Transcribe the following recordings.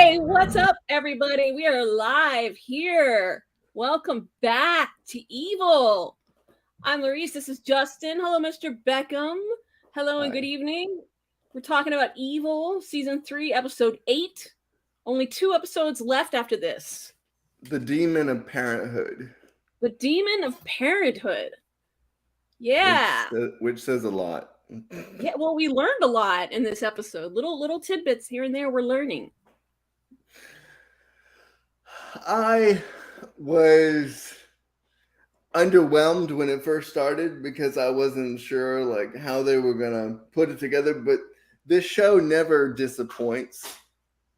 Hey, what's up, everybody? We are live here. Welcome back to Evil. I'm Larice. This is Justin. Hello, Mr. Beckham. Hello and good evening. We're talking about Evil, Season 3, Episode 8. Only 2 episodes left after this. The Demon of Parenthood. The Demon of Parenthood. Yeah. Which says a lot. Yeah, well, we learned a lot in this episode. Little tidbits here and there we're learning. I was underwhelmed when it first started because I wasn't sure like how they were gonna put it together, but this show never disappoints.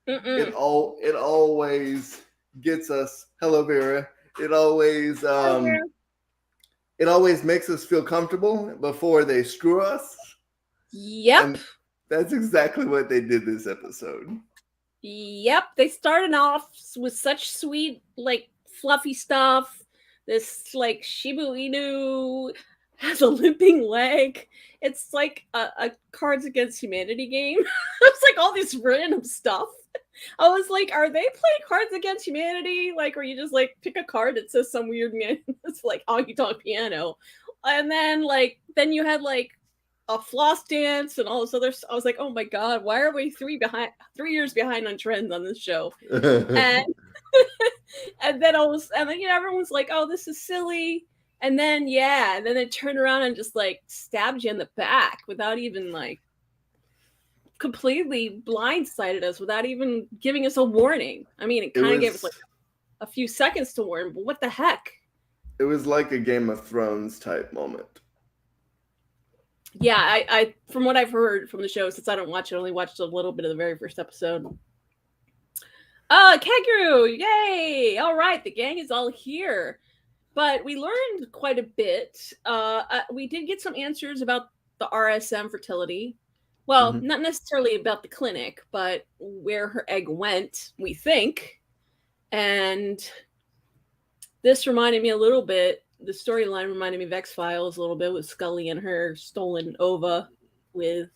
It always gets us. Hello, Vera. It always makes us feel comfortable before they screw us. Yep. And that's exactly what they did this episode. Yep, they started off with such sweet, like, fluffy stuff. This, like, Shibu Inu has a limping leg. It's like a Cards Against Humanity game. It's like all this random stuff. I was like, are they playing Cards Against Humanity? Like, or you just, like, pick a card that says some weird man. It's like, oh, you talk piano. And then, like, then you had, like, a floss dance and all this other stuff. I was like, oh my god, why are we 3 years behind on trends on this show? And and then everyone's like, oh, this is silly. And then they turned around and just like stabbed you in the back without even like completely blindsided us without even giving us a warning. I mean, it kind of gave us like a few seconds to warn, but what the heck? It was like a Game of Thrones type moment. Yeah, I from what I've heard from the show, since I don't watch it, I only watched a little bit of the very first episode. Kegru! Yay! All right, the gang is all here. But we learned quite a bit. We did get some answers about the RSM fertility. Well, not necessarily about the clinic, but where her egg went, we think. And this reminded me a little bit, the storyline reminded me of X-Files a little bit with Scully and her stolen ova with...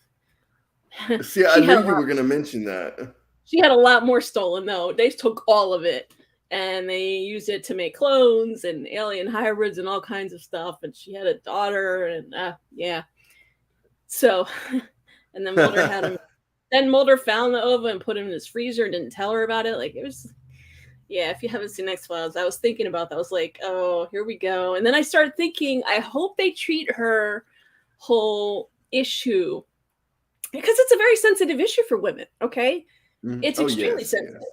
See, I knew you were going to mention that. She had a lot more stolen, though. They took all of it, and they used it to make clones and alien hybrids and all kinds of stuff, and she had a daughter, and yeah. So, and then Mulder had him... Then Mulder found the ova and put him in his freezer and didn't tell her about it. Like, it was... Yeah, if you haven't seen X-Files, I was thinking about that. I was like, oh, here we go. And then I started thinking, I hope they treat her whole issue, because it's a very sensitive issue for women, okay? It's extremely sensitive. Yes.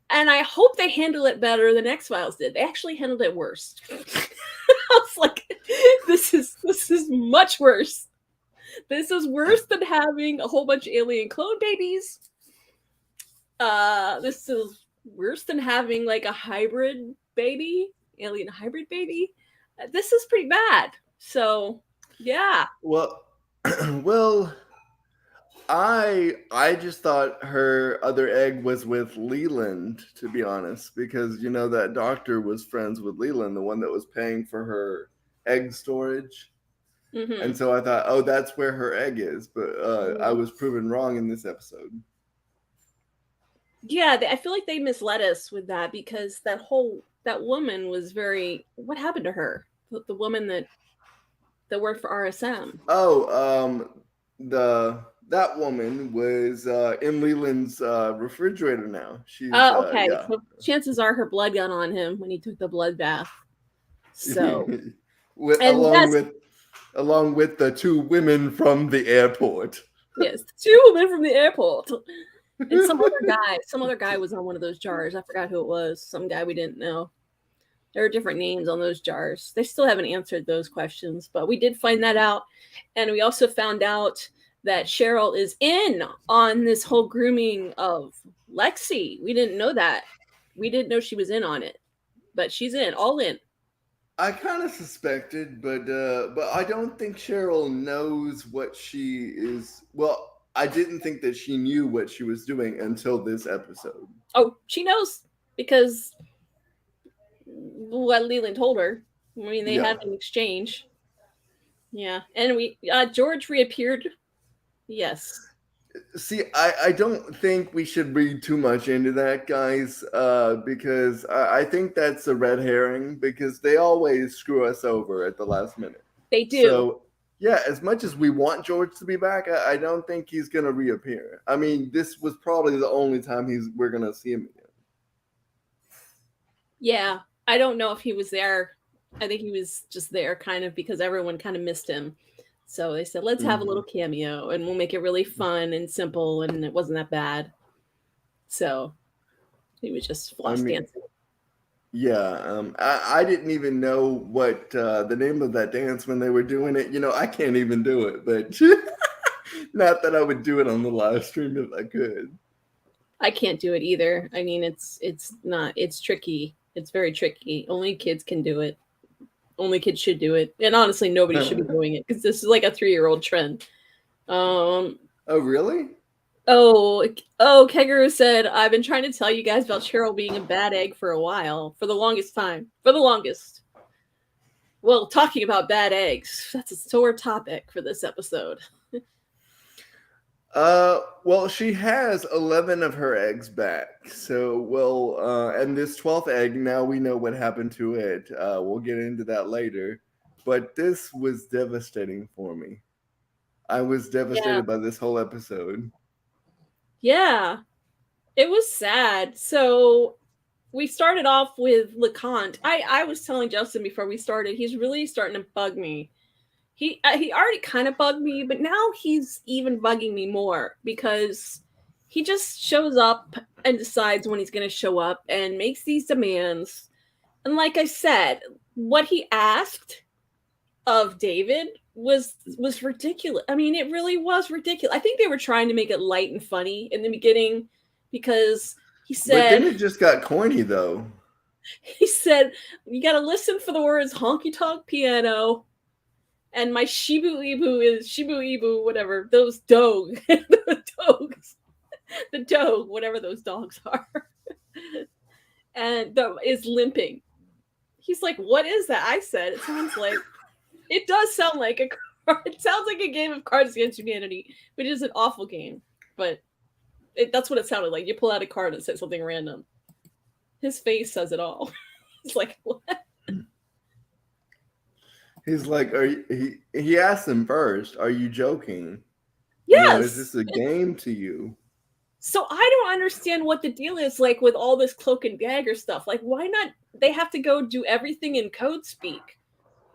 And I hope they handle it better than X-Files did. They actually handled it worse. I was like, this is much worse. This is worse than having a whole bunch of alien clone babies. This is worse than having like a hybrid baby, alien hybrid baby. This is pretty bad. So, yeah. Well, I just thought her other egg was with Leland, to be honest, because you know that doctor was friends with Leland, the one that was paying for her egg storage. And so I thought, oh, that's where her egg is, but I was proven wrong in this episode. Yeah, I feel like they misled us with that, because that woman was very... What happened to her? The woman that worked for RSM. Oh, that woman was in Leland's refrigerator now. She's okay. Yeah. So chances are her blood got on him when he took the blood bath. So along with the 2 women from the airport. Yes, 2 women from the airport. And some other guy was on one of those jars. I forgot who it was. Some guy we didn't know. There are different names on those jars. They still haven't answered those questions, but we did find that out. And we also found out that Cheryl is in on this whole grooming of Lexi. We didn't know that. We didn't know she was in on it, but she's in, all in. I kind of suspected, but I don't think Cheryl knows what she is. Well, I didn't think that she knew what she was doing until this episode. Oh, she knows, because what Leland told her. I mean, they had an exchange. Yeah, and George reappeared. Yes. See, I don't think we should read too much into that, guys, because I think that's a red herring because they always screw us over at the last minute. They do. So, yeah, as much as we want George to be back, I don't think he's going to reappear. I mean, this was probably the only time we're going to see him again. Yeah, I don't know if he was there. I think he was just there kind of because everyone kind of missed him. So they said, let's have a little cameo and we'll make it really fun and simple, and it wasn't that bad. So he was just floss dancing. Yeah, I didn't even know what the name of that dance when they were doing it. You know, I can't even do it, but not that I would do it on the live stream if I could. I can't do it either. I mean, it's tricky. It's very tricky. Only kids can do it. Only kids should do it. And honestly, nobody should be doing it because this is like a 3-year-old trend. Oh, really? Oh, Keguru said, I've been trying to tell you guys about Cheryl being a bad egg for a while. For the longest time. For the longest. Well, talking about bad eggs, that's a sore topic for this episode. Well, she has 11 of her eggs back. So, and this 12th egg, now we know what happened to it. We'll get into that later. But this was devastating for me. I was devastated by this whole episode. Yeah, it was sad. So we started off with LeConte. I was telling Justin before we started, he's really starting to bug me. He already kind of bugged me, but now he's even bugging me more because he just shows up and decides when he's going to show up and makes these demands. And like I said, what he asked of David was ridiculous. I mean, it really was ridiculous. I think they were trying to make it light and funny in the beginning because he said... But then it just got corny, though. He said, you got to listen for the words honky tonk piano. And my Shibu Ibu, whatever, those dog, the dogs, the dog, whatever those dogs are, and is limping. He's like, what is that? I said, it does sound like it sounds like a game of Cards Against Humanity, which is an awful game, but that's what it sounded like. You pull out a card and say something random. His face says it all. He's like, what? He's like, he asked him first, are you joking? Yes. You know, is this a game to you? So I don't understand what the deal is like with all this cloak and dagger stuff. Like, why not? They have to go do everything in code speak.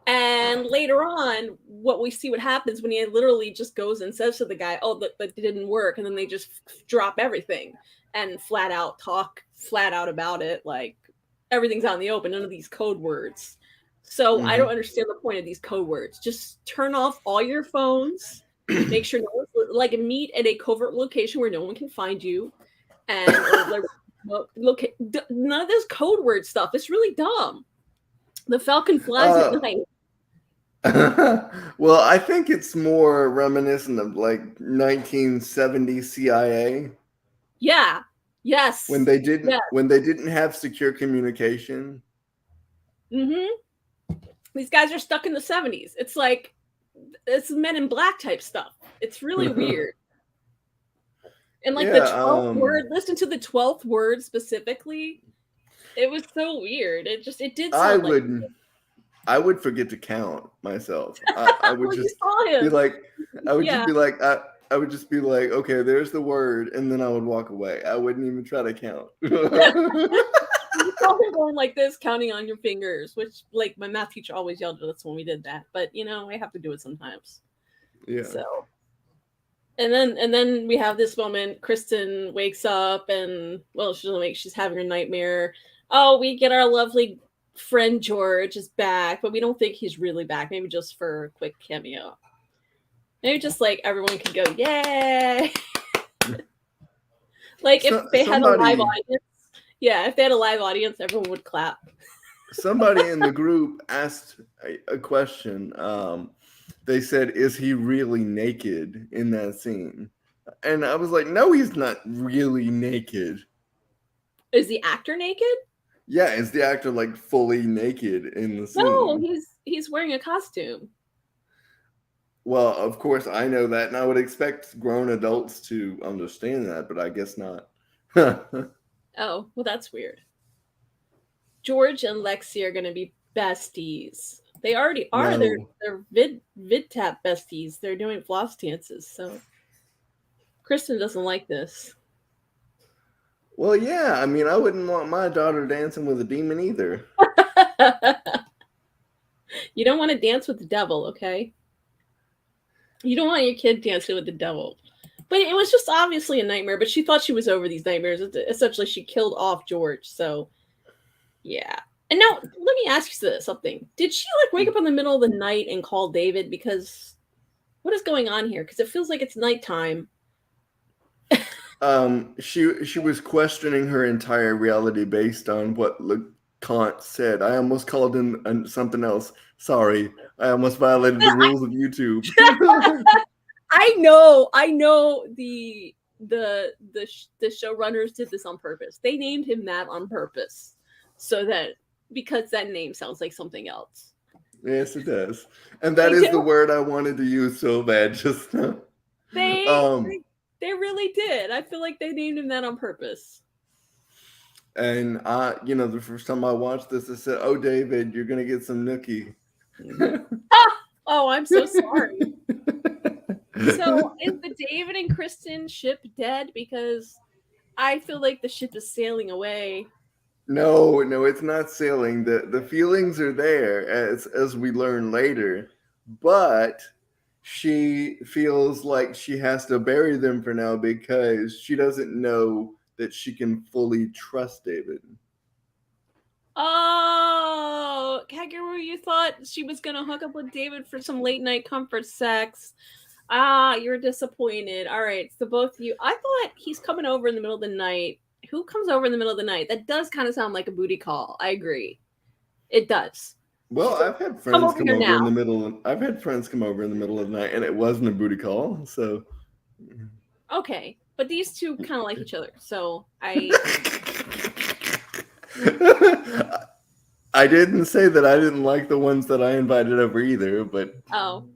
And later on, what happens when he literally just goes and says to the guy, oh, that didn't work. And then they just drop everything and talk flat out about it. Like, everything's out in the open, none of these code words. So I don't understand the point of these code words. Just turn off all your phones. Make sure no one's meet at a covert location where no one can find you, and none of this code word stuff. It's really dumb. The Falcon flies at night. Well, I think it's more reminiscent of like 1970 CIA. Yeah. Yes. When they didn't have secure communication. These guys are stuck in the 70s. It's like, it's Men in Black type stuff. It's really weird. And like the 12th word, listen to the 12th word specifically. It was so weird. It did sound I would forget to count myself. I would just be like, I would just be like, okay, there's the word, and then I would walk away. I wouldn't even try to count. You saw him going like this, counting on your fingers, which like my math teacher always yelled at us when we did that. But you know, I have to do it sometimes. Yeah. So, and then we have this moment. Kristen wakes up, and she's having her nightmare. Oh, we get our lovely friend George is back, but we don't think he's really back. Maybe just for a quick cameo. Maybe just like everyone could go, yay! Like if they had a live audience. Yeah, if they had a live audience, everyone would clap. Somebody in the group asked a question. They said, is he really naked in that scene? And I was like, no, he's not really naked. Is the actor naked? Yeah, is the actor like fully naked in the scene? No, he's wearing a costume. Well, of course, I know that, and I would expect grown adults to understand that, but I guess not. Oh, well, that's weird. George and Lexi are going to be besties. They already are. They're No. they're vid tap besties. They're doing floss dances. So Kristen doesn't like this. Well, yeah, I mean, I wouldn't want my daughter dancing with a demon either. You don't want to dance with the devil, okay? You don't want your kid dancing with the devil. But it was just obviously a nightmare. But she thought she was over these nightmares. Essentially, she killed off George. So yeah. And now let me ask you something. Did she like wake up in the middle of the night and call David? Because what is going on here? Because it feels like it's nighttime. She was questioning her entire reality based on what LeConte said. I almost called him something else. Sorry, I almost violated the rules of YouTube. I know the showrunners did this on purpose. They named him that on purpose, so that because that name sounds like something else. Yes, it does, and that They is the do. word I wanted to use so bad just now. They Um, they really did. I feel like they named him that on purpose. and the first time I watched this, I said, "Oh, David, you're gonna get some nookie." Ah! Oh, I'm so sorry. So is the David and Kristen ship dead? Because I feel like the ship is sailing away. No, no, it's not sailing. The feelings are there as we learn later, but she feels like she has to bury them for now because she doesn't know that she can fully trust David. Oh, Kaguru, you thought she was gonna hook up with David for some late night comfort sex. Ah, you're disappointed. All right, so both of you. I thought he's coming over in the middle of the night. Who comes over in the middle of the night? That does kind of sound like a booty call. I agree. It does. Well, She's like, I've had come friends over come here over now. in the middle of, I've had friends come over in the middle of the night and it wasn't a booty call. So Okay, but these two kind of like each other, so I. I didn't say that I didn't like the ones that I invited over either, but Oh,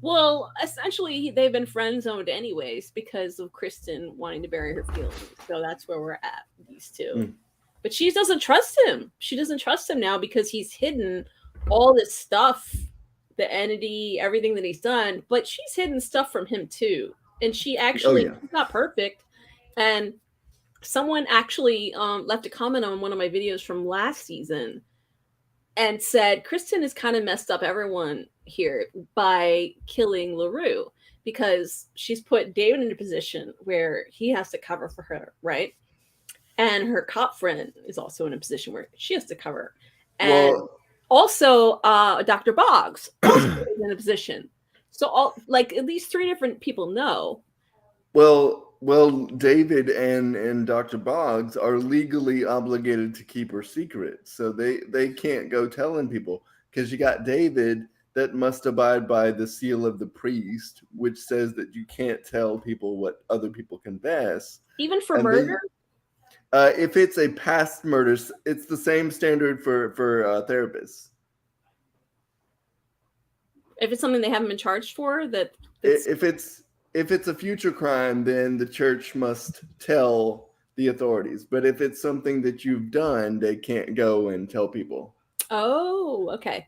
well, essentially, they've been friend zoned anyways because of Kristen wanting to bury her feelings. So that's where we're at, these two. mm, But she doesn't trust him. She doesn't trust him now because he's hidden all this stuff, the entity, everything that he's done. But she's hidden stuff from him too. And she oh actually, yeah. she's not perfect. And someone actually left a comment on one of my videos from last season and said Kristen has kind of messed up everyone here by killing LaRue because she's put David in a position where he has to cover for her, right? And her cop friend is also in a position where she has to cover. And Well, also, Dr. Boggs also is in a position. So, all like at least three different people know. well, David and Dr. Boggs are legally obligated to keep her secret, so they can't go telling people because you got David that must abide by the seal of the priest, which says that you can't tell people what other people confess, Even for and murder, then if it's a past murder, it's the same standard for therapists. if it's something they haven't been charged for, that's If it's a future crime, then the church must tell the authorities. But if it's something that you've done, they can't go and tell people. oh, okay.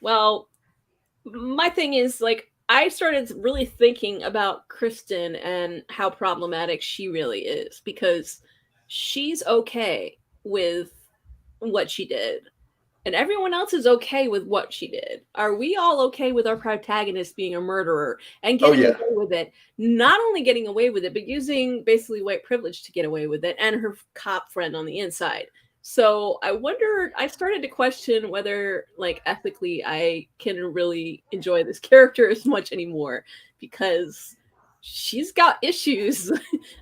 Well, my thing is like I started really thinking about Kristen and how problematic she really is because she's okay with what she did and everyone else is okay with what she did. Are we all okay with our protagonist being a murderer and Oh getting yeah. away with it? Not only getting away with it, but using basically white privilege to get away with it and her cop friend on the inside. So I started to question whether, like, ethically, I can really enjoy this character as much anymore because she's got issues.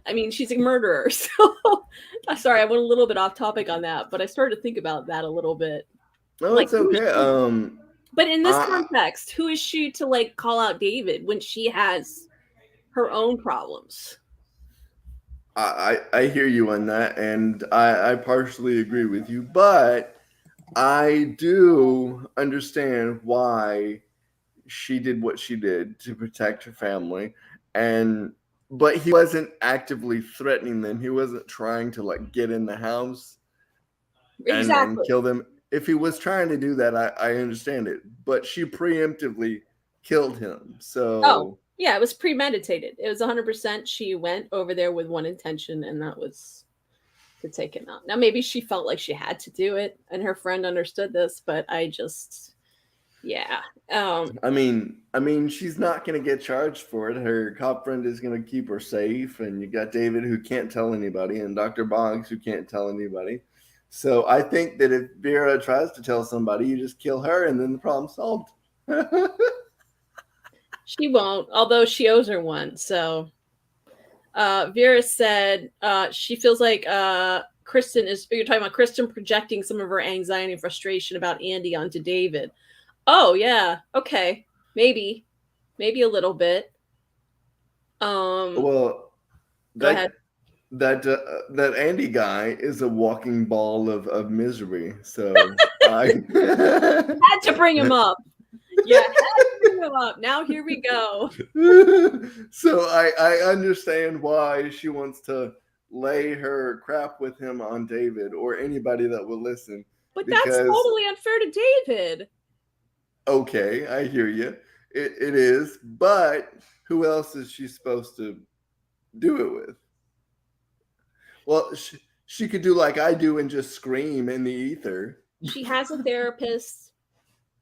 I mean, she's a murderer. So, sorry, I went a little bit off topic on that, but I started to think about that a little bit. No, Like, it's okay. but in this I context, who is she to like call out David when she has her own problems? I hear you on that, and I partially agree with you, but I do understand why she did what she did to protect her family, but he wasn't actively threatening them. He wasn't trying to like get in the house and Exactly. kill them. If he was trying to do that, I understand it. But she preemptively killed him. Oh, So yeah, it was premeditated. It was 100%. She went over there with one intention, and that was to take him out. Now, maybe she felt like she had to do it, and her friend understood this, but yeah. I mean, she's not going to get charged for it. Her cop friend is going to keep her safe, and you got David who can't tell anybody, and Dr. Boggs who can't tell anybody. So I think that if Vera tries to tell somebody, you just kill her, and then the problem's solved. She won't, although she owes her one. So Vera said she feels like Kristen is, you're talking about Kristen projecting some of her anxiety and frustration about Andy onto David. Oh, yeah. Okay. Maybe a little bit. Well, Go ahead. that Andy guy is a walking ball of misery. So I Had to bring him up. Yeah, had to bring him up. Now here we go. So I understand why she wants to lay her crap with him on David or anybody that will listen. But that's Because totally unfair to David. okay, I hear you. It is, but who else is she supposed to do it with? Well, she could do like I do and just scream in the ether. She has a therapist.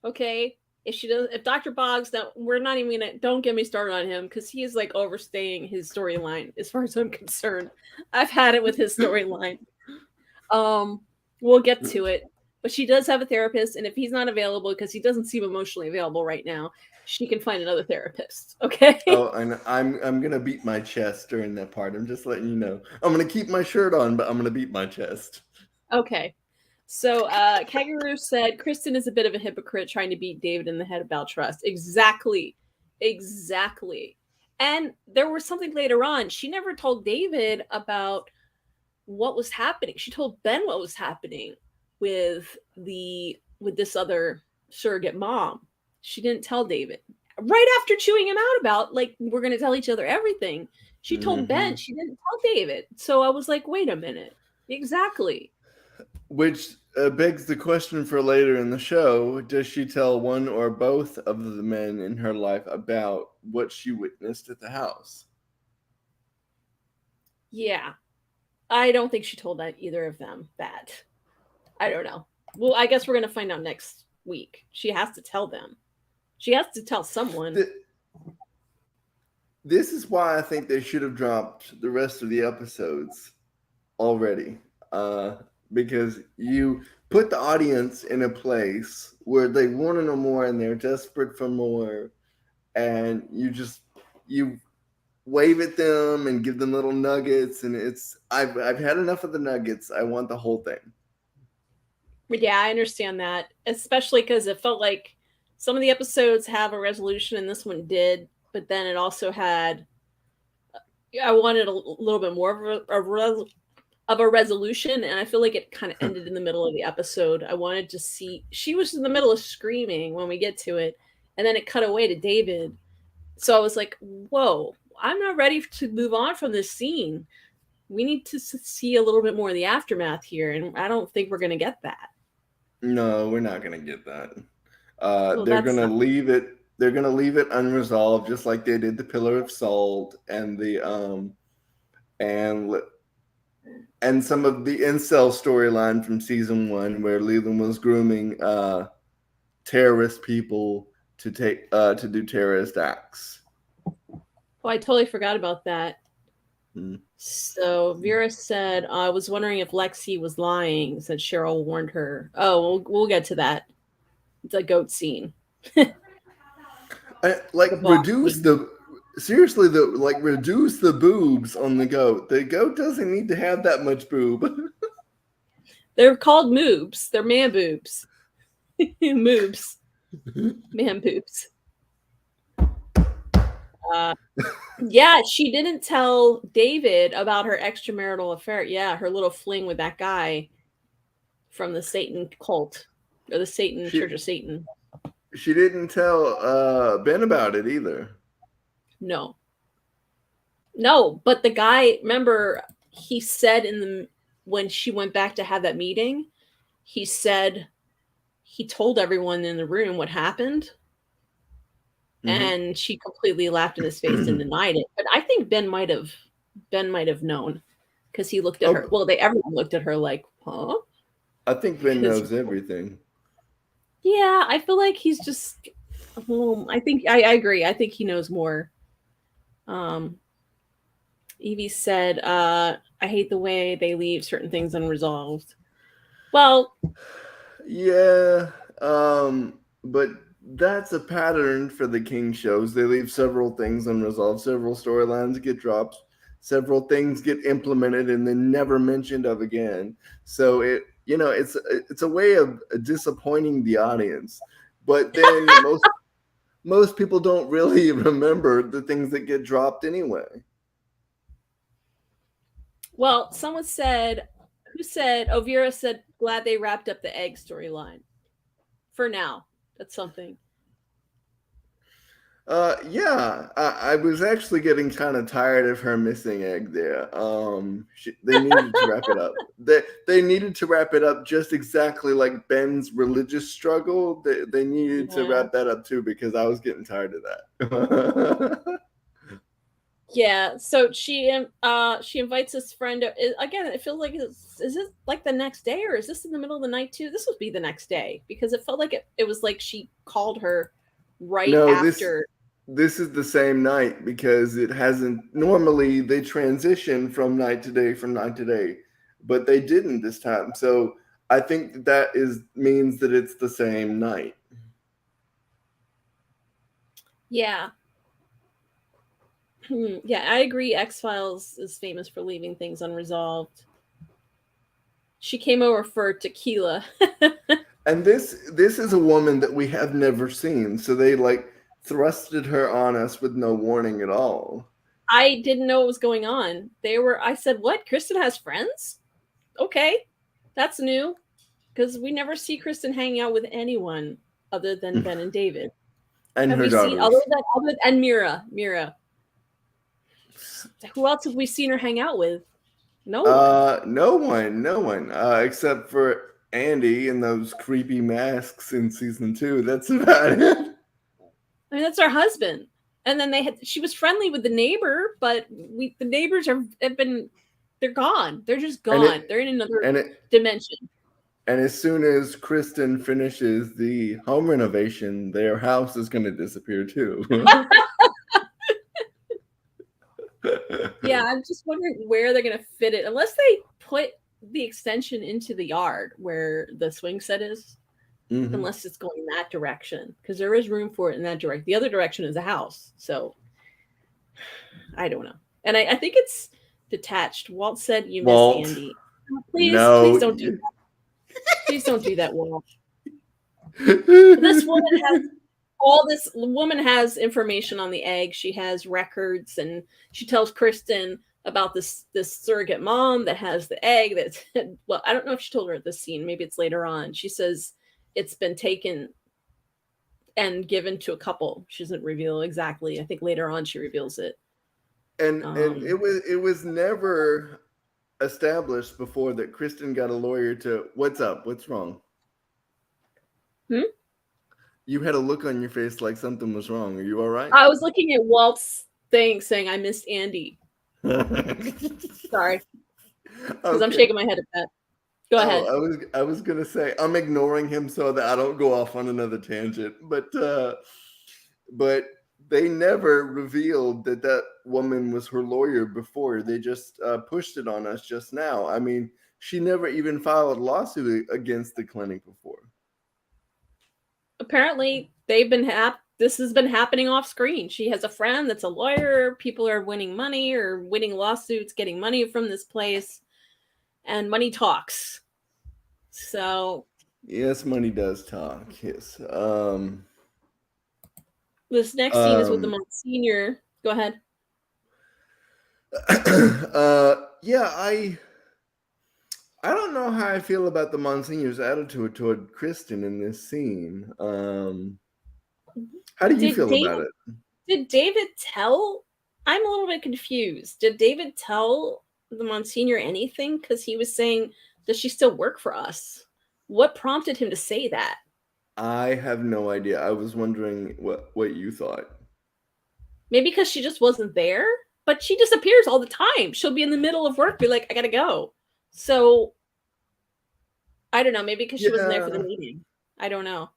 Okay. If Dr. Boggs, now we're not even gonna, don't get me started on him because he is like overstaying his storyline as far as I'm concerned. I've had it with his storyline. We'll get to it. But she does have a therapist, and if he's not available because he doesn't seem emotionally available right now, she can find another therapist. Okay. Oh, and I'm gonna beat my chest during that part. I'm just letting you know. I'm gonna keep my shirt on, but I'm gonna beat my chest. Okay. So Kangaroo said Kristen is a bit of a hypocrite trying to beat David in the head about trust. Exactly. And there was something later on. She never told David about what was happening. She told Ben what was happening with this other surrogate mom. She didn't tell David. Right after chewing him out about, like, we're going to tell each other everything, she told Ben. She didn't tell David. So I was like, wait a minute. Exactly. Which begs the question for later in the show: does she tell one or both of the men in her life about what she witnessed at the house? Yeah. I don't think she told either of them that. I don't know. Well, I guess we're going to find out next week. She has to tell them. She has to tell someone. This is why I think they should have dropped the rest of the episodes already. Because you put the audience in a place where they want to know more and they're desperate for more, and you wave at them and give them little nuggets, and I've had enough of the nuggets. I want the whole thing. Yeah, I understand that, especially because it felt like some of the episodes have a resolution, and this one did, but then it also had. I wanted a little bit more of a resolution, and I feel like it kind of ended in the middle of the episode. I wanted to see, she was in the middle of screaming when we get to it, and then it cut away to David. So I was like, whoa, I'm not ready to move on from this scene. We need to see a little bit more of the aftermath here, and I don't think we're going to get that. No, we're not going to get that. Well, they're going to leave it. They're going to leave it unresolved, just like they did the Pillar of Salt and the and some of the incel storyline from season 1, where Leland was grooming terrorist people to do terrorist acts. Oh, I totally forgot about that. So Vera said, I was wondering if Lexi was lying, said Cheryl warned her. Oh, we'll get to that. It's a goat scene. Reduce the boobs on the goat. The goat doesn't need to have that much boob. They're called moobs. They're man boobs. Moobs. Man boobs. Yeah, she didn't tell David about her extramarital affair. Yeah, her little fling with that guy from the Satan cult, or the Church of Satan. She didn't tell Ben about it either. No. No, but the guy, remember, he said when she went back to have that meeting, he said he told everyone in the room what happened, and she completely laughed in his face and denied it. But I think Ben might have known, because he looked at her. Well, everyone looked at her like, huh? I think Ben knows everything. Yeah, I feel like he's just. I think I agree. I think he knows more. Evie said, "I hate the way they leave certain things unresolved." Well, yeah, but that's a pattern for the King shows. They leave several things unresolved, several storylines get dropped, several things get implemented and then never mentioned of again. So it's a way of disappointing the audience. But then most people don't really remember the things that get dropped anyway. well, someone said, who said? Oh, Vera said, glad they wrapped up the egg storyline. For now, that's something. Yeah, I was actually getting kind of tired of her missing egg there. They needed to wrap it up. They needed to wrap it up just exactly like Ben's religious struggle. They needed to wrap that up too, because I was getting tired of that. Yeah, so she invites this friend. Again, it feels like, is it like the next day, or is this in the middle of the night too? This would be the next day, because it felt like it was like she called her right after. This is the same night, because it hasn't. Normally they transition from night to day, but they didn't this time. So I think that means that it's the same night. Yeah. Yeah, I agree. X-Files is famous for leaving things unresolved. She came over for tequila. And this is a woman that we have never seen, so they thrusted her on us with no warning at all. I didn't know what was going on. I said, what? Kristen has friends? Okay. That's new. Because we never see Kristen hanging out with anyone other than Ben and David. And her daughters. And Mira. Who else have we seen her hang out with? No one. No one. Except for Andy and those creepy masks in season 2. That's about it. I mean, that's her husband. And then she was friendly with the neighbor, but the neighbors they're gone. They're just gone. They're in another dimension. And as soon as Kristen finishes the home renovation, their house is going to disappear too. Yeah, I'm just wondering where they're going to fit it. Unless they put the extension into the yard where the swing set is. Mm-hmm. Unless it's going that direction. Because there is room for it in that direction. The other direction is a house. So, I don't know. And I think it's detached. Walt said you miss Andy. Please don't do that. Please don't do that, Walt. This woman has information on the egg. She has records, and she tells Kristen about this surrogate mom that has the egg. Well, I don't know if she told her at this scene. Maybe it's later on. She says it's been taken and given to a couple. She doesn't reveal exactly. I think later on she reveals it. And it was never established before that Kristen got a lawyer to, what's up? What's wrong? You had a look on your face like something was wrong. Are you all right? I was looking at Walt's thing saying I missed Andy. Sorry. Because I'm shaking my head at that. Go ahead. I was gonna say I'm ignoring him so that I don't go off on another tangent, but they never revealed that woman was her lawyer before. They just pushed it on us just now. I mean, she never even filed a lawsuit against the clinic before. Apparently, this has been happening off screen. She has a friend that's a lawyer. People are winning money or winning lawsuits, getting money from this place, and money talks. So yes, money does talk. Yes. This next scene is with the Monsignor. Go ahead. Yeah, I don't know how I feel about the Monsignor's attitude toward Kristen in this scene. How do you Did feel about David it? did David tell I'm a little bit confused. Did David tell the Monsignor anything? Because he was saying, does she still work for us? What prompted him to say that? I have no idea. I was wondering what you thought. Maybe because she just wasn't there, but she disappears all the time. She'll be in the middle of work, be like, I gotta go. So I don't know. Maybe because she wasn't there for the Yeah, meeting. I don't know.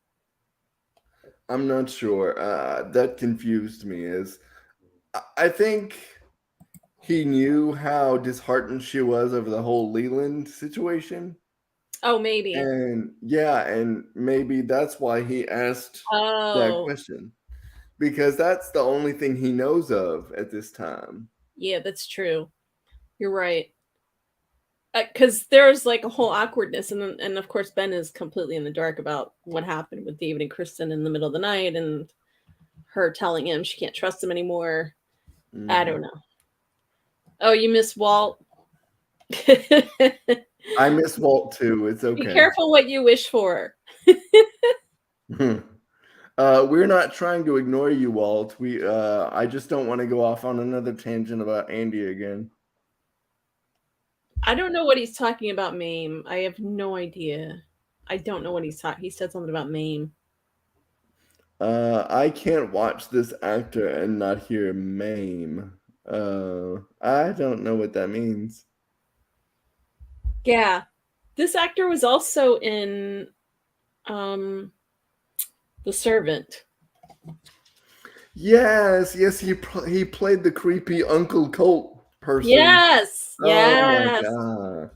I'm not sure. That confused me. Is I think he knew how disheartened she was over the whole Leland situation. Oh, maybe. And yeah, and maybe that's why he asked that Oh, question because that's the only thing he knows of at this time. yeah, that's true. You're right. Because there's like a whole awkwardness, and of course Ben is completely in the dark about what happened with David and Kristen in the middle of the night, and her telling him she can't trust him anymore. I don't Mhm. know. Oh, you miss Walt. Be I miss Walt too. It's okay. careful what you wish for. We're not trying to ignore you, Walt. I just don't want to go off on another tangent about Andy again. I don't know what he's talking about, Mame. I have no idea. I don't know what he's talking. He said something about Mame. I can't watch this actor and not hear Mame. I don't know what that means. Yeah, this actor was also in um The Servant. Yes, yes, he played the creepy Uncle Colt person. Yes, Oh my yes. god.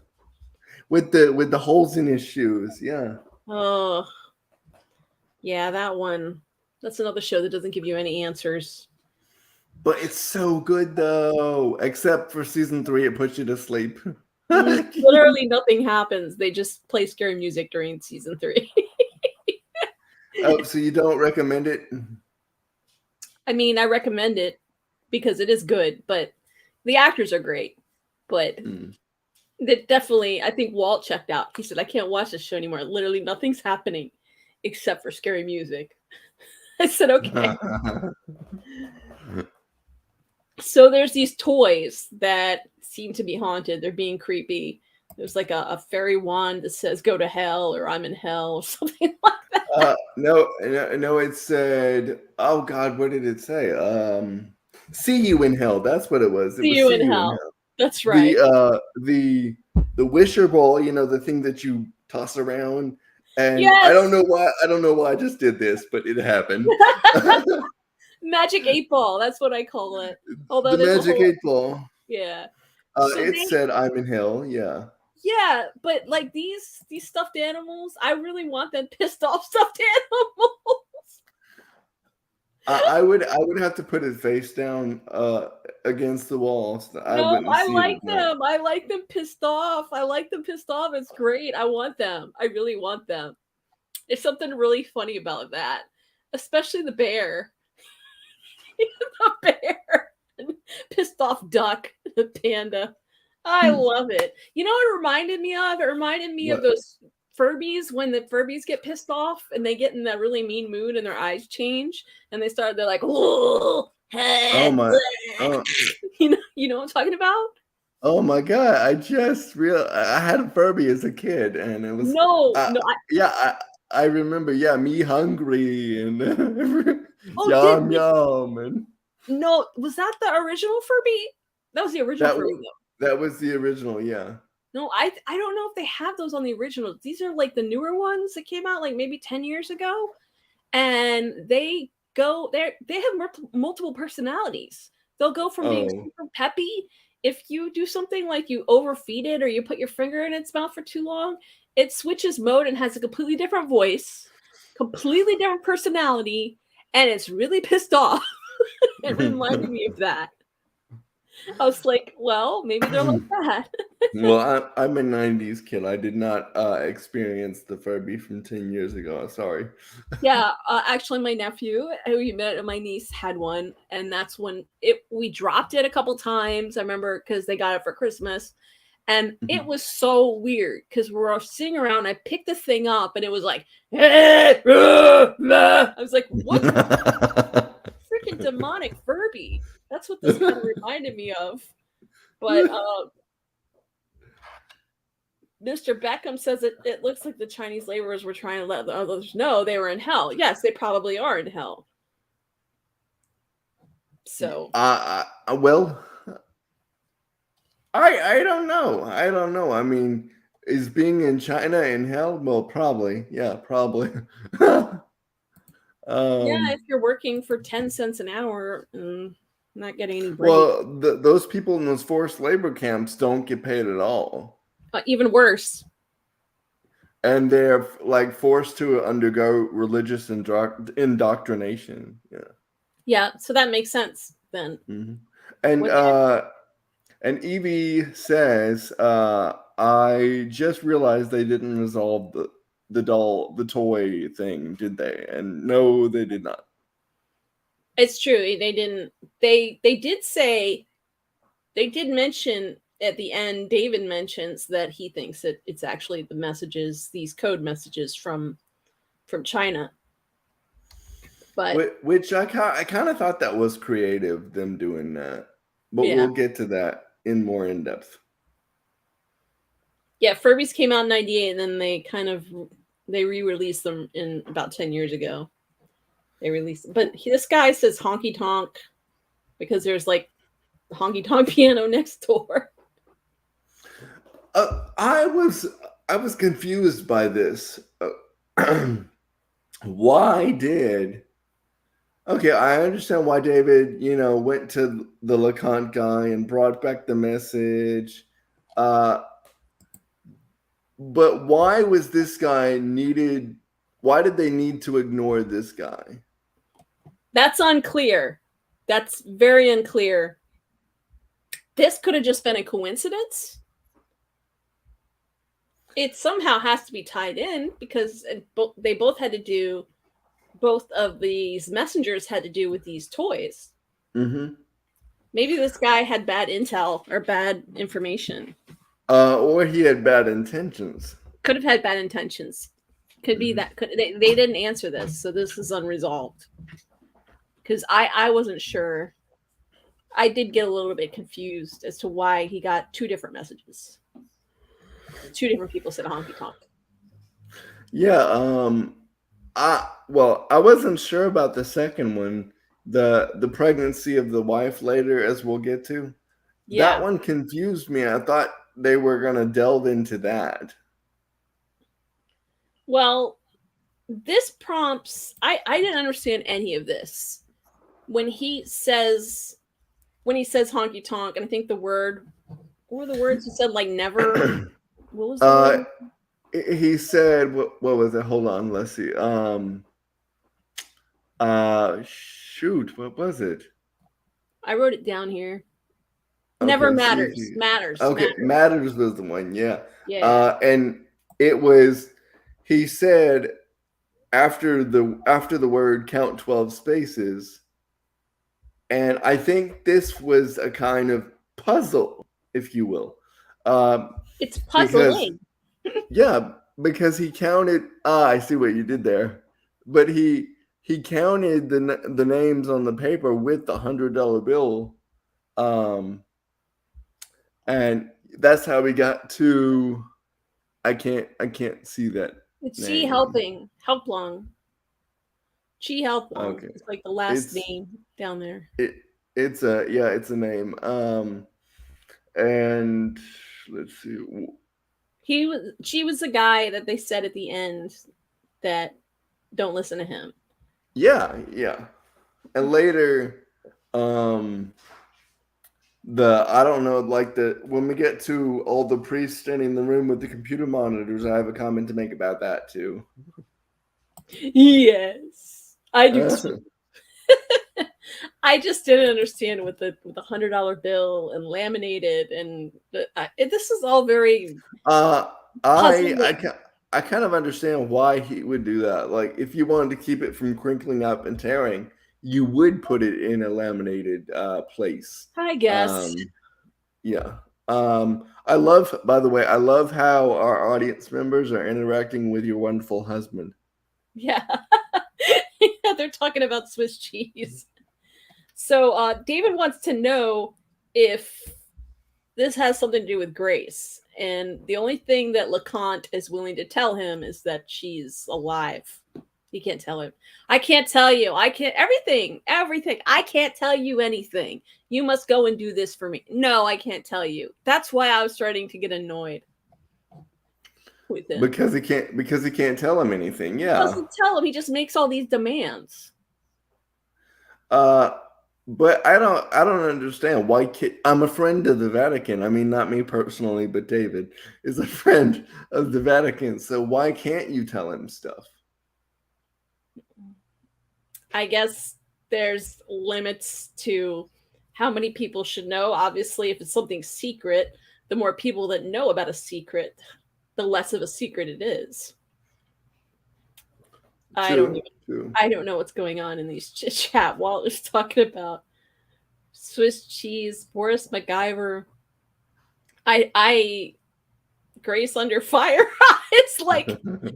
With the holes in his shoes. Yeah. Oh, yeah, that one. That's another show that doesn't give you any answers. But it's so good though. Except for season 3, it puts you to sleep. Literally nothing happens. They just play scary music during season 3. Oh, so you don't recommend it? I mean, I recommend it because it is good, but the actors are great. But Mm. that definitely, I think Walt checked out. He said, I can't watch this show anymore. Literally nothing's happening except for scary music. I said, okay. So there's these toys that seem to be haunted. They're being creepy. There's like a fairy wand that says "Go to hell" or "I'm in hell" or something like that. No, no, no, it said, oh God, what did it say? See you in hell. That's what it was. It See was you see in you in hell. hell. That's The right. the wisher ball, the thing that you toss around. And I don't Yes. know why I just did this, but it happened. Magic 8 ball. That's what I call it. Although The there's a magic whole 8 ball. yeah. So It they said I'm in hell, yeah. yeah, but like these stuffed animals, I really want them pissed off stuffed animals. I would have to put his face down against the wall so I No, wouldn't I see it like as much. them. I like them pissed off. I like them pissed off. It's great. I want them. I really want them. There's something really funny about that, especially the bear. The bear, pissed off duck, the panda. I love it. You know what it reminded me of? It reminded me of What? those Furbies when the Furbies get pissed off and they get in that really mean mood and their eyes change and they're like, oh, Oh my oh you know what I'm talking about? oh my god! I had a Furby as a kid, and it was No, uh, no. yeah I remember me hungry and Oh, yum yum and no, was that the original Furby? That was the original that Furby wa- though. that was the original, yeah. No, I don't know if they have those on the originals. These are like the newer ones that came out like maybe 10 years ago. And they have multiple personalities. They'll go from being Oh. super peppy. If you do something like you overfeed it or you put your finger in its mouth for too long, it switches mode and has a completely different voice, completely different personality, and it's really pissed off. It reminded me of that. I was like, well, maybe they're like that. Well, I'm a '90s kid. I did not experience the Furby from 10 years ago. Sorry. Yeah, actually, my nephew, who you met, and my niece had one, and that's when we dropped it a couple times. I remember because they got it for Christmas, And it Mhm. was so weird because we're all sitting around. I picked the thing up and it was like, I was like, what freaking demonic Furby? That's what this kind of reminded me of. But Mr. Beckham says it looks like the Chinese laborers were trying to let the others know they were in hell. Yes, they probably are in hell. So Well, I don't know. I don't know. I mean, is being in China in hell? Well, probably. Yeah, probably. yeah, um, if you're working for 10 cents an hour and not getting any break, well, those people in those forced labor camps don't get paid at all, even worse. and they're like forced to undergo religious indoctrination. Yeah. Yeah, so that makes sense then. Hmm. And What and Evie says, "I just realized they didn't resolve the toy thing, did they?" And no, they did not. It's true. They didn't. They did say they did mention at the end. David mentions that he thinks that it's actually the messages, these code messages from China. But Which I kind of thought that was creative, them doing that. But yeah, we'll get to that in more in depth. yeah. Furbies came out in '98, and then they re-released them in about 10 years ago. They released, but this guy says honky tonk because there's like honky tonk piano next door. I was confused by this. Why did Okay, I understand why David, went to the LeConte guy and brought back the message. Uh, but why was this guy needed? Why did they need to ignore this guy? That's unclear. That's very unclear. This could have just been a coincidence. It somehow has to be tied in because they both had to do. Both of these messengers had to do with these toys. Mm-hmm. Maybe this guy had bad intel or bad information. Or he had bad intentions. Could have had bad intentions. Could be Mm-hmm. that. They didn't answer this, so this is unresolved. Because I wasn't sure. I did get a little bit confused as to why he got two different messages. Two different people said honky tonk. Yeah. I wasn't sure about the second one, the pregnancy of the wife later, as we'll get to. That Yeah. one confused me. I thought they were gonna delve into that. Well, this prompts. I didn't understand any of this when he says honky tonk, and I think the word, what were the words he said, like never, what was the uh, word? he said, what was it? Hold on, let's see. Shoot, what was it? I wrote it down here. Never Okay, see if matters. you. Matters. Okay, Matters. matters was the one, yeah. Yeah. And it was. He said after the word count 12 spaces, and I think this was a kind of puzzle, if you will, um, It's because puzzling. yeah, because he counted. I see what you did there, but he counted the names on the paper with the $100 bill, um, and that's how we got to. I can't see that It's Chi name. helping. Help long. Chi help long. Okay, It's like the last it's name down there. it it's a name. And let's see. She was the guy that they said at the end that don't listen to him. Yeah. And later, um, I don't know, like when we get to all the priests standing in the room with the computer monitors, I have a comment to make about that too. Yes, I do Uh, too. I just didn't understand with the $100 bill and laminated and this is all very uh, I I puzzling. ca- I kind of understand why he would do that. Like, if you wanted to keep it from crinkling up and tearing, you would put it in a laminated place. I guess. Um, yeah. I love, by the way, I love how our audience members are interacting with your wonderful husband. Yeah. Yeah, they're talking about Swiss cheese. So David wants to know if this has something to do with Grace. And the only thing that LeConte is willing to tell him is that she's alive. He can't tell him. I can't tell you. I can't. Everything. I can't tell you anything. You must go and do this for me. No, I can't tell you. That's why I was starting to get annoyed with him. Because he can't tell him anything. He Yeah. doesn't tell him. He just makes all these demands. But I don't understand why I'm a friend of the Vatican. I mean, not me personally, but David is a friend of the Vatican. So why can't you tell him stuff? I guess there's limits to how many people should know. Obviously, if it's something secret, the more people that know about a secret, the less of a secret it is. I don't know what's going on in these chat. Walter's talking about Swiss cheese, Boris MacGyver. I Grace under fire. It's like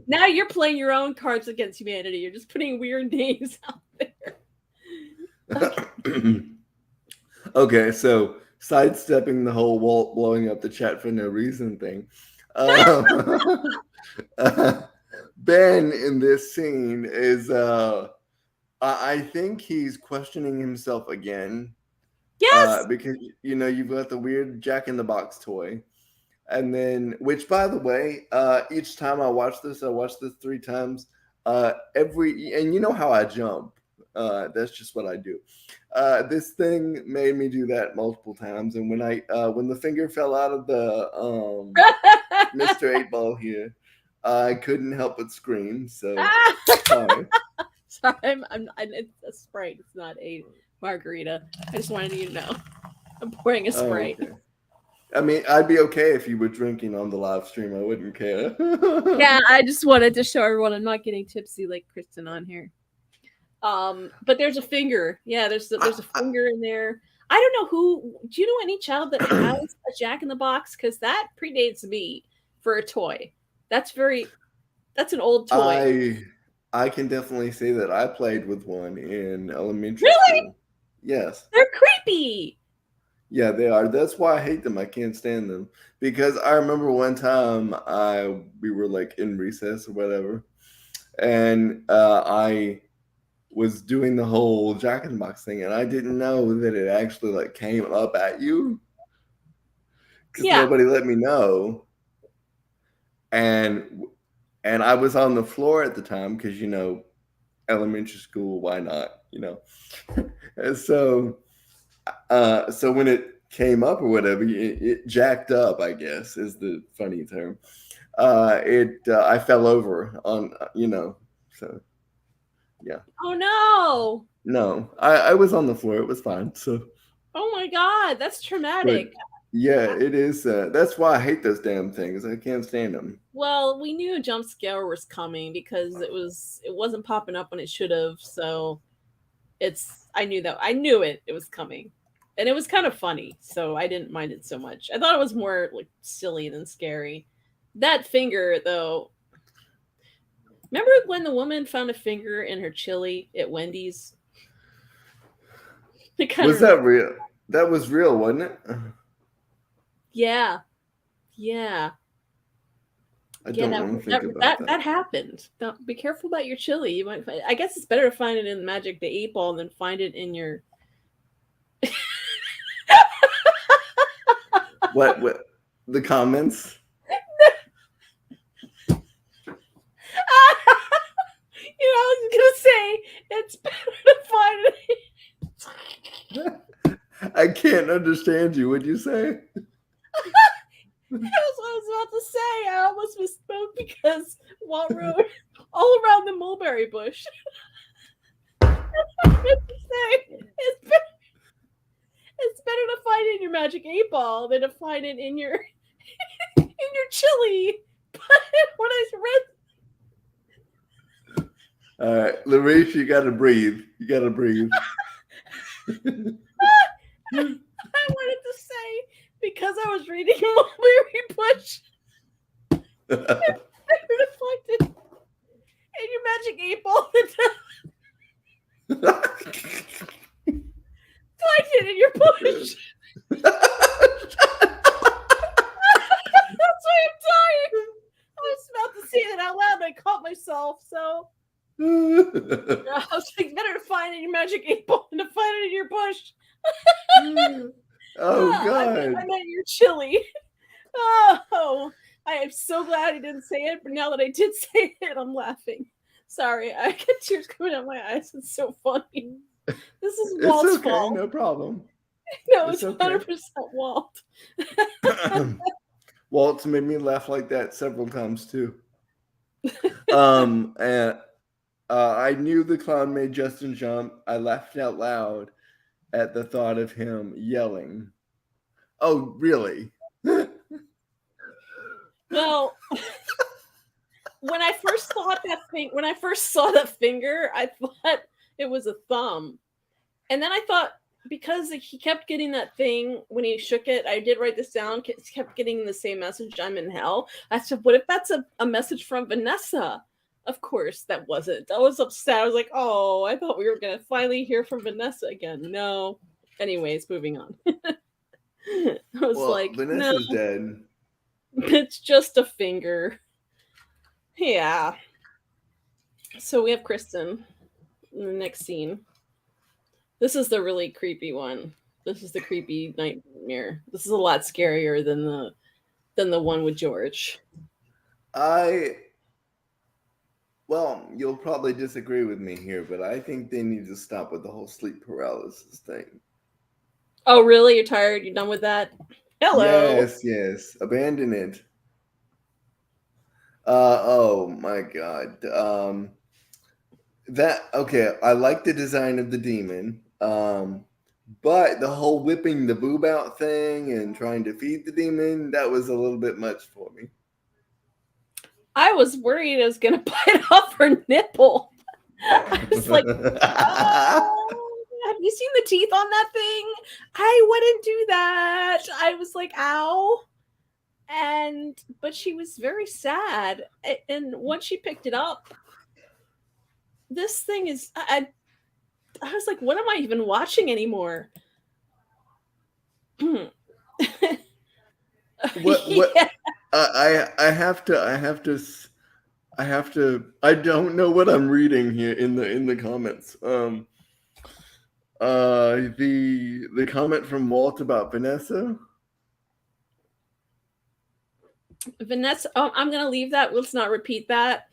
now you're playing your own cards against humanity. You're just putting weird names out there. Okay. Okay, so sidestepping the whole wall blowing up the chat for no reason thing. Ben in this scene is I think he's questioning himself again. Yes. Because you've got the weird Jack in the Box toy. And then, which by the way, each time I watch this 3 times. And you know how I jump. That's just what I do. This thing made me do that multiple times. And when the finger fell out of the Mr. 8-Ball here, I couldn't help but scream. So sorry. Sorry, it's a Sprite. It's not a margarita. I just wanted you to know. I'm pouring a Sprite. Okay. I mean, I'd be okay if you were drinking on the live stream. I wouldn't care. Yeah, I just wanted to show everyone I'm not getting tipsy like Kristen on here. But there's a finger. Yeah, there's a finger in there. I don't know who. Do you know any child that has a Jack in the Box? Because that predates me for a toy. That's an old toy. I can definitely say that I played with one in elementary school. Yes. They're creepy. Yeah, they are. That's why I hate them. I can't stand them. Because I remember one time we were like in recess or whatever. And I was doing the whole Jack in the Box thing. And I didn't know that it actually like came up at you. Because nobody let me know. And I was on the floor at the time because, elementary school, why not, And so when it came up or whatever, it jacked up, I guess, is the funny term. I fell over on, so, yeah. Oh, no. No, I was on the floor. It was fine, so. Oh, my God. That's traumatic. But, yeah, it is. That's why I hate those damn things. I can't stand them. Well, we knew a jump scare was coming because it wasn't popping up when it should have. So I knew it was coming, and it was kind of funny. So I didn't mind it so much. I thought it was more like silly than scary. That finger, though. Remember when the woman found a finger in her chili at Wendy's? Was that real? That was real, wasn't it? Yeah. I don't want to think about that. That happened. Don't, be careful about your chili. You might. I guess it's better to find it in Magic the 8-Ball than find it in your. What? The comments? I was gonna say it's better to find it. I can't understand you. What'd you say? That's what I was about to say. I almost misspoke because Walt wrote all around the mulberry bush. That's what I meant to say. It's better to find it in your Magic 8-Ball than to find it in your chili. But when I read, all right, Larice, you gotta breathe. I wanted to say, because I was reading Mulberry Bush. Reflected in your magic 8-ball. Reflected in your bush. That's why I'm dying. I was about to say that out loud, and I caught myself. So I was like, better to find it in your magic 8-ball than to find it in your bush. Oh God! I meant your chili. Oh, I am so glad he didn't say it, but now that I did say it, I'm laughing. Sorry, I get tears coming out my eyes. It's so funny. This is Walt's It's okay, fault. no problem. No, it's 100% Walt. Walt's made me laugh like that several times too. And I knew the clown made Justin jump. I laughed out loud at the thought of him yelling. Oh, really? Well, when I first saw that finger, I thought it was a thumb. And then I thought, because he kept getting that thing when he shook it, I did write this down, kept getting the same message, I'm in hell. I said, what if that's a message from Vanessa? Of course, that wasn't. I was upset. I was like, oh, I thought we were going to finally hear from Vanessa again. No. Anyways, moving on. I was like, Vanessa's no, dead. it's just a finger. Yeah. So we have Kristen in the next scene. This is the really creepy one. This is the creepy nightmare. This is a lot scarier than the one with George. Well, you'll probably disagree with me here, but I think they need to stop with the whole sleep paralysis thing. Oh, really? You're tired? You're done with that? Hello. Yes. Abandon it. Oh my God. I like the design of the demon. But the whole whipping the boob out thing and trying to feed the demon, that was a little bit much for me. I was worried it was going to bite off her nipple. I was like, oh, have you seen the teeth on that thing? I wouldn't do that. I was like, ow. But she was very sad. And once she picked it up, this thing is, I was like, what am I even watching anymore? What? Yeah. I have to. I don't know what I'm reading here in the comments. The comment from Walt about Vanessa. Vanessa. Oh, I'm gonna leave that. Let's not repeat that.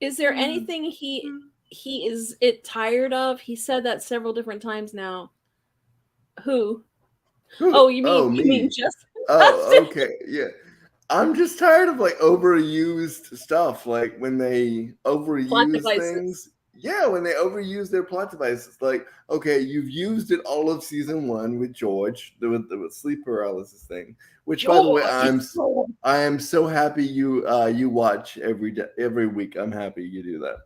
Is there anything he is tired of? He said that several different times now. Who? Oh, you mean Justin? Oh, okay, yeah. I'm just tired of like overused stuff. Like when they overuse things. Yeah, when they overuse their plot devices. Like, okay, you've used it all of season 1 with George, the sleep paralysis thing. Which, by the way, I am so happy you watch every week. I'm happy you do that.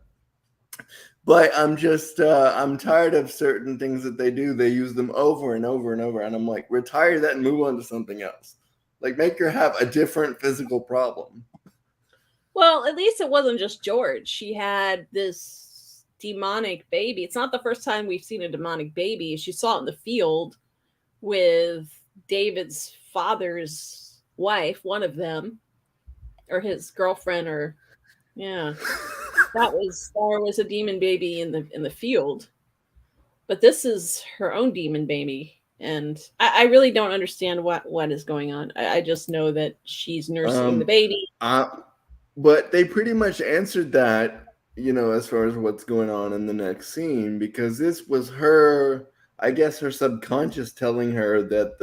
But I'm just I'm tired of certain things that they do. They use them over and over and over, and I'm like, retire that and move on to something else. Like, make her have a different physical problem. Well, at least it wasn't just George. She had this demonic baby. It's not the first time we've seen a demonic baby. She saw it in the field with David's father's wife, one of them, or his girlfriend, or yeah. There was a demon baby in the field. But this is her own demon baby. And I really don't understand what is going on. I just know that she's nursing the baby. But they pretty much answered that, as far as what's going on in the next scene, because this was her, I guess, her subconscious telling her that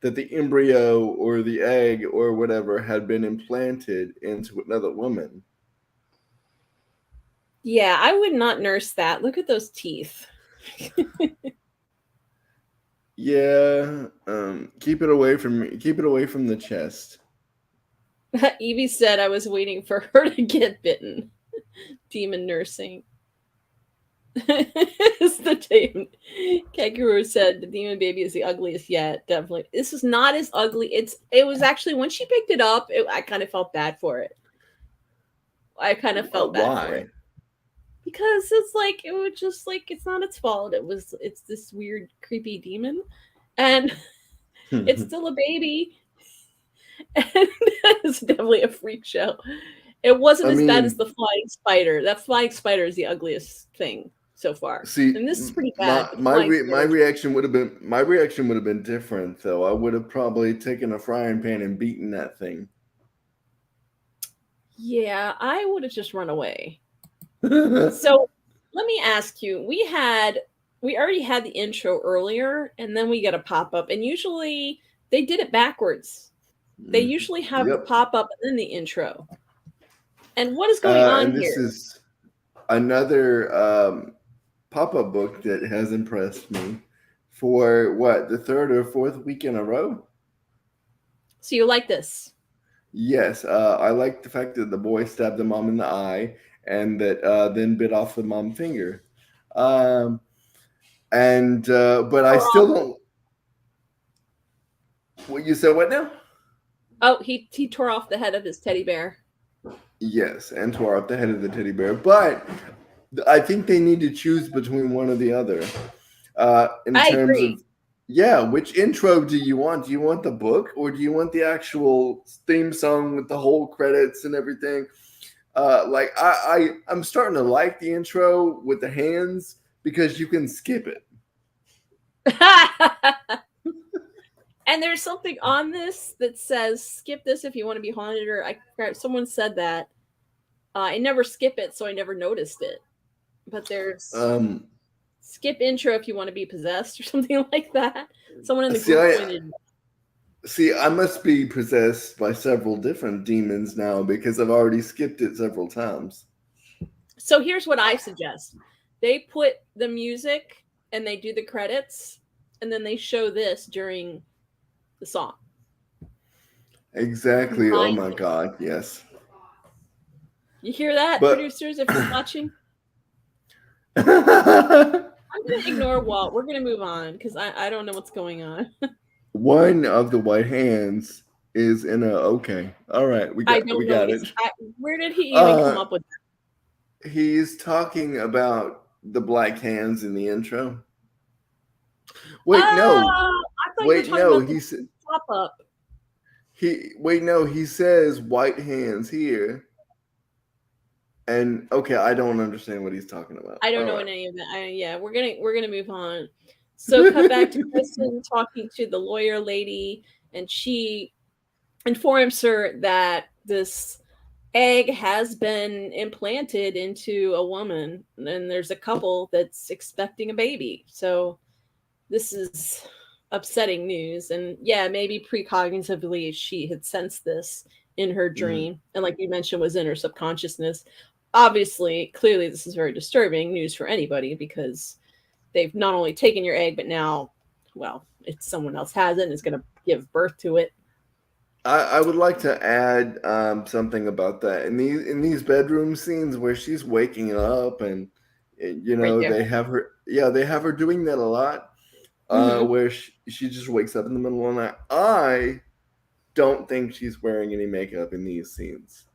the embryo or the egg or whatever had been implanted into another woman. Yeah, I would not nurse that. Look at those teeth. Yeah, keep it away from me. Keep it away from the chest. Evie said I was waiting for her to get bitten. Demon nursing. It's the demon. Kangaroo said the demon baby is the ugliest yet. Definitely, this is not as ugly. It was actually when she picked it up. I kind of felt bad for it. I kind of felt bad for Why? it because it's like it was just like it's not its fault. It's this weird creepy demon, and it's still a baby, and it's definitely a freak show. It wasn't I as bad as mean, the flying spider. That flying spider is the ugliest thing so far, see, and this is pretty bad. my But the my flying re- my spider is reaction would have been different though. I would have probably taken a frying pan and beaten that thing. yeah, I would have just run away. So let me ask you, we already had the intro earlier and then we get a pop-up and usually they did it backwards. They usually have the Yep. pop-up and then the intro. And what is going on And this here? is another pop-up book that has impressed me for what, the third or fourth week in a row. So you like this? Yes, I like the fact that the boy stabbed the mom in the eye and that then bit off the mom finger. Um, and but I Or still don't. What you said? What now? oh, he tore off the head of his teddy bear. Yes, and tore off the head of the teddy bear. But I think they need to choose between one or the other. In I terms agree. of, yeah, which intro do you want? Do you want the book or do you want the actual theme song with the whole credits and everything? Like I'm starting to like the intro with the hands because you can skip it. And there's something on this that says skip this if you want to be haunted or someone said that. I never skip it, so I never noticed it. But there's Um, skip intro if you want to be possessed or something like that. Someone in the see, group I pointed. see. I must be possessed by several different demons now because I've already skipped it several times. So here's what I suggest: they put the music and they do the credits, and then they show this during the song. Exactly. Oh My, my God. Yes. you hear that, But producers? If you're watching, I'm gonna ignore Walt. We're gonna move on because I don't know what's going on. one of the white hands is in a okay. All right, I we don't know got what it. where did he even come Uh up with he's talking about the black hands in the intro. that? Wait, no. I thought you were Wait, talking no. about the pop up. He says white hands here. And okay, I don't understand what he's talking about. I don't All know right. any of that. Yeah, we're gonna move on. So cut back to Kristen talking to the lawyer lady, and she informs her that this egg has been implanted into a woman, and there's a couple that's expecting a baby. So this is upsetting news, and yeah, maybe precognitively she had sensed this in her Mhm. dream, and like you mentioned, was in her subconsciousness. Obviously, clearly, this is very disturbing news for anybody because they've not only taken your egg, but now, well, it's someone else has it and is going to give birth to it. I would like to add something about that in these bedroom scenes where she's waking up and you Right know there. they have her doing that a lot Mm-hmm. where she just wakes up in the middle of the night. I don't think she's wearing any makeup in these scenes.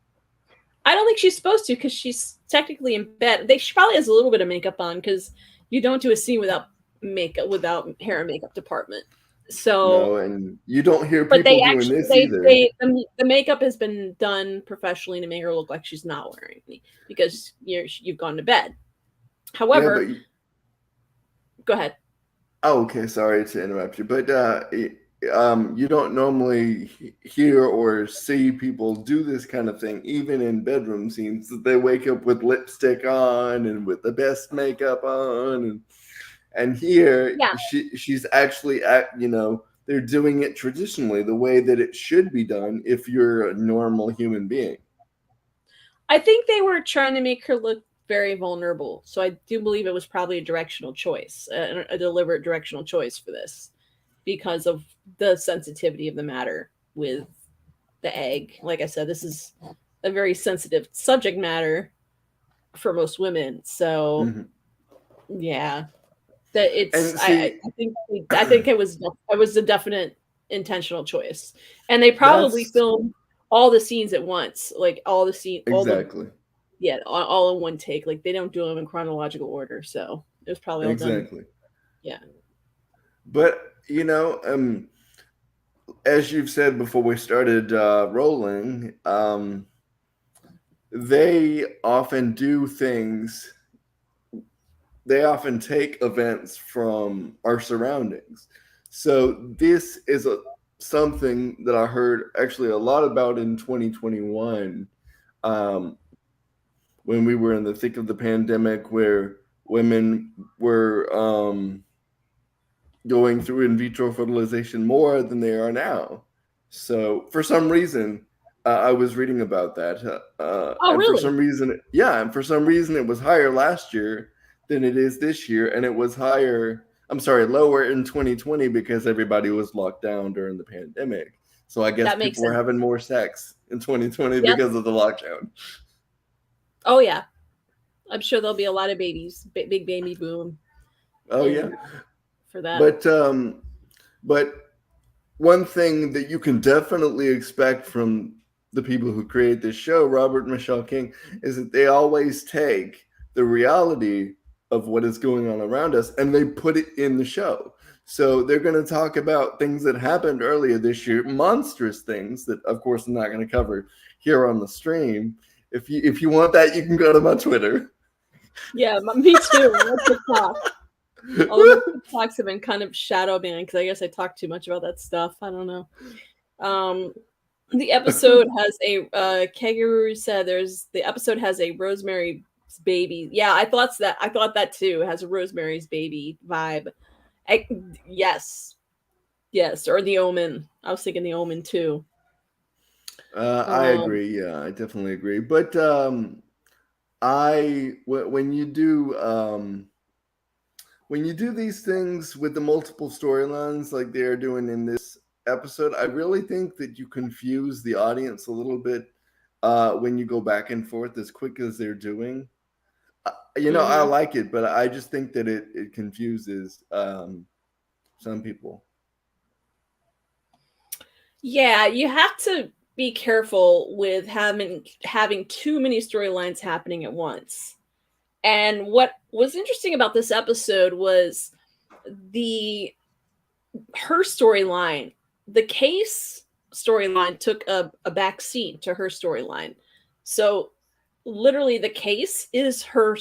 I don't think she's supposed to because she's technically in bed. She probably has a little bit of makeup on because you don't do a scene without makeup, without hair and makeup department. So, No, and you don't hear but people doing this either. the makeup has been done professionally to make her look like she's not wearing any because you've gone to bed. Yeah, but However, go ahead. oh, okay, sorry to interrupt you, but you don't normally hear or see people do this kind of thing, even in bedroom scenes. They wake up with lipstick on and with the best makeup on, and here Yeah, she's actually you know, they're doing it traditionally, the way that it should be done if you're a normal human being. I think they were trying to make her look very vulnerable. So I do believe it was probably a directional choice, a deliberate directional choice for this because of the sensitivity of the matter with the egg. Like I said, this is a very sensitive subject matter for most women. So Mhm. Yeah. That it's And see, I think it was a definite intentional choice. And they probably that's filmed all the scenes at once, like all the exactly, yeah, all in one take. Like they don't do them in chronological order, so it was probably all done. exactly. Yeah. But as you've said before we started rolling, they often do things. They often take events from our surroundings. So this is something that I heard actually a lot about in 2021, um, when we were in the thick of the pandemic, where women were going through in vitro fertilization more than they are now. So for some reason, I was reading about that, Oh, and for really? some reason, yeah, and for some reason, it was higher last year than it is this year, and it was higher. I'm sorry, lower in 2020 because everybody was locked down during the pandemic. So I guess That makes people were sense. having more sex in 2020 Yep. because of the lockdown. Oh yeah. I'm sure there'll be a lot of babies, big baby boom, Oh yeah, and for that. but but one thing that you can definitely expect from the people who create this show, Robert and Michelle King, is that they always take the reality of what is going on around us and they put it in the show. So they're going to talk about things that happened earlier this year, monstrous things that, of course, I'm not going to cover here on the stream. If you want that, you can go to my Twitter. Yeah, me too. My TikTok. Although my TikToks have been kind of shadow banned because I guess I talk too much about that stuff. I don't know. Um, the episode has a Keguru said the episode has a Rosemary's Baby. Yeah, I thought that too. It has a Rosemary's Baby vibe. I, yes, yes, or The Omen. I was thinking The Omen too. I Um, agree. Yeah, I definitely agree. But when you do these things with the multiple storylines like they are doing in this episode, I really think that you confuse the audience a little bit when you go back and forth as quick as they're doing. I mhm. like it, but I just think that it confuses some people. Yeah, you have to be careful with having too many storylines happening at once. And what was interesting about this episode was the her storyline. The case storyline took a back seat to her storyline. So literally the case is her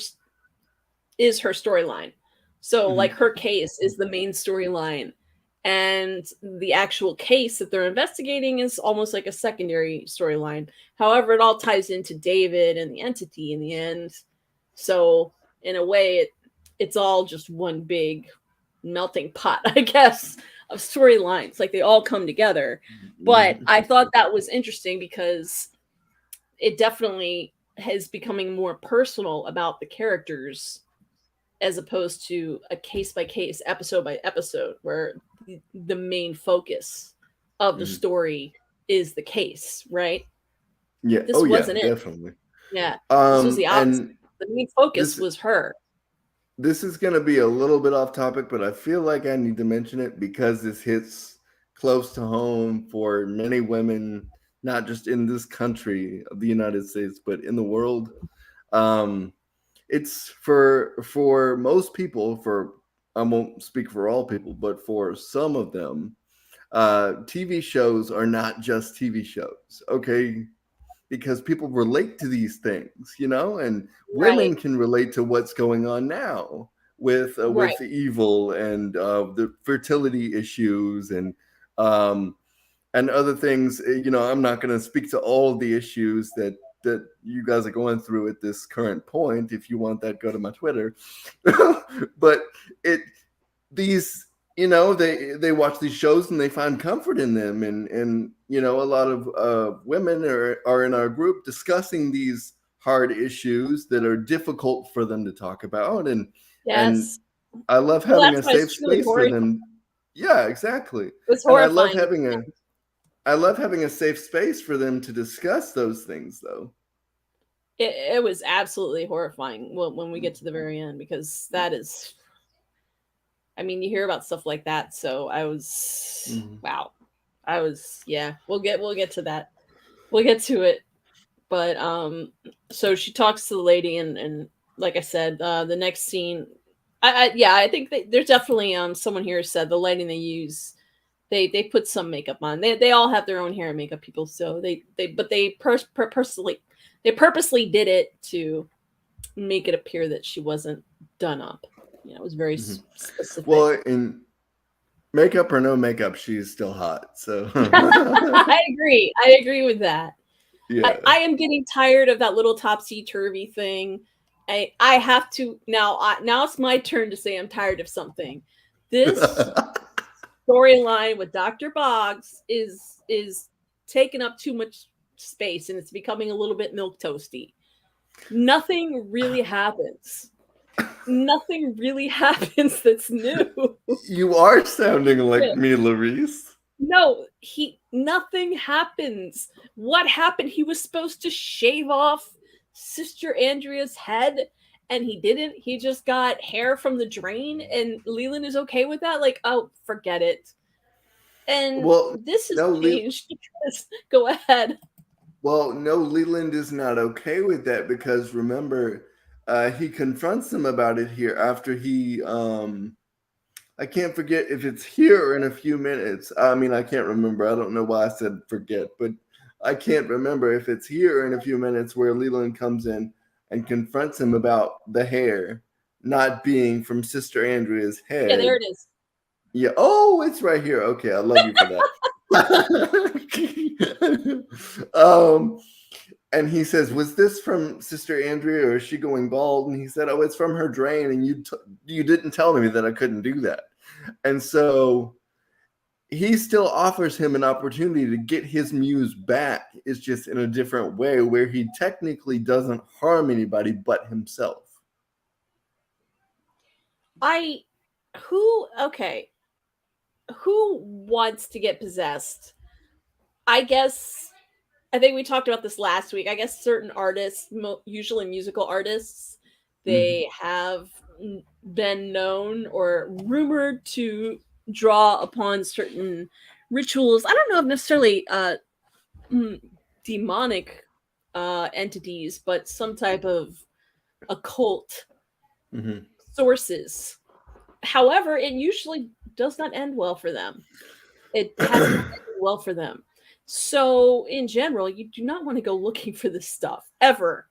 storyline. So like Hmm. her case is the main storyline and the actual case that they're investigating is almost like a secondary storyline. However, it all ties into David and the entity in the end. So in a way it's all just one big melting pot, I guess, of storylines. Like they all come together. But I thought that was interesting because it definitely is becoming more personal about the characters as opposed to a case by case, episode by episode, where the main focus of the Hmm. story is the case, right? Yeah. This Oh yeah, wasn't it. definitely. Yeah. This was the opposite. And The main focus this was her. this is going to be a little bit off topic, but I feel like I need to mention it because this hits close to home for many women, not just in this country of the United States, but in the world. Um, it's for most people. For I won't speak for all people, but for some of them, TV shows are not just TV shows. Okay, because people relate to these things, and Right. women can relate to what's going on now Right. with the evil and the fertility issues um, and other things. I'm not going to speak to all the issues that you guys are going through at this current point. If you want that, go to my Twitter. But it these they watch these shows and they find comfort in them, and a lot of women are in our group discussing these hard issues that are difficult for them to talk about, and Yes. I love Well, having that's a why it's safe truly space for horrifying. them. Yeah, exactly. It's And horrifying. I love having a safe space for them to discuss those things, though. It was absolutely horrifying when we get to the very end, because that is, I mean, you hear about stuff like that, so I was, Mhm. wow. I was, yeah, we'll get to that. We'll get to it. But so she talks to the lady, and like I said, the next scene, yeah, I think there's definitely someone here said the lighting they use, they put some makeup on. They all have their own hair and makeup people, so they purposely did it to make it appear that she wasn't done up. You know, it was very Mhm. specific. Well, in makeup or no makeup, she's still hot. So I agree with that. yeah. I am getting tired of that little topsy turvy thing. I have to now. Now it's my turn to say I'm tired of something. This storyline with Dr. Boggs is taking up too much space, and it's becoming a little bit milk toasty. Nothing really happens. Nothing really happens that's new. You are sounding like me, Larice. No, nothing happens. What happened? He was supposed to shave off Sister Andrea's head, and he didn't. He just got hair from the drain, and Leland is okay with that. Like, oh, forget it. And Well, this has no, changed because go ahead. no, Leland is not okay with that because remember, he confronts him about it here after I can't forget if it's here or in a few minutes. I mean, I can't remember. I don't know why I said forget, but I can't remember if it's here or in a few minutes where Leland comes in and confronts him about the hair not being from Sister Andrea's Yeah, there head. it is. Yeah. Oh, it's right here. Okay, I love you for that. um, and he says, "Was this from Sister Andrea, or is she going bald?" And he said, "Oh, it's from her drain, and you didn't tell me that I couldn't do that." And so he still offers him an opportunity to get his muse back. It's just in a different way where he technically doesn't harm anybody but himself. I who okay. Who wants to get possessed? I guess I think we talked about this last week. I guess certain artists, usually musical artists, Mhm. they have been known or rumored to draw upon certain rituals. I don't know if necessarily mm, demonic entities, but some type of occult Mhm. sources. However, it usually does not end well for them. It has not ended well for them. So, in general, you do not want to go looking for this stuff ever.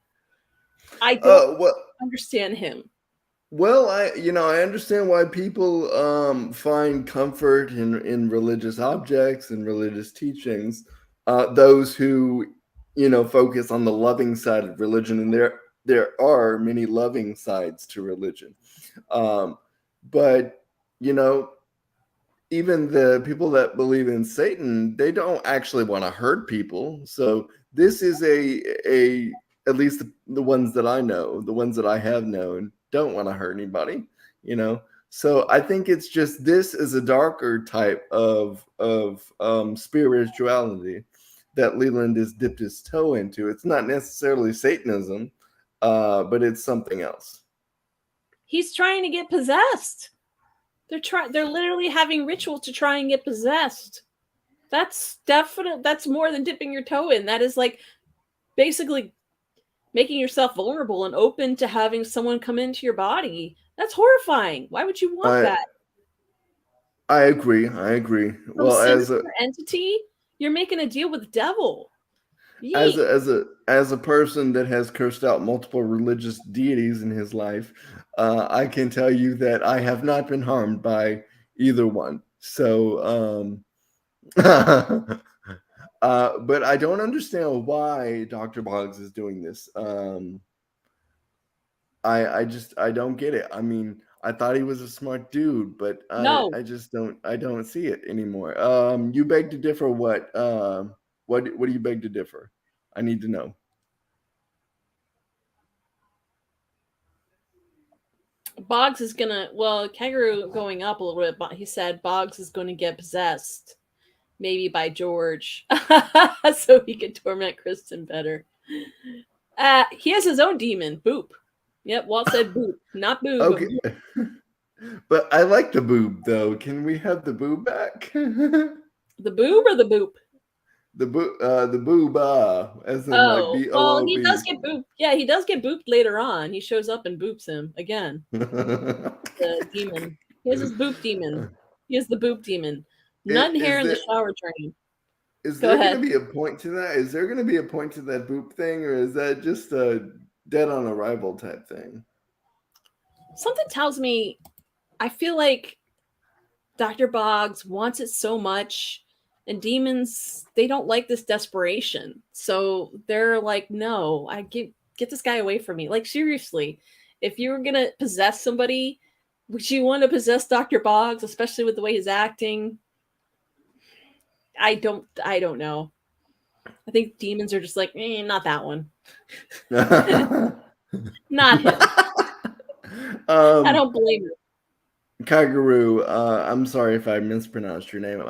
I don't Well, understand him. I understand why people find comfort in religious objects and religious teachings. Those who focus on the loving side of religion, and there are many loving sides to religion. Um, but you know, even the people that believe in Satan, they don't actually want to hurt people. So this is a at least the ones that I know, the ones that I have known, don't want to hurt anybody. You know, so I think it's just this is a darker type of spirituality that Leland has dipped his toe into. It's not necessarily Satanism, but it's something else. He's trying to get possessed. They're literally having rituals to try and get possessed. That's more than dipping your toe in. That is like basically making yourself vulnerable and open to having someone come into your body. That's horrifying. Why would you want I that? I agree. I agree. Some Well, sinister entity? You're making a deal with the devil. as Yeet. a as a as a person that has cursed out multiple religious deities in his life, I can tell you that I have not been harmed by either one. So, but I don't understand why Dr. Boggs is doing this. I don't get it. I mean, I thought he was a smart dude, but No. I just don't see it anymore. You beg to differ. What do you beg to differ? I need to know. Boggs is gonna, well, Kangaroo going up a little bit, but he said Boggs is gonna get possessed. Maybe by George. So he can torment Kristen better. He has his own demon, Boop. Yep, Walt said Boop, not Boob. Okay. But I like the boob though. Can we have the boob back? The Boob or the Boop? The boob, as in like Oh, well, he BOOB. does get booped. Yeah, he does get booped later on. He shows up and boops him again. The demon. He has his boop demon. He is the boop demon. Nut hair Is in the there shower train. is Go there going to ahead. be a point to that? Is there going to be a point to that boop thing, or is that just a dead on arrival type thing? Something tells me I feel like Dr. Boggs wants it so much, and demons, they don't like this desperation. So they're like, no, I get this guy away from me. Like, seriously, if you were gonna possess somebody, would you want to possess Dr. Boggs, especially with the way he's acting? I don't know. I think demons are just like, not that one. Not him. I um, don't blame him. Kaguru, I'm sorry if I mispronounced your name.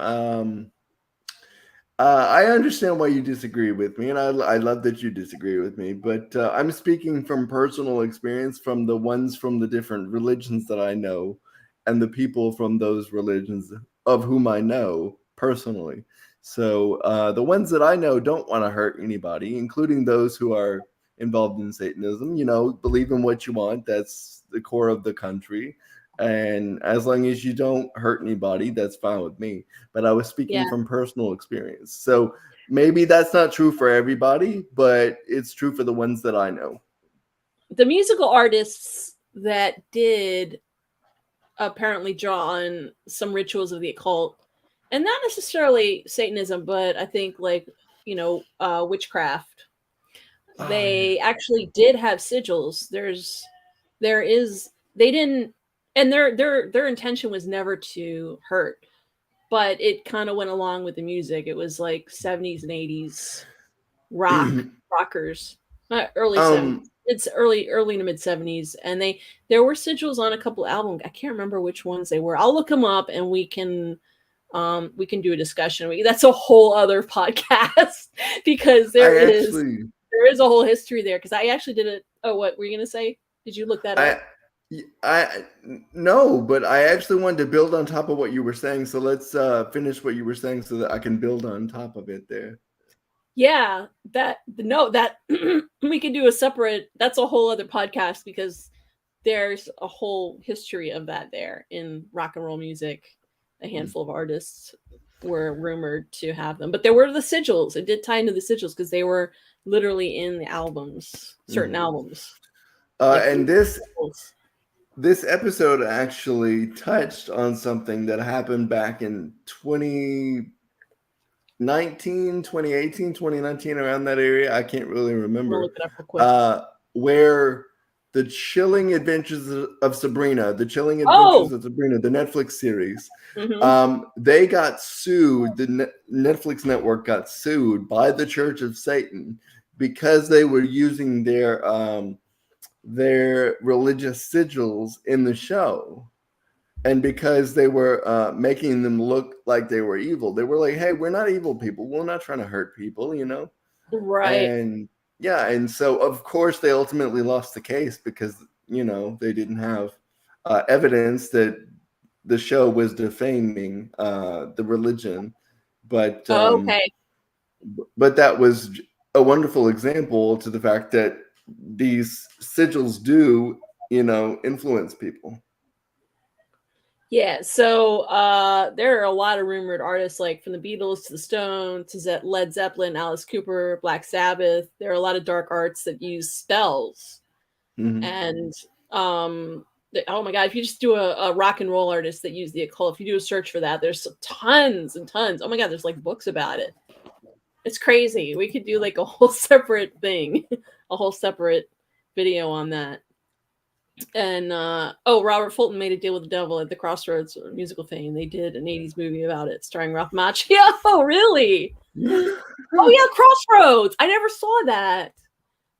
I understand why you disagree with me, and I love that you disagree with me. But I'm speaking from personal experience, from the ones from the different religions that I know, and the people from those religions of whom I know personally. So the ones that I know don't want to hurt anybody, including those who are involved in Satanism. You know, believe in what you want. That's the core of the country. And as long as you don't hurt anybody, that's fine with me. But I was speaking Yeah. from personal experience. So maybe that's not true for everybody, but it's true for the ones that I know. The musical artists that did apparently draw on some rituals of the occult, and not necessarily Satanism, but I think like witchcraft. Oh yeah. They actually did have sigils. There is they didn't, and their intention was never to hurt, but it kind of went along with the music. It was like 70s and 80s rockers, not early 70s. um It's early to mid 70s, and there were sigils on a couple albums. I can't remember which ones they were. I'll look them up, and we can do a discussion. That's a whole other podcast because I actually there is a whole history there. Because I actually did it. Oh, what were you gonna say? Did you look that I up? I no, but I actually wanted to build on top of what you were saying. So let's finish what you were saying so that I can build on top of it there. Yeah, that we could do a separate. That's a whole other podcast because there's a whole history of that there in rock and roll music. A handful of artists were rumored to have them, but there were the sigils. It did tie into the sigils because they were literally in the albums, certain Mm-hmm. albums, like And the this episode actually touched on something that happened back in 2019, 2018, 2019, around that area. I can't really I'm gonna remember. look it up real quick. Where the Chilling Adventures of Sabrina, the Chilling Adventures Oh, of Sabrina, the Netflix series, mm-hmm. they got sued. The Netflix network got sued by the Church of Satan because they were using their religious sigils in the show, and because they were making them look like they were evil. They were like, hey, we're not evil people, we're not trying to hurt people, you know. Right. And yeah, and so of course they ultimately lost the case because they didn't have evidence that the show was defaming the religion. but um Okay. but that was a wonderful example to the fact that these sigils do influence people. Yeah, so there are a lot of rumored artists, like from the Beatles to the Stones to Led Zeppelin, Alice Cooper, Black Sabbath. There are a lot of dark arts that use spells, Mm-hmm. and oh my god, if you just do a rock and roll artist that use the occult, if you do a search for that, there's tons and tons. Oh my god, there's like books about it. It's crazy. We could do like a whole separate thing, a whole separate video on that. And Robert Fulton made a deal with the devil at the Crossroads musical fame. They did an 80s movie about it starring Ralph Macchio. Oh, really? Oh yeah, Crossroads. I never saw that.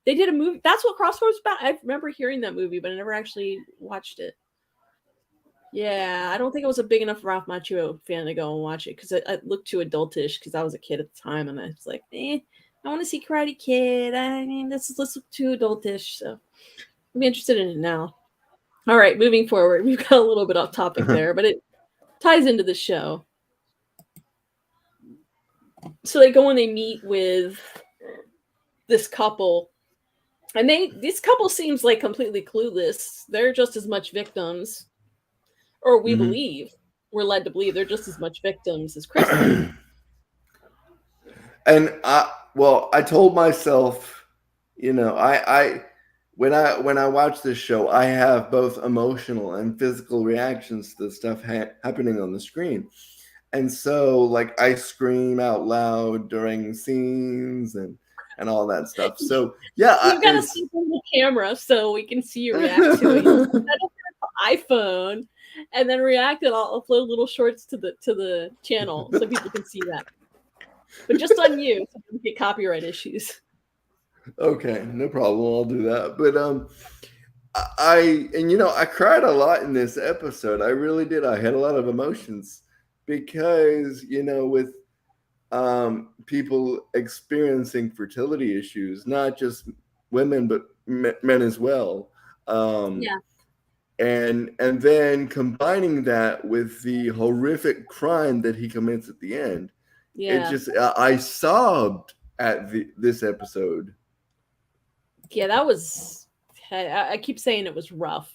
They did a movie. That's what Crossroads about. I remember hearing that movie, but I never actually watched it. Yeah, I don't think I was a big enough Ralph Macchio fan to go and watch it because it looked too adultish because I was a kid at the time and I was like, I want to see Karate Kid. I mean, this looks too adultish, so I'm interested in it now. All right, moving forward. We've got a little bit off topic there, but it ties into the show. So they go and they meet with this couple, and this couple seems like completely clueless. They're just as much victims, or we Mhm. believe, we're led to believe they're just as much victims as Kristen. And I told myself, I when I watch this show, I have both emotional and physical reactions to the stuff happening on the screen. And so like I scream out loud during scenes and all that stuff. So yeah, You've got to it's see the camera so we can see you react to it. Set up your iPhone and then react, and I'll upload little shorts to the channel so people can see that. But just on you, so we don't get copyright issues. okay, no problem. I'll do that. But I cried a lot in this episode. I really did. I had a lot of emotions because with people experiencing fertility issues, not just women but men as well. Um, Yeah, and then combining that with the horrific crime that he commits at the end, it yeah, just I sobbed at this episode. yeah. That was. I keep saying it was rough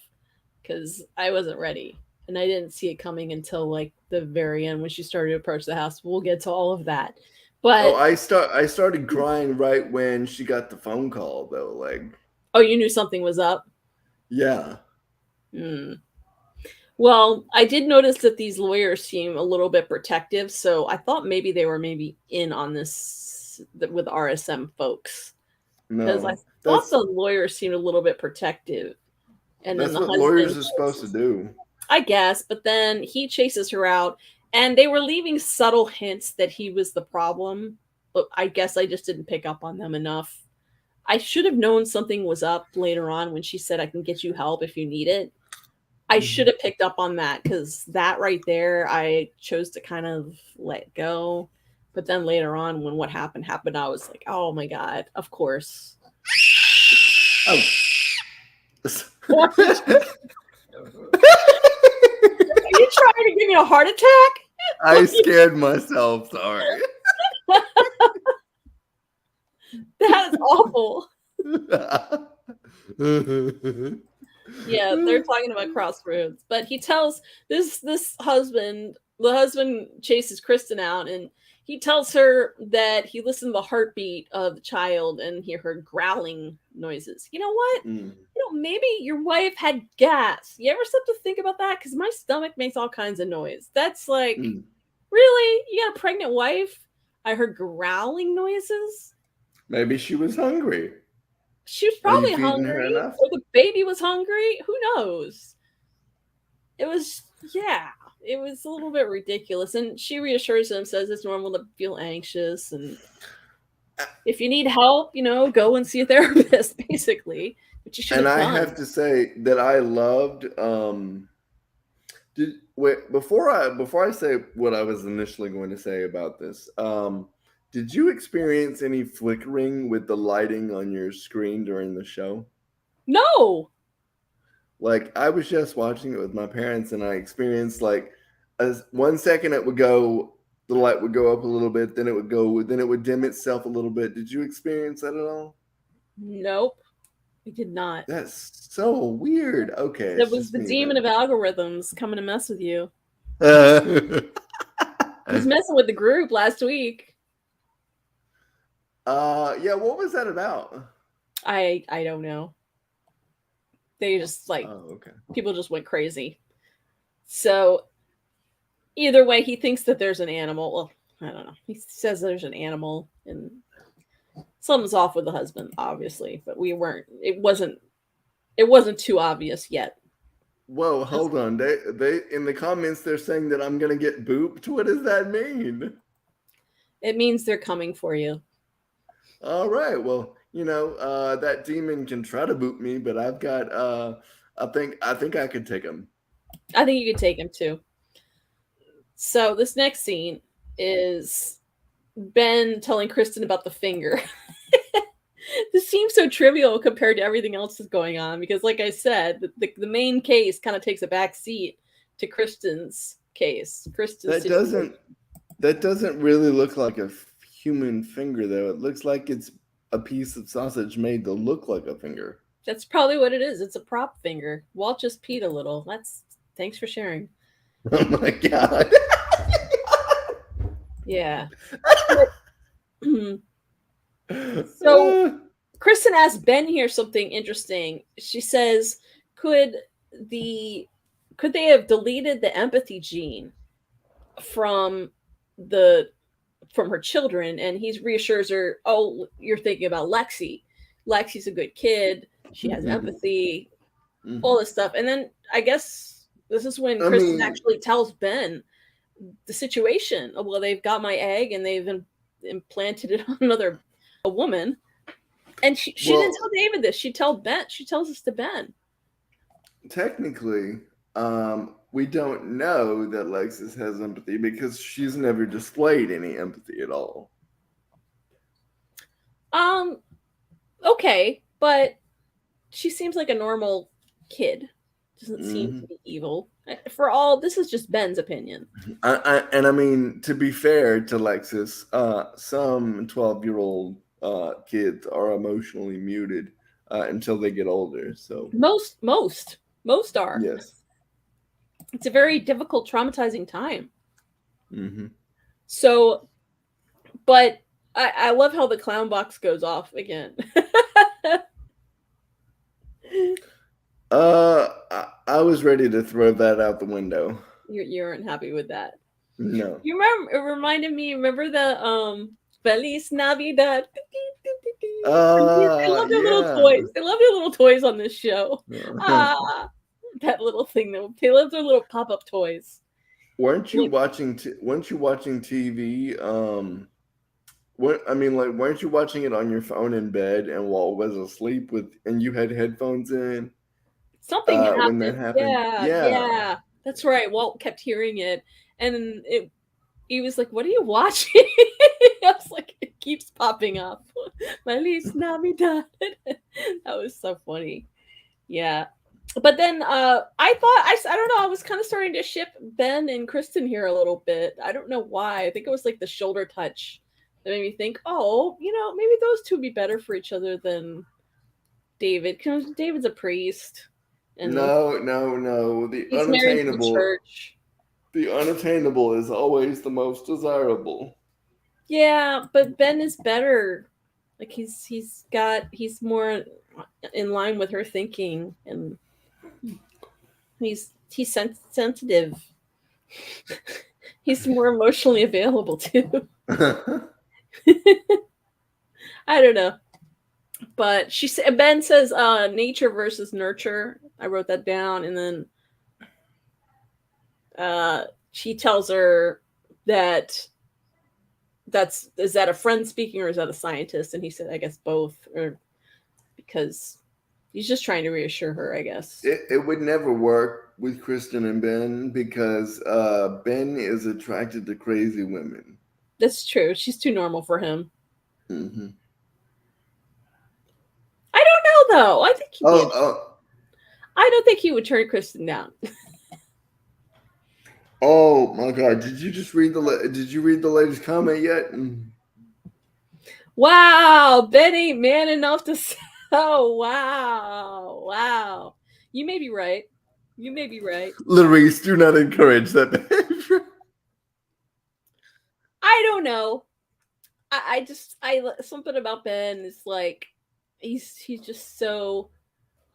because I wasn't ready and I didn't see it coming until like the very end when she started to approach the house. We'll get to all of that, Oh, but I started crying right when she got the phone call though. Like, oh, you knew something was up. yeah, Hmm. Well, I did notice that these lawyers seem a little bit protective, so I thought maybe they were maybe in on this with RSM folks because I no, thought the lawyers seemed a little bit protective, and then that's the what lawyers husband are supposed to chases, do. I guess, but then he chases her out, and they were leaving subtle hints that he was the problem, but I guess I just didn't pick up on them enough. I should have known something was up later on when she said, "I can get you help if you need it." I should Mhm. have picked up on that because that right there, I chose to kind of let go. But then later on, when what happened, I was like, oh my God, of course. Oh. Are you trying to give me a heart I attack? scared myself. Sorry. That is awful. Yeah, they're talking about crossroads. But he tells this husband, the husband chases Kristen out, and he tells her that he listened to the heartbeat of the child and he heard growling noises. You know what? Mm, Maybe your wife had gas. You ever stop to think about that? Because my stomach makes all kinds of noise. That's like, mm. really? You got a pregnant wife? I heard growling noises. Maybe she was hungry. She was Are you probably feeding her hungry, enough? or the baby was hungry. Who knows? It was, yeah, it was a little bit ridiculous. And she reassures him, says it's normal to feel anxious. And if you need help, go and see a therapist, basically, which you should And have I done. have to say that I loved did wait before I say what I was initially going to say about this. Did you experience any flickering with the lighting on your screen during the show? No. Like I was just watching it with my parents, and I experienced like as 1 second it would go, the light would go up a little bit, then it would dim itself a little bit. Did you experience that at all? Nope. I did not. That's so weird. Okay, That it's was just the me demon then. of algorithms coming to mess with you. uh, He's messing with the group last week. yeah, what was that about? I don't know. They just like Oh, okay. people just went crazy. So either way, he thinks that there's an animal. Well, I don't know. He says there's an animal, and something's off with the husband, obviously. But we weren't. It wasn't. It wasn't too obvious yet. Whoa, Just, hold on. They in the comments they're saying that I'm gonna get booped. What does that mean? it means they're coming for you. All right. Well, that demon can try to boot me, but I've got I think I could take him. I think you could take him too. So this next scene is Ben telling Kristen about the finger. This seems so trivial compared to everything else that's going on because, like I said, the main case kind of takes a back seat to Kristen's case. Kristen's That situation. doesn't really look like a human finger, though. It looks like it's a piece of sausage made to look like a finger. That's probably what it is. It's a prop finger. Walt just peed a little. Thanks for sharing. Oh my god. Yeah. So Kristen asked Ben here something interesting. She says, "Could they have deleted the empathy gene from the from her children?" And he reassures her, "Oh, you're thinking about Lexi. Lexi's a good kid. She has empathy, all this stuff." And then I guess this is when Kristen actually tells Ben the situation. Oh, well, they've got my egg and they've implanted it on a woman. And she didn't tell David this. She tells Ben. She tells this to Ben. Technically, we don't know that Lexus has empathy because she's never displayed any empathy at all. Okay, but she seems like a normal kid. Doesn't seem to be evil. For all, this is just Ben's opinion. And I mean, to be fair to Lexus, some 12-year-old kids are emotionally muted until they get older. So most are. Yes. It's a very difficult, traumatizing time. Mm-hmm. So, but I love how the clown box goes off again. I was ready to throw that out the window. You weren't happy with that. No. You remember? It reminded me. Remember the Feliz Navidad. They love their little toys. They love their little toys on this show. That little thing though. They love their little pop-up toys. Weren't you watching TV? Weren't you watching it on your phone in bed and Walt was asleep and you had headphones in? Something happened. When that happened. Yeah. That's right. Walt kept hearing it, and he was like, "What are you watching?" I was like, "It keeps popping up." Feliz Navidad. That was so funny. Yeah. But then I don't know, I was kind of starting to ship Ben and Kristen here a little bit. I don't know why. I think it was like the shoulder touch that made me think, oh, maybe those two would be better for each other than David. Because David's a priest. And no. The unattainable. Church. The unattainable is always the most desirable. Yeah, but Ben is better. Like he's more in line with her thinking, and he's sensitive. He's more emotionally available too. I don't know. But Ben says nature versus nurture. I wrote that down, and then she tells her that is that a friend speaking or is that a scientist? And he said, I guess both, or because he's just trying to reassure her, I guess. It would never work with Kristen and Ben because Ben is attracted to crazy women. That's true. She's too normal for him. Mm-hmm. I don't know though. I think I don't think he would turn Kristen down. Oh my god! Did you read the latest comment yet? Wow, Ben ain't man enough to. Oh wow! You may be right. Larice, do not encourage that behavior. I don't know. I something about Ben is like he's just so.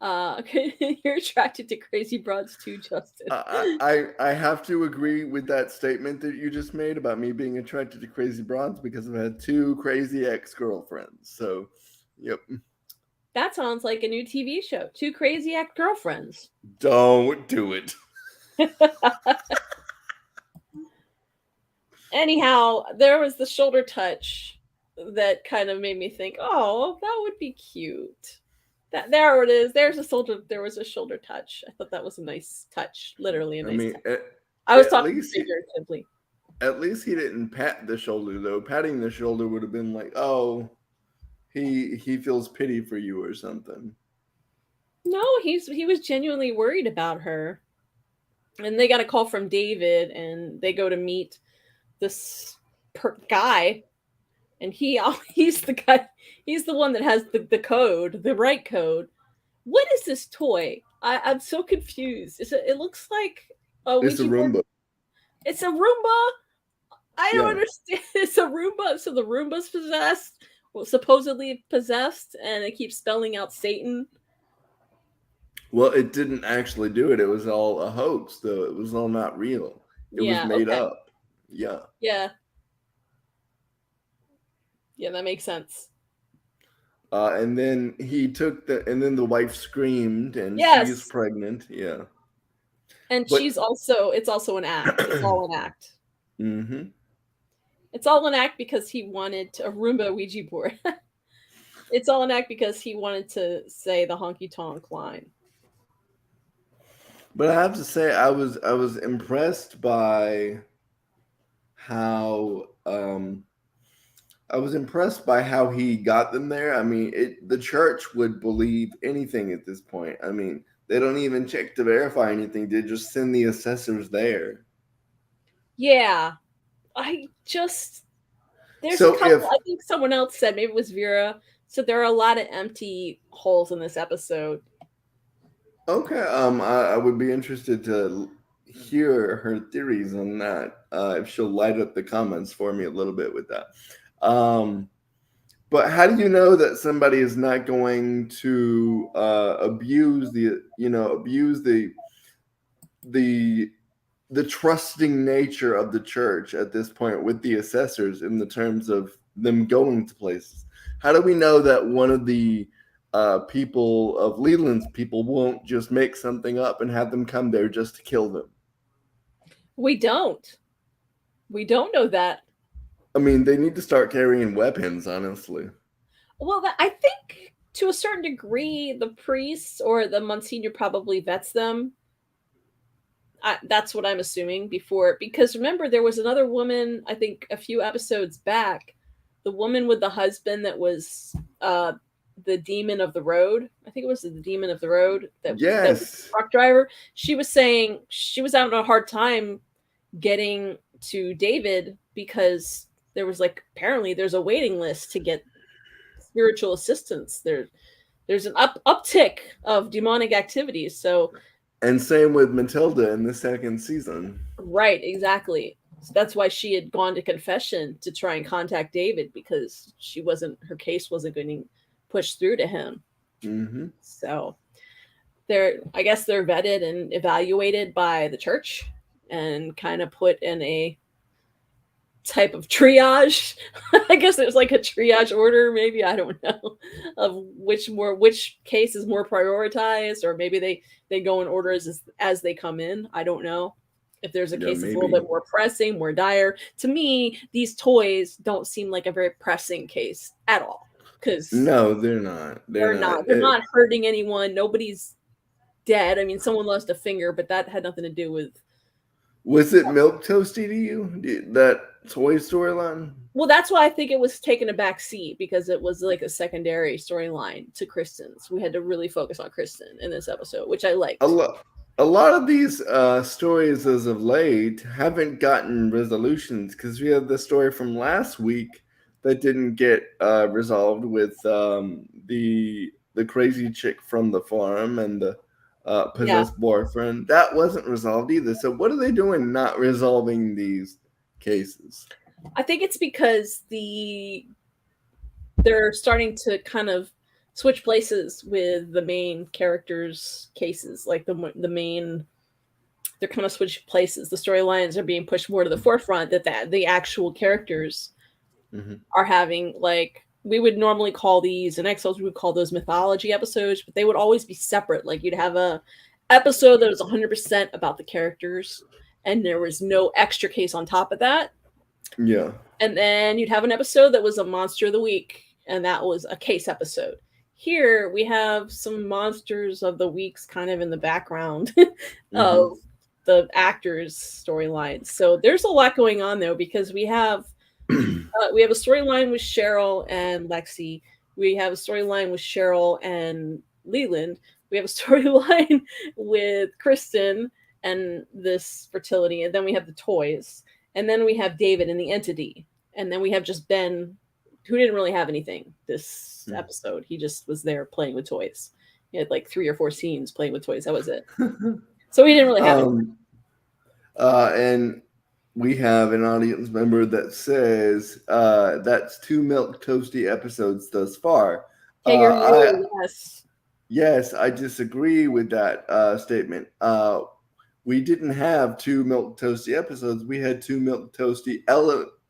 You're attracted to crazy broads too, Justin. I have to agree with that statement that you just made about me being attracted to crazy broads because I've had 2 crazy ex-girlfriends. So, yep. That sounds like a new TV show. 2 crazy ex-girlfriends. Don't do it. Anyhow, there was the shoulder touch that kind of made me think, oh, that would be cute. There it is. There was a shoulder touch. I thought that was a nice touch. Literally a nice touch. I was talking figuratively. At least he didn't pat the shoulder though. Patting the shoulder would have been like, oh, he feels pity for you or something. No, he was genuinely worried about her. And they got a call from David, and they go to meet this guy, and he's the guy. He's the one that has the code, the right code. What is this toy? I'm so confused. It looks like a It's a Ouija board. Roomba. It's a Roomba. I don't Yeah. understand. It's a Roomba. So the Roomba's possessed, well, supposedly possessed, and it keeps spelling out Satan. Well, it didn't actually do it. It was all a hoax, though. It was all not real. It was Yeah. made Okay. up. Yeah. Yeah. Yeah, that makes sense. And then and then the wife screamed, and she's Yes. pregnant. Yeah. And But, it's also an act. It's all an act. mm-hmm. It's all an act because he wanted a Roomba Ouija board. It's all an act because he wanted to say the honky tonk line. But I have to say, I was impressed by how I was impressed by how he got them there. I mean, the church would believe anything at this point. I mean, they don't even check to verify anything. They just send the assessors there. Yeah. I just there's a So couple, I think someone else said, maybe it was Vera. So there are a lot of empty holes in this episode. okay, I would be interested to hear her theories on that. If she'll light up the comments for me a little bit with that. But how do you know that somebody is not going to abuse the the trusting nature of the church at this point with the assessors in the terms of them going to places? How do we know that one of the people of Leland's people won't just make something up and have them come there just to kill them? We don't. We don't know that. I mean, they need to start carrying weapons, honestly. Well, I think to a certain degree, the priests or the Monsignor probably vets them. That's what I'm assuming before, because remember there was another woman, I think a few episodes back, the woman with the husband that was the demon of the road. I think it was the demon of the road that was Yes. the truck driver. She was saying she was having a hard time getting to David because there was apparently there's a waiting list to get spiritual assistance. There's an uptick of demonic activities. So And same with Matilda in the second season. right, exactly. So that's why she had gone to confession to try and contact David, because her case wasn't getting pushed through to him. Mm-hmm. So I guess they're vetted and evaluated by the church and kind of put in a type of triage. I guess there's like a triage order, maybe, I don't know, of which case is more prioritized, or maybe they go in order as they come in. I don't know if there's a case that's a little bit more pressing, more dire. To me, these toys don't seem like a very pressing case at all, because no, they're not. They're not hurting anyone. Nobody's dead. I mean, someone lost a finger, but that had nothing to do with. Was it milk toasty to you, that toy storyline? Well, that's why I think it was taking a back seat, because it was like a secondary storyline to Kristen's. We had to really focus on Kristen in this episode, which I liked. A lot of these stories as of late haven't gotten resolutions, because we have the story from last week that didn't get resolved with the crazy chick from the farm and the possessed boyfriend. That wasn't resolved either. So what are they doing not resolving these cases? I think it's because they're starting to kind of switch places with the main characters' cases. Like the main, they're kind of switch places. The storylines are being pushed more to the forefront, that the actual characters are having, like, we would normally call these, in X-Files, we would call those mythology episodes, but they would always be separate. Like, you'd have a episode that was 100% about the characters, and there was no extra case on top of that. Yeah. And then you'd have an episode that was a monster of the week, and that was a case episode. Here we have some monsters of the weeks kind of in the background of the actors' storylines. So there's a lot going on though, because we have a storyline with Cheryl and Lexi. We have a storyline with Cheryl and Leland. We have a storyline with Kristen and this fertility, and then we have the toys, and then we have David and the entity, and then we have just Ben, who didn't really have anything this episode. He just was there playing with toys. He had like 3 or 4 scenes playing with toys. That was it. So he didn't really have anything. And we have an audience member that says that's 2 milk toasty episodes thus far. Yes. Yes, I disagree with that statement. We didn't have 2 milk toasty episodes. We had 2 milk toasty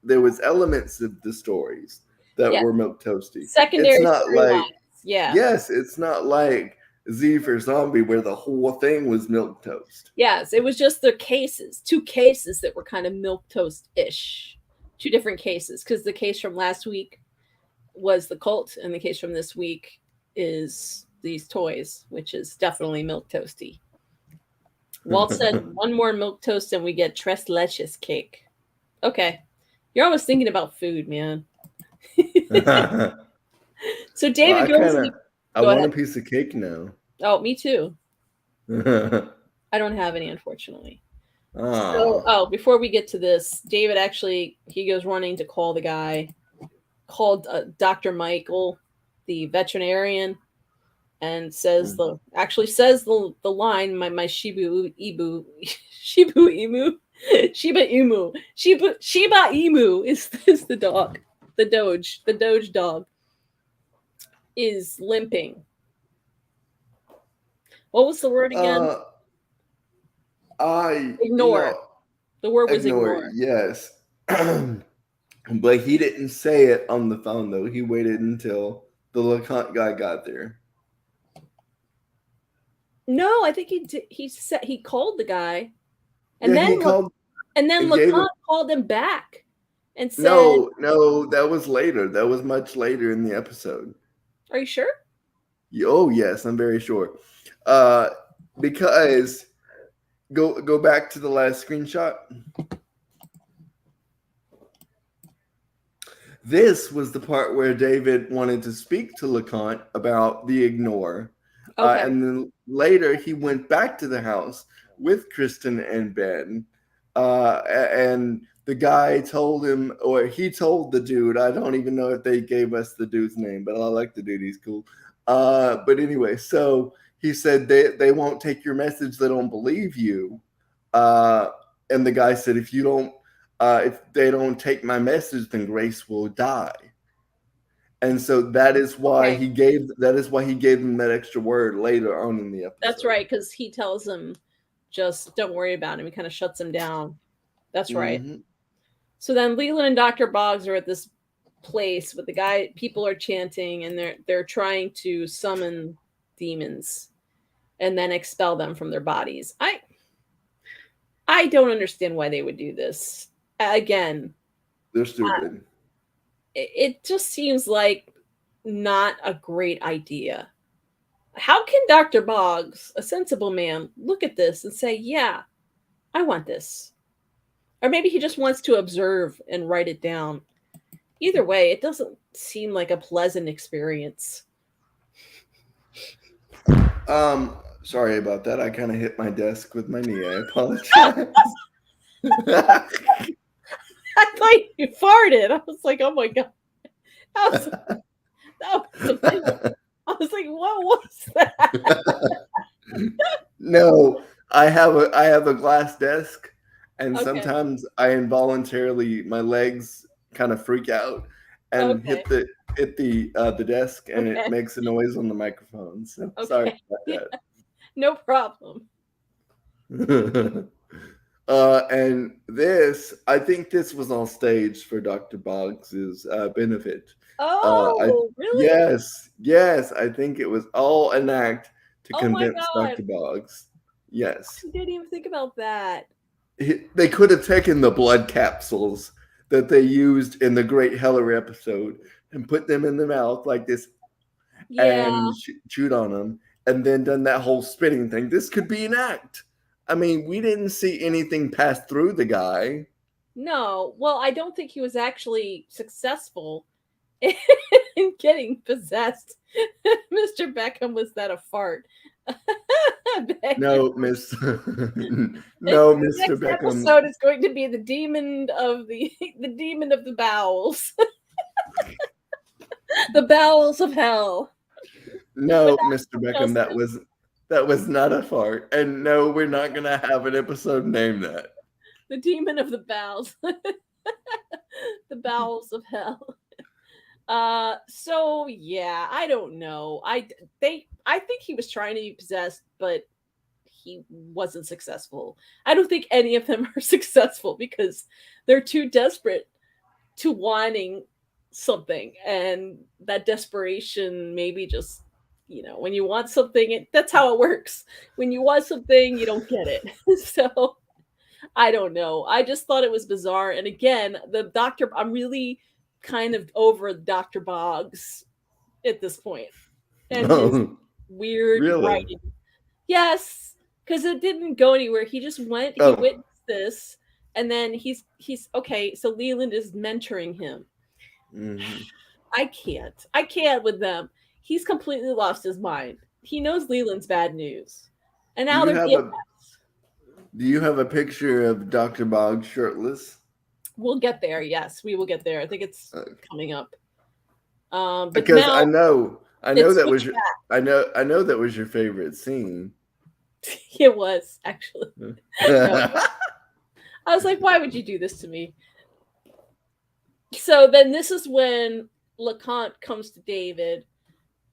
there was elements of the stories that were milk toasty. Secondary it's not like Yes, it's not like Z for Zombie where the whole thing was milk toast. Yes, it was just the cases, 2 cases that were kind of milk toast-ish. 2 different cases, because the case from last week was the cult, and the case from this week is these toys, which is definitely milk toasty. Walt said 1 more milk toast and we get tres leches cake. Okay. You're always thinking about food, man. So David goes. I want a piece of cake now. Oh, me too. I don't have any, unfortunately. So, before we get to this, David actually, he goes running to call the guy, called Dr. Michael, the veterinarian, and says the line, my Shiba Inu is the dog, the Doge dog is limping. What was the word again? Ignore. The word was ignore. Yes. But he didn't say it on the phone though. He waited until the LeConte guy got there. No, I think he said he called the guy, and then LeConte called him back and said, "No, that was later. That was much later in the episode." Are you sure? Oh yes, I'm very sure. Because go back to the last screenshot. This was the part where David wanted to speak to LeConte about the ignore. Okay. And then later he went back to the house with Kristen and Ben. And the guy told him, or he told the dude, I don't even know if they gave us the dude's name, but I like the dude. He's cool. But anyway, so he said they won't take your message. They don't believe you. And the guy said, if they don't take my message, then Grace will die. And so that is why he gave them that extra word later on in the episode. That's right, because he tells him, just don't worry about him. He kind of shuts him down. That's right. Mm-hmm. So then Leland and Dr. Boggs are at this place with the guy. People are chanting, and they're trying to summon demons and then expel them from their bodies. I don't understand why they would do this. Again, they're stupid. It just seems like not a great idea. How can Dr. Boggs, a sensible man, look at this and say, yeah, I want this? Or maybe he just wants to observe and write it down. Either way, it doesn't seem like a pleasant experience. Sorry about that. I kind of hit my desk with my knee. I apologize. I thought you farted. I was like, oh my God. I was like, what was that? No, I have a glass desk, and sometimes I involuntarily, my legs kind of freak out and hit the desk, and it makes a noise on the microphone. So sorry about that. No problem. And I think this was all staged for Dr. Boggs's benefit. Oh, really? Yes. I think it was all an act to convince Dr. Boggs. Yes. I didn't even think about that. They could have taken the blood capsules that they used in the Great Heller episode and put them in the mouth like this and chewed on them, and then done that whole spitting thing. This could be an act. I mean, we didn't see anything pass through the guy. No, well, I don't think he was actually successful in getting possessed. Mr. Beckham, was that a fart? Beg your No, pardon. Miss. No, The Mr. next Beckham. episode is going to be the demon of the demon of the bowels, the bowels of hell. No, With Mr. Beckham. justice, That was not a fart. And no, we're not gonna have an episode named that. the demon of the bowels, the bowels of hell. So yeah, I don't know. I think he was trying to be possessed, but he wasn't successful. I don't think any of them are successful because they're too desperate to wanting something, and that desperation maybe just, when you want something, that's how it works. When you want something, you don't get it. So I don't know. I just thought it was bizarre. And again, I'm really kind of over Dr. Boggs at this point and his Oh, weird really? writing. Yes, because it didn't go anywhere. He just went, he Oh, witnessed this, and then he's okay. So Leland is mentoring him. mhm. I can't with them. He's completely lost his mind. He knows Leland's bad news, and Do now you they're have a BFFs. Do you have a picture of Dr. Boggs shirtless? We'll get there. Yes, we will get there. I think it's Uh, coming up. But because now I know it's that was switched your, back. I know that was your favorite scene. It was actually. No, I was like, why would you do this to me? So then this is when LeConte comes to David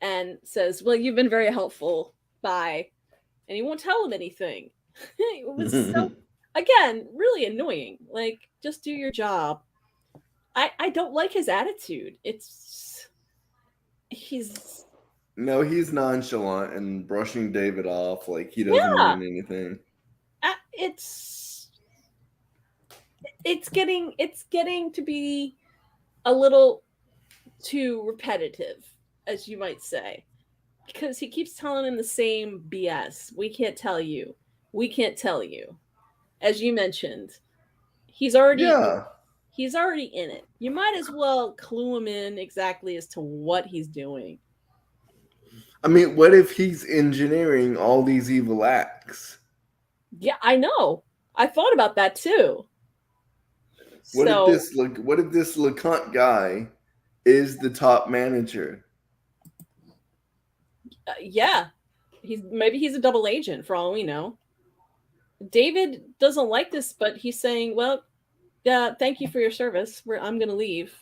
and says, well, you've been very helpful. Bye. And he won't tell him anything. It was so, again, really annoying. Like, just do your job. I don't like his attitude. He's, No, he's nonchalant and brushing David off like he doesn't yeah, mean anything. it's, it's getting to be a little too repetitive, as you might say, because he keeps telling him the same BS. We can't tell you. We can't tell you. As you mentioned, he's already Yeah. he's already in it. You might as well clue him in exactly as to what he's doing. I mean, what if he's engineering all these evil acts? Yeah, I know. I thought about that too. What if So, this LeConte guy is the top manager? yeah, he's a double agent for all we know. David doesn't like this, but he's saying, "Well, yeah, thank you for your service. I'm going to leave."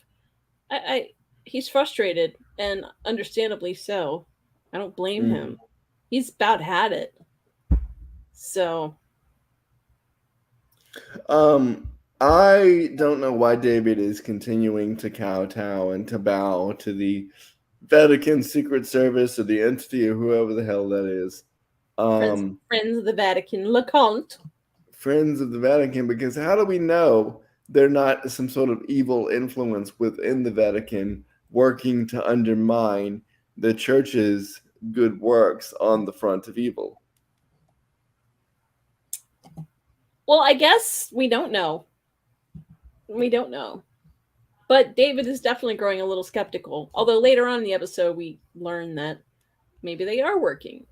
I he's frustrated, and understandably so. I don't blame Mm. him. He's about had it. So, I don't know why David is continuing to kowtow and to bow to the Vatican Secret Service or the entity or whoever the hell that is. friends Um, friends of the Vatican, LeConte. Friends of the Vatican, because how do we know they're not some sort of evil influence within the Vatican working to undermine the church's good works on the front of evil? Well, I guess we don't know. We don't know. But David is definitely growing a little skeptical. Although later on in the episode, we learn that maybe they are working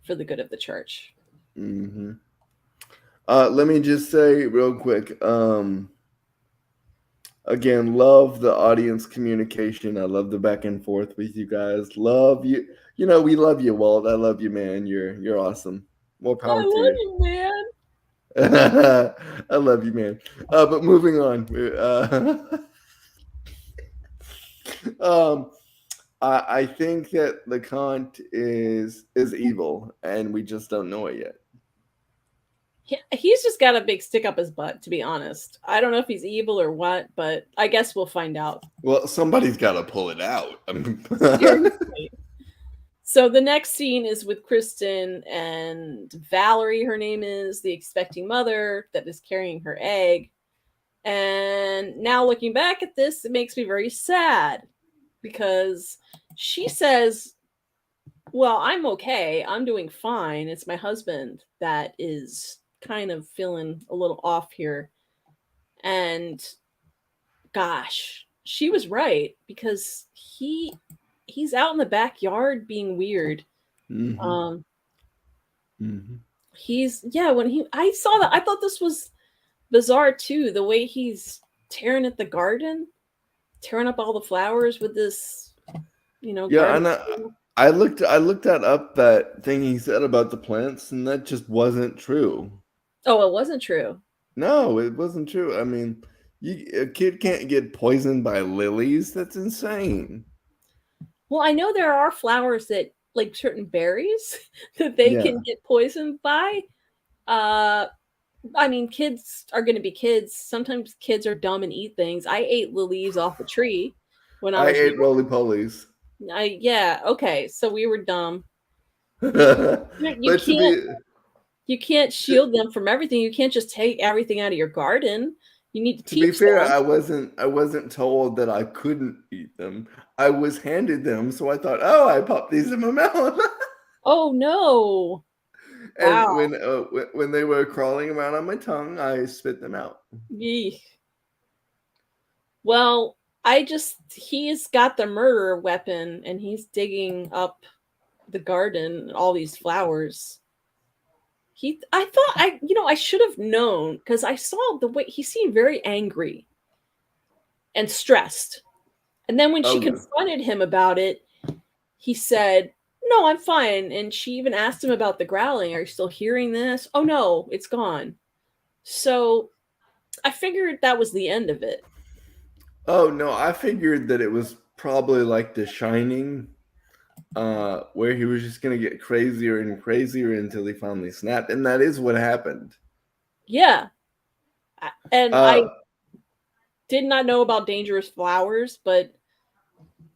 for the good of the church. Mm-hmm. Let me just say real quick. Again, love the audience communication. I love the back and forth with you guys. Love you. You know, we love you, Walt. I love you, man. You're awesome. More I power to love you. you, man. I love you, man. But moving on. um, I think that LeConte is evil, and we just don't know it yet. He's just got a big stick up his butt, to be honest. I don't know if he's evil or what, but I guess we'll find out. Well, somebody's got to pull it out. Seriously. So the next scene is with Kristen and Valerie, her name is, the expecting mother that is carrying her egg. And now looking back at this, it makes me very sad because she says Well, I'm okay. I'm doing fine. It's my husband that is kind of feeling a little off here. And gosh, she was right because he's out in the backyard being weird. Mm-hmm. Um Mm-hmm. he's yeah, when he I saw that I thought this was bizarre too, the way he's tearing at the garden, tearing up all the flowers with this, Yeah, garden. and I looked that up, that thing he said about the plants, and that just wasn't true. Oh, it wasn't true. No, it wasn't true. I mean, a kid can't get poisoned by lilies. That's insane. Well, I know there are flowers that like certain berries that they Yeah, can get poisoned by. Uh I mean, kids are going to be kids. Sometimes kids are dumb and eat things. I ate the leaves off a tree when I I was ate young. roly polies. Yeah, okay. So we were dumb. You But to can't be you can't to, shield them from everything. You can't just take everything out of your garden. You need to to be teach fair, them. I wasn't told that I couldn't eat them. I was handed them, so I thought, oh, I popped these in my mouth. Oh no. And Wow. when they were crawling around on my tongue, I spit them out. Yeesh. Well, he's got the murder weapon and he's digging up the garden, all these flowers. I thought I should have known because I saw the way he seemed very angry and stressed. And then when she Oh yeah. confronted him about it, he said, "No, I'm fine." And she even asked him about the growling. Are you still hearing this? Oh no, it's gone. So I figured that was the end of it. Oh no, I figured that it was probably like The Shining, where he was just gonna get crazier and crazier until he finally snapped, and that is what happened. Yeah. And Uh, I did not know about dangerous flowers, but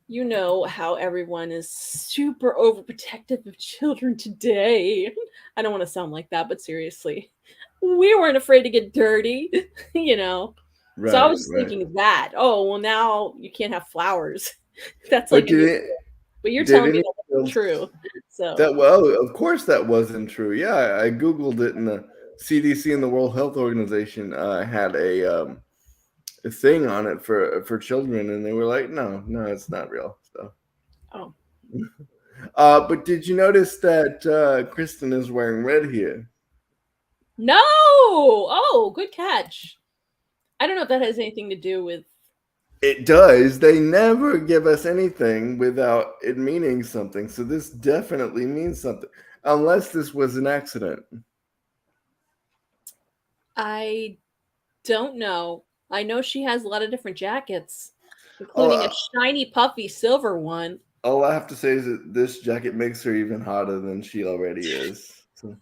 you know how everyone is super overprotective of children today. I don't want to sound like that, but seriously, we weren't afraid to get dirty, you know. So I right, was just right. thinking that, oh, well, now you can't have flowers. That's like But a new did rule. But you're did telling me any that wasn't else true. So, that well, of course that wasn't true. Yeah, I googled it, and the CDC and the World Health Organization had a thing on it for children, and they were like, no, no, it's not real. So, oh, but did you notice that Kristen is wearing red here? no. Oh, good catch. I don't know if that has anything to do with. It does. They never give us anything without it meaning something. So this definitely means something, unless this was an accident. I don't know. I know she has a lot of different jackets, All, including a shiny, puffy silver one. all I have to say is that this jacket makes her even hotter than she already is. So,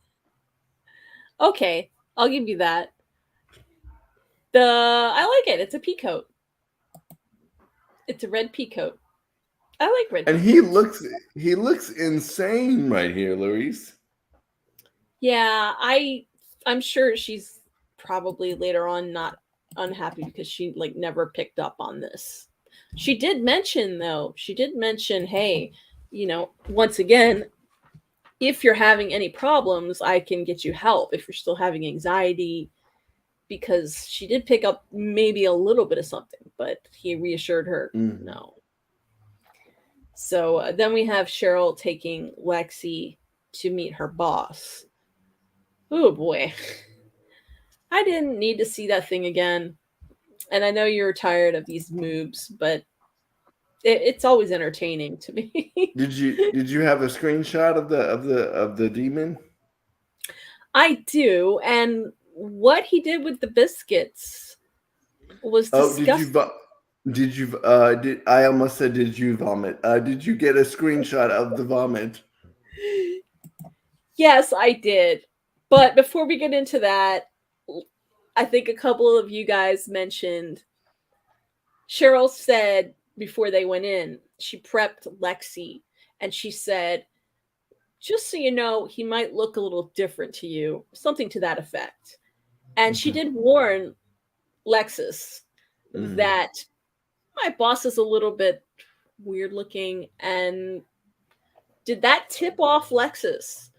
Okay, I'll give you that. I like it. It's a peacoat. It's a red peacoat. I like red and he peacoats. looks he looks insane right here, Louise. Yeah, I'm sure she's probably later on not unhappy because she like never picked up on this. She did mention though. She did mention, hey, once again, if you're having any problems, I can get you help if you're still having anxiety because she did pick up maybe a little bit of something, but he reassured her Mhm. no. So then we have Cheryl taking Lexi to meet her boss. Oh boy. I didn't need to see that thing again. And I know you're tired of these moves, but it's always entertaining to me. Did you have a screenshot of the demon? I do. And what he did with the biscuits was Oh, disgusting. did I almost said did you vomit? Did you get a screenshot of the vomit? Yes, I did. But before we get into that, I think a couple of you guys mentioned Cheryl said before they went in, she prepped Lexi and she said, just so you know, he might look a little different to you, something to that effect. And she Okay. did warn Lexus Mhm. that my boss is a little bit weird looking and Did that tip off Lexus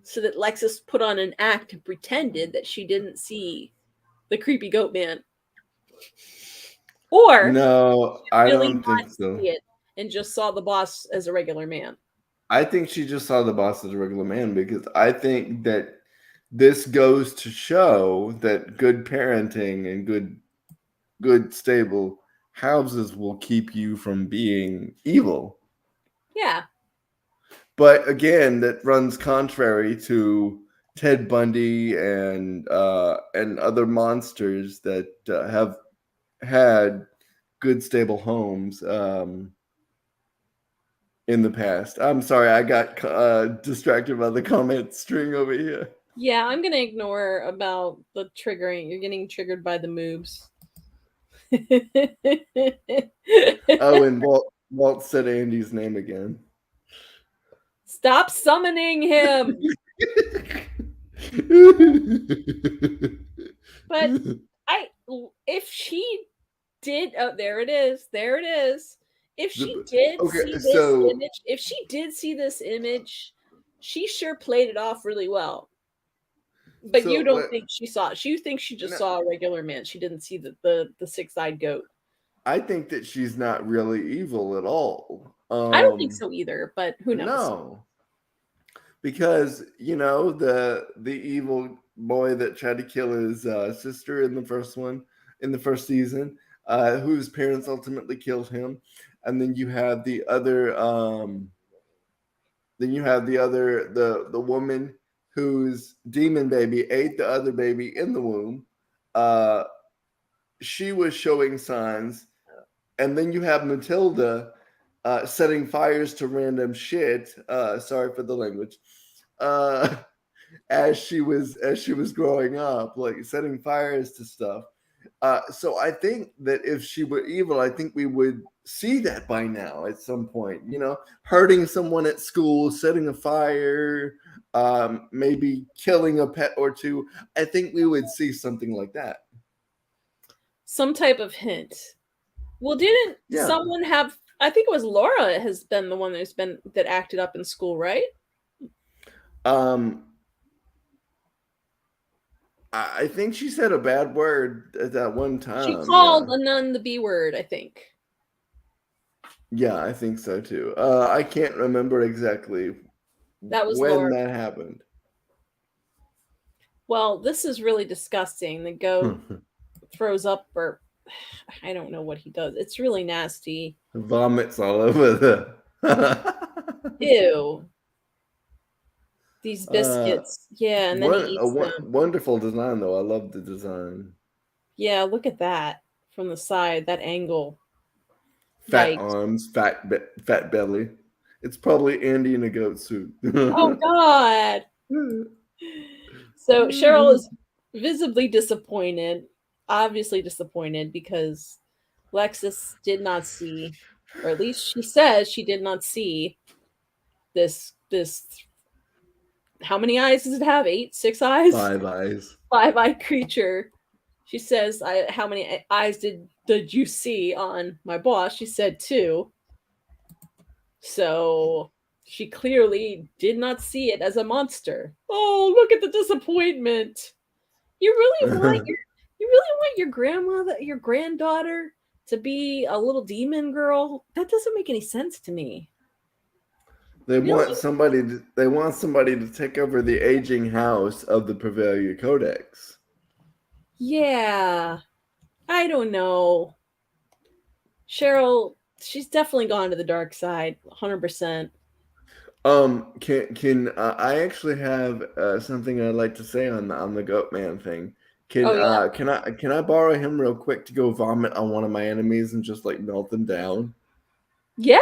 so that Lexus put on an act and pretended that she didn't see the creepy goat man? Or No, I really don't not think so. see it and just saw the boss as a regular man? I think she just saw the boss as a regular man because I think that this goes to show that good parenting and good stable houses will keep you from being evil. Yeah. But again, that runs contrary to Ted Bundy and other monsters that have had good stable homes in the past. I'm sorry, I got distracted by the comment string over here. Yeah, I'm gonna ignore about the triggering. You're getting triggered by the moves. Oh, and Walt said Andy's name again. Stop summoning him. But if she did, oh, there it is. There it is. If she did see Okay, this so image, if she did see this image, she sure played it off really well. But you don't think she saw it. You think she just saw a regular man. She didn't see the six-eyed goat. I think that she's not really evil at all. I don't think so either, but who knows? No. Because, you know, the evil boy that tried to kill his sister in the first one, in the first season, whose parents ultimately killed him. And then you have the other the woman whose demon baby ate the other baby in the womb. She was showing signs. And then you have Matilda setting fires to random shit. Sorry for the language. As she was growing up, like setting fires to stuff. So I think that if she were evil, I think we would see that by now at some point. You know, hurting someone at school, setting a fire, maybe killing a pet or two. I think we would see something like that. Some type of hint. Well, didn't someone have? I think it was Laura has been the one that acted up in school, right? I think she said a bad word at that one time. She called a nun the B word, I think. Yeah, I think so too. I can't remember exactly that was when Laura. that happened. Well, this is really disgusting. The goat throws up, or I don't know what he does. It's really nasty. Vomits all over the. Ew. These biscuits. Yeah, and then he eats them. Wonderful design, though. I love the design. Yeah, look at that from the side. That angle. Fat arms, fat belly. It's probably Andy in a goat suit. Oh God! So Cheryl is visibly disappointed, obviously disappointed, because Lexus did not see, or at least she says she did not see this. How many eyes does it have? 8, 6 eyes? 5 eyes. 5-eyed creature. She says, "How many eyes did you see on my boss?" She said 2. So she clearly did not see it as a monster. Oh, look at the disappointment. You really want your grandmother, your granddaughter to be a little demon girl? That doesn't make any sense to me. They want somebody to take over the aging house of the Purveyor Codex. Yeah. I don't know. Cheryl, she's definitely gone to the dark side, 100%. Can I actually have something I'd like to say on the Goat Man thing? Can I borrow him real quick to go vomit on one of my enemies and just like melt them down? Yeah.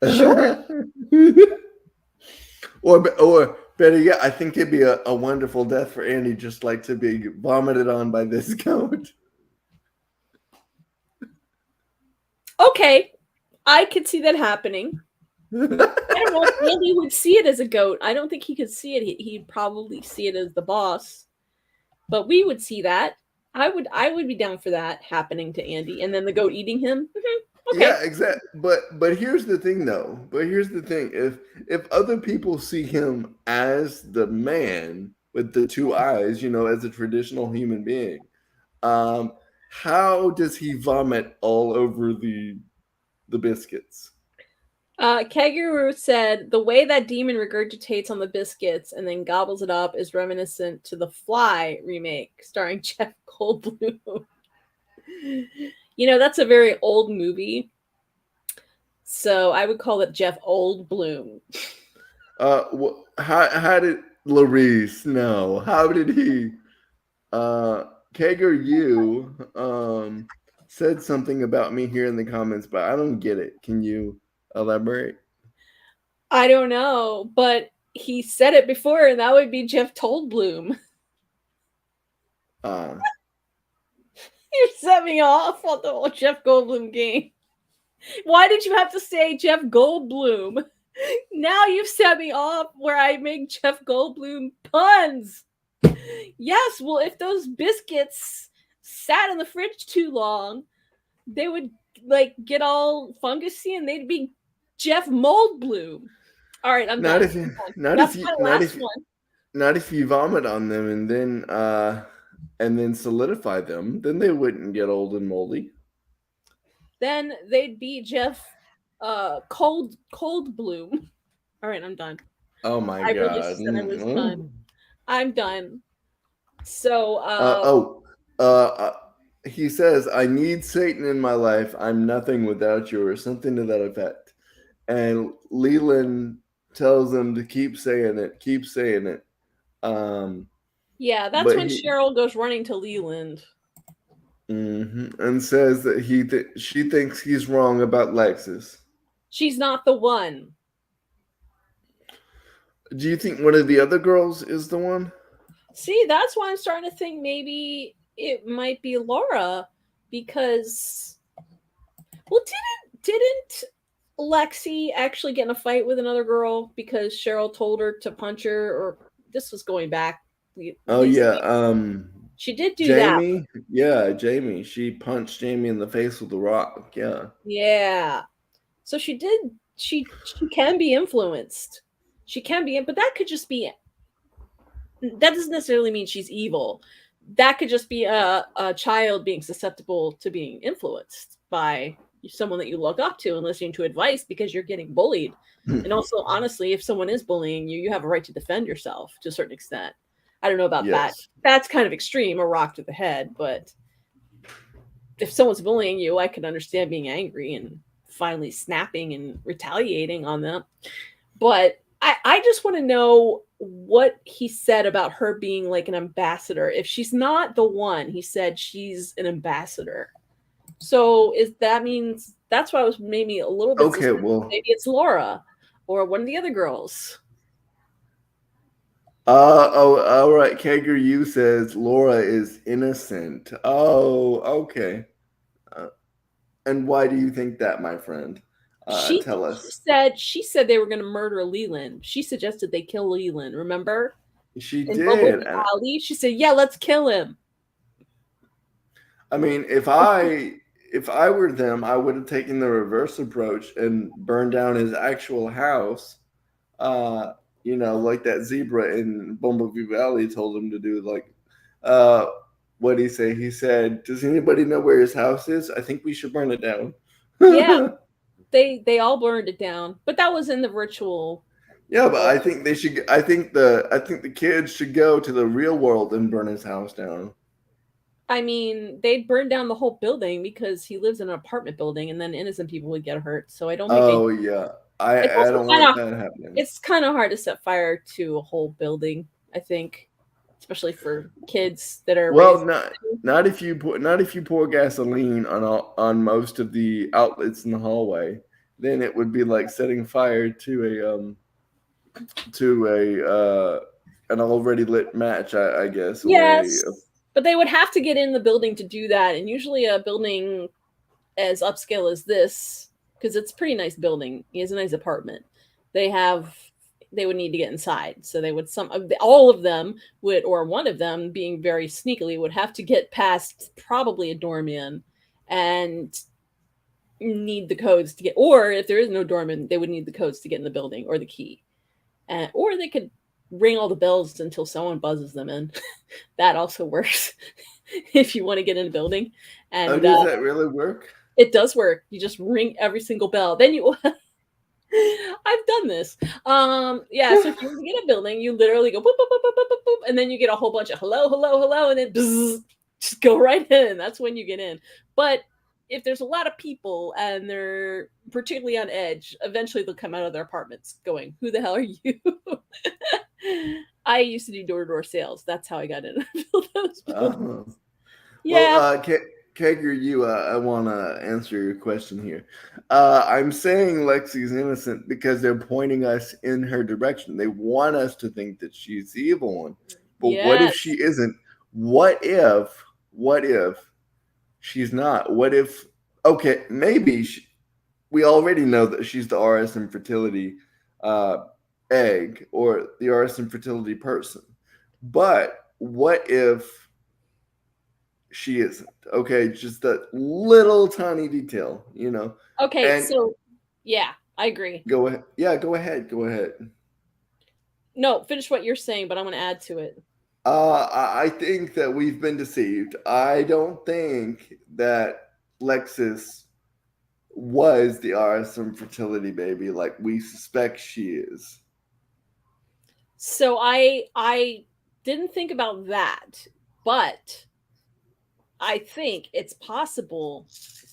Sure. or better yet, I think it'd be a wonderful death for Andy, just like to be vomited on by this goat. Okay, I could see that happening. I don't know if Andy would see it as a goat. I don't think he could see it. He'd probably see it as the boss. But we would see that. I would be down for that happening to Andy, and then the goat eating him. Okay. Yeah, exactly. But here's the thing, though. But here's the thing: if other people see him as the man with the two eyes, as a traditional human being, um, how does he vomit all over the biscuits? Kaguru said the way that demon regurgitates on the biscuits and then gobbles it up is reminiscent to the Fly remake starring Jeff Goldblum. That's a very old movie. So I would call it Jeff Oldblum. How did Larice know? How did he? Kager, you said something about me here in the comments, but I don't get it. Can you elaborate? I don't know, but he said it before, and that would be Jeff Goldblum. Uh, You set me off on the whole Jeff Goldblum game. Why did you have to say Jeff Goldblum? Now you've set me off where I make Jeff Goldblum puns. Yes, well, if those biscuits sat in the fridge too long, they would get all fungusy and they'd be Jeff Moldblum. All right, I'm not done. if not That's if you my not last if one. not if you vomit on them and then solidify them, then they wouldn't get old and moldy. Then they'd be Jeff Cold Bloom. All right, I'm done. Oh my I really god. said I was done. I'm done. So Uh, oh, uh, uh, he says, "I need Satan in my life. I'm nothing without you," or something to that effect. And Leland tells him to keep saying it. Um, yeah, that's but when Cheryl goes running to Leland. and says that she thinks he's wrong about Lexus. She's not the one. Do you think one of the other girls is the one? See, that's why I'm starting to think maybe it might be Laura because well, didn't Lexi actually get in a fight with another girl because Cheryl told her to punch her, or this was going back. Oh yeah, she did do Jamie. that. Yeah, Jamie. She punched Jamie in the face with a rock. Yeah. Yeah. So she did. She can be influenced. She can be, but that could just be. That doesn't necessarily mean she's evil. That could just be a child being susceptible to being influenced by someone that you look up to and listening to advice because you're getting bullied. And also, honestly, if someone is bullying you, you have a right to defend yourself to a certain extent. I don't know about that. That's kind of extreme, a rock to the head. But if someone's bullying you, I can understand being angry and finally snapping and retaliating on them. But I just want to know what he said about her being like an ambassador. If she's not the one, he said she's an ambassador. So that means that's why I was maybe a little bit okay. Well, maybe it's Laura or one of the other girls. all right. Kager, you says Laura is innocent. Oh, okay. And why do you think that, my friend? Tell us. She said they were going to murder Leland. She suggested they kill Leland. Remember? She In did. Alley, she said, "Yeah, let's kill him." I mean, if I were them, I would have taken the reverse approach and burned down his actual house. Like that zebra in Bumblebee Valley told him to do. Like, what did he say? He said, "Does anybody know where his house is? I think we should burn it down." Yeah, they all burned it down, but that was in the ritual. Yeah, but I think they should. I think the kids should go to the real world and burn his house down. I mean, they'd burn down the whole building because he lives in an apartment building, and then innocent people would get hurt. So I don't think. Oh yeah, I don't want that happening. It's kind of hard to set fire to a whole building. I think, especially for kids that are not if you pour gasoline on most of the outlets in the hallway. Then it would be like setting fire to an already lit match. I guess. Yes. But they would have to get in the building to do that. And usually a building as upscale as this, because it's a pretty nice building. He has a nice apartment. They would need to get inside. So they would all of them would, or one of them being very sneakily, would have to get past probably a doorman and need the codes to get, or if there is no doorman, they would need the codes to get in the building or the key. Or they could ring all the bells until someone buzzes them in. That also works if you want to get in a building. Oh, And does that really work? it does work. You just ring every single bell. Then you I've done this. Yeah, so if you get a building, you literally go boop, boop, boop, boop, boop, boop, boop, and then you get a whole bunch of hello, hello, hello, and then bzz, just go right in. That's when you get in. But if there's a lot of people and they're particularly on edge, eventually they'll come out of their apartments going, "Who the hell are you?" I used to do door-to-door sales. That's how I got in those buildings. Yeah. Well, Kager, I want to answer your question here. I'm saying Lexi's innocent because they're pointing us in her direction. They want us to think that she's the evil one. But what if Yes. she isn't? What if she's not? What if, okay, maybe we already know that she's the RS infertility egg or the RS infertility person. But what if she isn't? Okay, just that little tiny detail, you know. Okay, And so yeah, I agree. go ahead. Yeah, go ahead. Go ahead. No, finish what you're saying, but I'm going to add to it. I think that we've been deceived. I don't think that Lexus was the RS infertility baby like we suspect she is. So I didn't think about that, but I think it's possible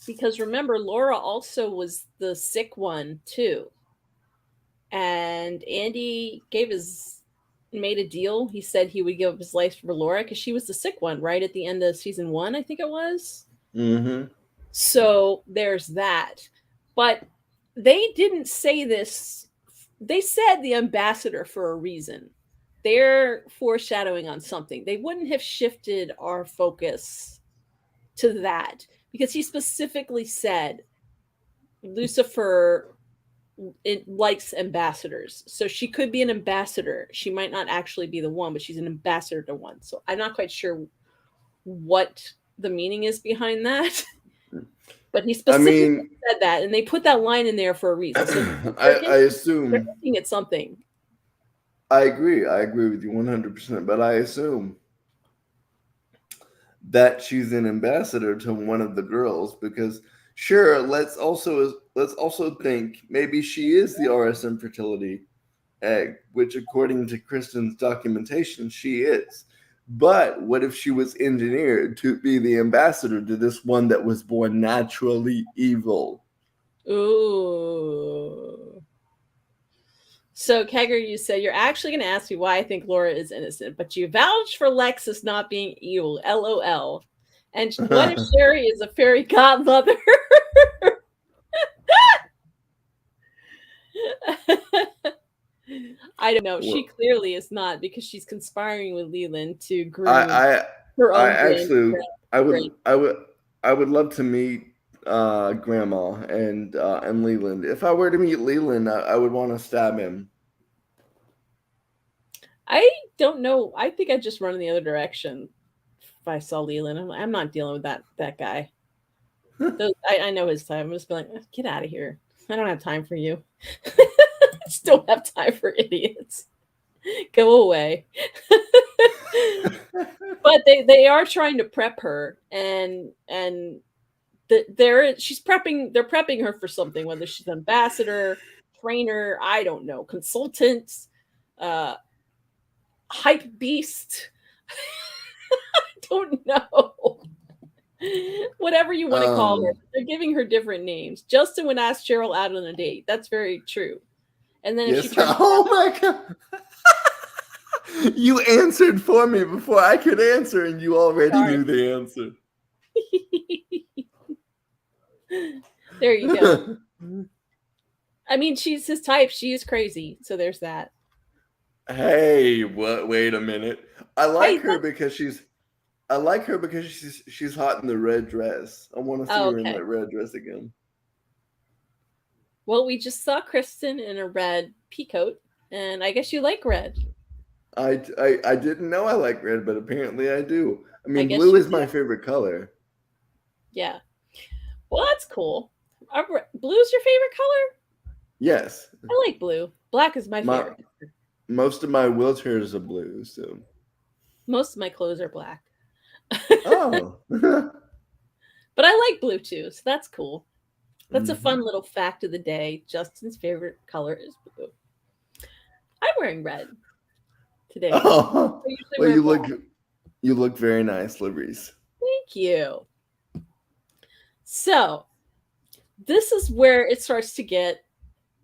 because remember Laura also was the sick one too. And Andy made a deal. He said he would give up his life for Laura because she was the sick one, right? At the end of season 1, I think it was. Mm-hmm. So there's that. But they didn't say this. They said the ambassador for a reason. They're foreshadowing on something. They wouldn't have shifted our focus to that because he specifically said Lucifer it likes ambassadors. So she could be an ambassador. She might not actually be the one, but she's an ambassador to one. So I'm not quite sure what the meaning is behind that. But he specifically said that, and they put that line in there for a reason. So I assume they're looking at something. I agree with you 100%, but I assume that she's an ambassador to one of the girls because sure, let's also think maybe she is the RS infertility egg, which according to Kristen's documentation, she is. But what if she was engineered to be the ambassador to this one that was born naturally evil? Ooh. So, Kegger, you said you're actually going to ask me why I think Laura is innocent, but you vouched for Lexus not being evil. LOL. And what if Sherry is a fairy godmother? I don't know. She clearly is not because she's conspiring with Leland to groom her own I would love to meet Grandma and Leland. If I were to meet Leland, I would want to stab him. I don't know. I think I'd just run in the other direction if I saw Leland. I'm not dealing with that guy. I know his type. I'm just like, get out of here. I don't have time for you. I just don't have time for idiots. Go away. But they are trying to prep her, and she's prepping. They're prepping her for something, whether she's an ambassador, trainer, I don't know, consultant, hype beast. I don't know. Whatever you want to call her, they're giving her different names. Justin would ask Cheryl out on a date. That's very true. And then if she turns oh my god. You answered for me before I could answer, and you already knew the answer. There you go. I mean, she's his type. She is crazy. So there's that. Hey, what? Wait a minute. I like her because she's hot in the red dress. I want to see her in that red dress again. Well, we just saw Kristen in a red peacoat, and I guess you like red. I didn't know I like red, but apparently I do. I mean, blue is my favorite color. Yeah. Well, that's cool. Blue's your favorite color? Yes. I like blue. Black is my My favorite. most of my wheelchairs are blue, so Most of my clothes are black. oh. But I like blue too, so that's cool. That's a Hmm. fun little fact of the day. Justin's favorite color is blue. I'm wearing red today. Oh, I usually well, wear black. you look very nice, Labrice. Thank you. So, this is where it starts to get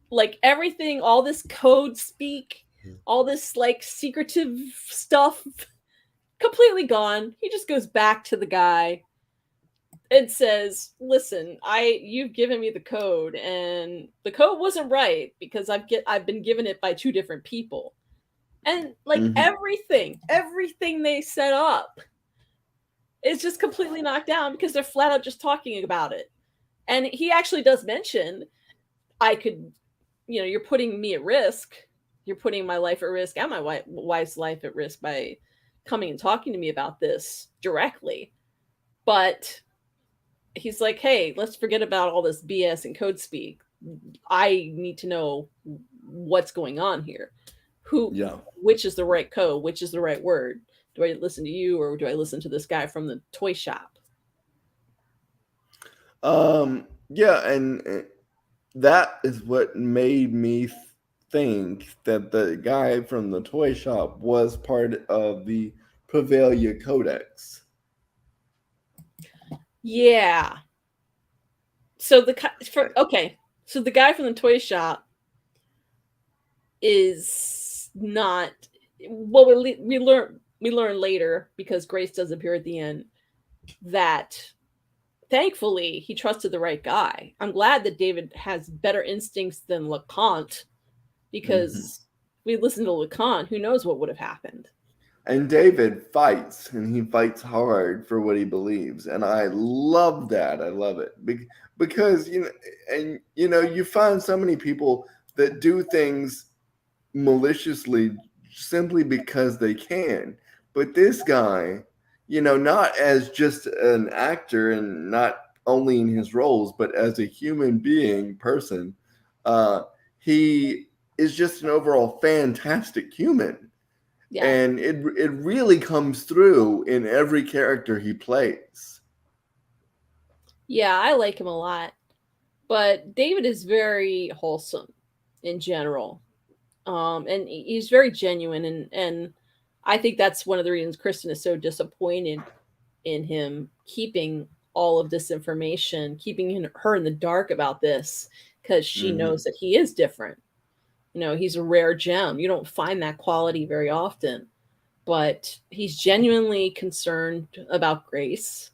like everything, all this code speak, all this like secretive stuff completely gone. He just goes back to the guy and says, "Listen, you've given me the code and the code wasn't right because I've been given it by two different people." And like Hmm. everything they set up is just completely knocked down because they're flat out just talking about it. And he actually does mention, I could, you're putting me at risk. You're putting my life at risk and my wife's life at risk by coming and talking to me about this directly. But he's like, hey, let's forget about all this BS and code speak. I need to know what's going on here. Yeah. Which is the right code? Which is the right word? Do I listen to you or do I listen to this guy from the toy shop? Yeah, and that is what made me think that the guy from the toy shop was part of the Prevalia Codex. Yeah. So okay, so the guy from the toy shop is not. Well, we learn later because Grace does appear at the end that thankfully he trusted the right guy. I'm glad that David has better instincts than LeConte Hmm. because we listened to LeConte. Who knows what would have happened? And David fights, and he fights hard for what he believes, and I love that. I love it because you find so many people that do things maliciously simply because they can. But this guy, not as just an actor and not only in his roles, but as a human being person, uh, he is just an overall fantastic human. Yeah. And it really comes through in every character he plays. Yeah, I like him a lot. But David is very wholesome in general. And he's very genuine and I think that's one of the reasons Kristen is so disappointed in him keeping all of this information, keeping her in the dark about this because she Hmm. knows that he is different. He's a rare gem. You don't find that quality very often, but he's genuinely concerned about Grace.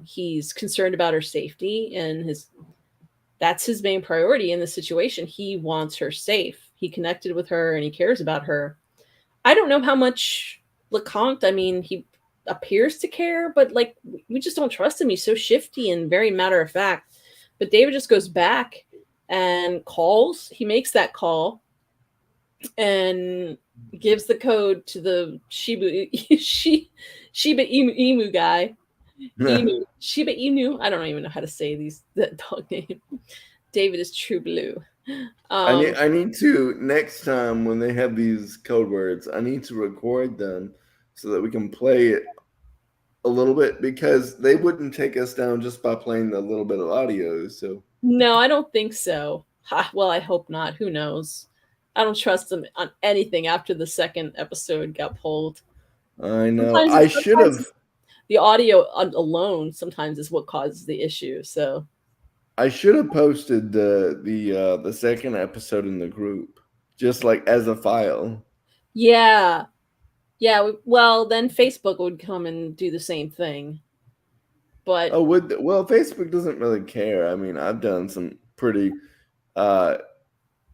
He's concerned about her safety and that's his main priority in this situation. He wants her safe. He connected with her and he cares about her. I don't know how much LeConte, I mean, he appears to care, but like we just don't trust him. He's so shifty and very matter of fact. But David just goes back and calls. He makes that call and gives the code to the Shiba Emu guy. Shiba Inu. I don't even know how to say that dog name. David is true blue. Um, I need to next time when they have these code words, I need to record them so that we can play it a little bit because they wouldn't take us down just by playing the little bit of audio. So no, I don't think so. Well, I hope not. Who knows? I don't trust them on anything after the second episode got pulled. I know Sometimes I it's should sometimes have the audio alone sometimes is what causes the issue. So posted the second episode in the group just like as a file. yeah, yeah. Well, then Facebook would come and do the same thing. But Oh, well, Facebook doesn't really care. I mean, I've done some pretty uh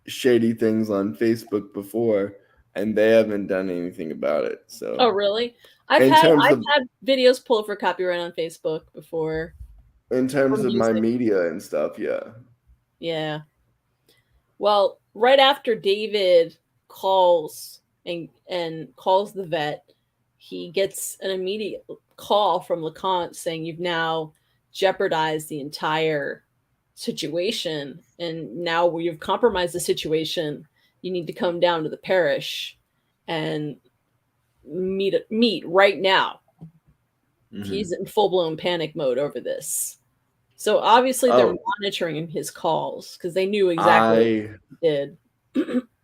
shady things on Facebook before, and they haven't done anything about it. oh, So, really? I've in had terms I've of had videos pulled for copyright on Facebook before for my music. media and stuff, yeah. Yeah. Well, right after David calls and calls the vet, he gets an immediate call from LeConte saying you've now jeopardized the entire situation, and now you've compromised the situation. You need to come down to the parish and meet right now. He's in full blown panic mode over this. So obviously they're Oh, monitoring his calls because they knew exactly what I he did.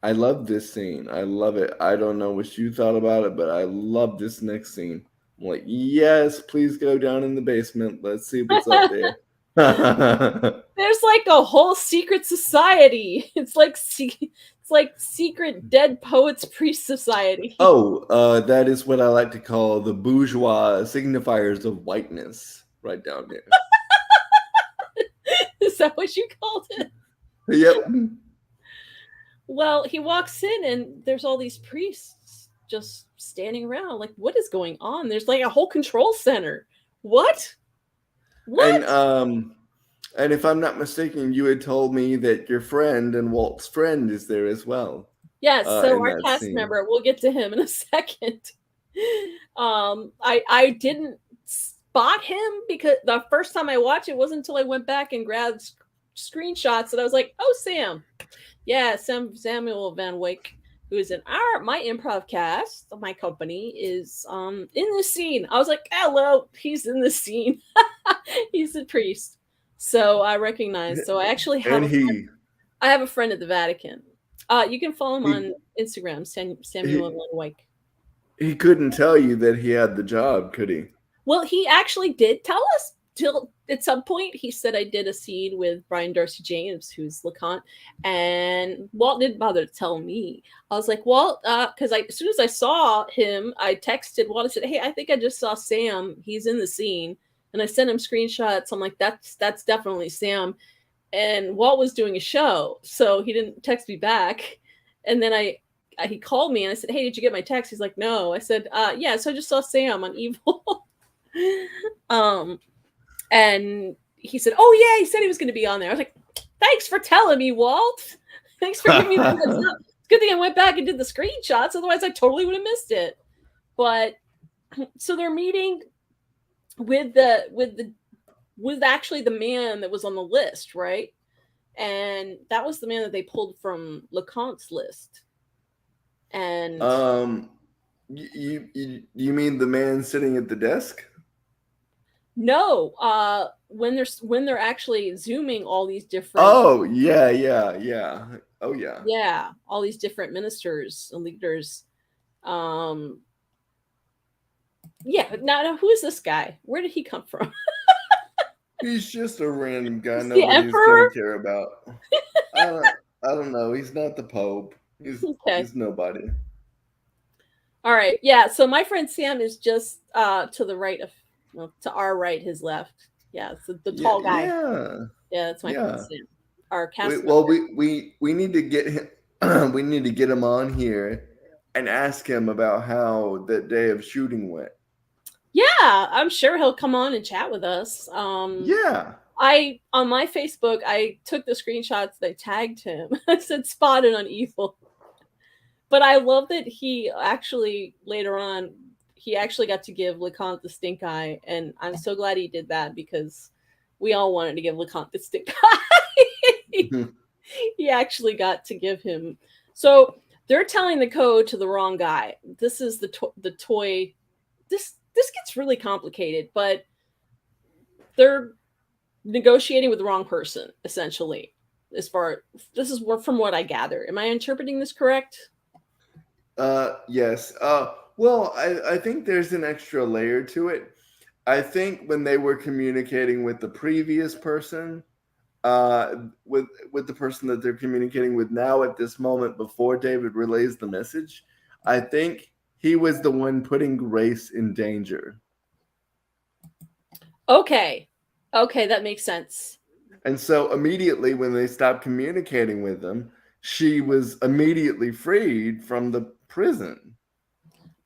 I love this scene. I love it. I don't know what you thought about it, but I love this next scene. I'm like, yes, please go down in the basement. Let's see what's up there. There's like a whole secret society. It's like secret dead poets priest society. Oh, that is what I like to call the bourgeois signifiers of whiteness, right down there. Is that what you called it? Yep. Well, he walks in and there's all these priests just standing around. Like, what is going on? There's like a whole control center. What? And What? and if I'm not mistaken, you had told me that your friend and Walt's friend is there as well. Yes, so In our that cast scene. member, we'll get to him in a second. I didn't spot him because the first time I watched it wasn't until I went back and grabbed screenshots that I was like, oh, Sam. Yeah, Samuel Van Wyck, who is in my improv cast of my company, is in this scene. I was like, hello, he's in this scene. He's a priest. So I recognize. So I actually have And I have a friend at the Vatican. You can follow him he on Instagram, Samuel he Van Wyck. he couldn't tell you that he had the job, could he? Well, he actually did tell us till at some point. He said I did a scene with Brian Darcy James, who's LeConte, and Walt didn't bother to tell me. I was like, Walt, because as soon as I saw him, I texted Walt and said, hey, I think I just saw Sam. He's in the scene. And I sent him screenshots. I'm like, that's definitely Sam. And Walt was doing a show, so he didn't text me back. And then he called me and I said, hey, did you get my text? He's like, no. I said, yeah, so I just saw Sam on Evil. um, and he said, oh yeah, he said he was going to be on there. I was like, thanks for telling me, Walt. Thanks for giving me the heads up. It's a good thing I went back and did the screenshots, otherwise I totally would have missed it. But so they're meeting with actually the man that was on the list, right? And that was the man that they pulled from LeConte's list. And You mean the man sitting at the desk? no, when they're actually zooming all these different, Oh, yeah, yeah, yeah. Oh, yeah. yeah, all these different ministers and leaders. Um, yeah, now who is this guy? Where did he come from? He's just a random guy Is the nobody's gonna emperor? care about. I don't I don't know. He's not the Pope. Okay, He's nobody. all right, yeah. So my friend Sam is just to the right of, well, to our right, his left. Yeah, it's the Yeah, tall guy. yeah, Yeah, that's my friend yeah. Sam, our cast Well, member. we need to get him. We need to get him on here and ask him about how that day of shooting went. Yeah, I'm sure he'll come on and chat with us. Yeah. I on my Facebook, I took the screenshots. I tagged him. I said spotted on Evil. But I love that he actually later on he actually got to give LeConte the stink eye, and I'm so glad he did that because we all wanted to give LeConte the stink eye. He actually got to give him. So they're telling the code to the wrong guy. This is the toy. This gets really complicated, but they're negotiating with the wrong person essentially. As far this is from what I gather. Am I interpreting this correct? Yes. Well, I think there's an extra layer to it. I think when they were communicating with the previous person, with the person that they're communicating with now at this moment before David relays the message, I think he was the one putting Grace in danger. Okay. Okay, that makes sense. And so immediately when they stopped communicating with them, she was immediately freed from the prison.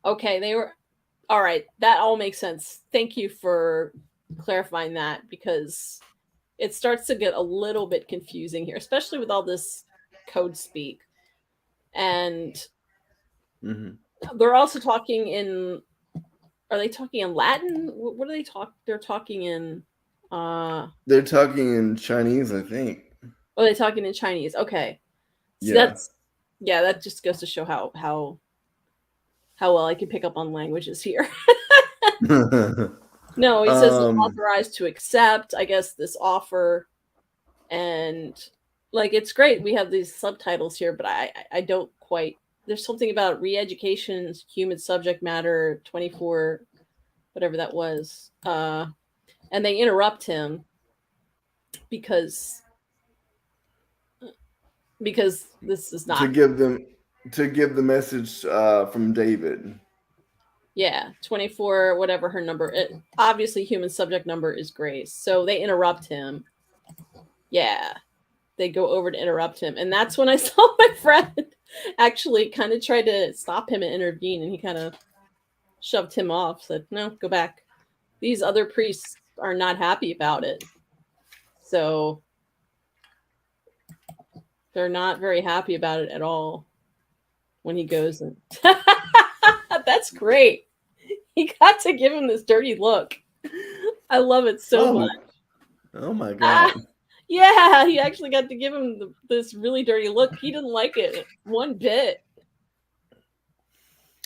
Okay, they were all right. That all makes sense. Thank you for clarifying that because it starts to get a little bit confusing here, especially with all this code speak. And they're also talking in, are they talking in Latin? What are they talk? They're talking in They're talking in Chinese, I think. Oh, they're talking in Chinese. Okay. So Yeah. that just goes to show how well I can pick up on languages here. No, he says authorized to accept, I guess, this offer, and like it's great. We have these subtitles here, but I don't quite. There's something about re-education, human subject matter, 24, whatever that was, and they interrupt him because this is not to give the message from David. Yeah, 24, whatever her number. Obviously, human subject number is Grace. So they interrupt him. Yeah, they go over to interrupt him. And that's when I saw my friend actually kind of try to stop him and intervene. And he kind of shoved him off, said, no, go back. These other priests are not happy about it. So they're not very happy about it at all when he goes and. That's great. He got to give him this dirty look. I love it so much. Oh my god. Yeah, he actually got to give him this really dirty look. He didn't like it one bit.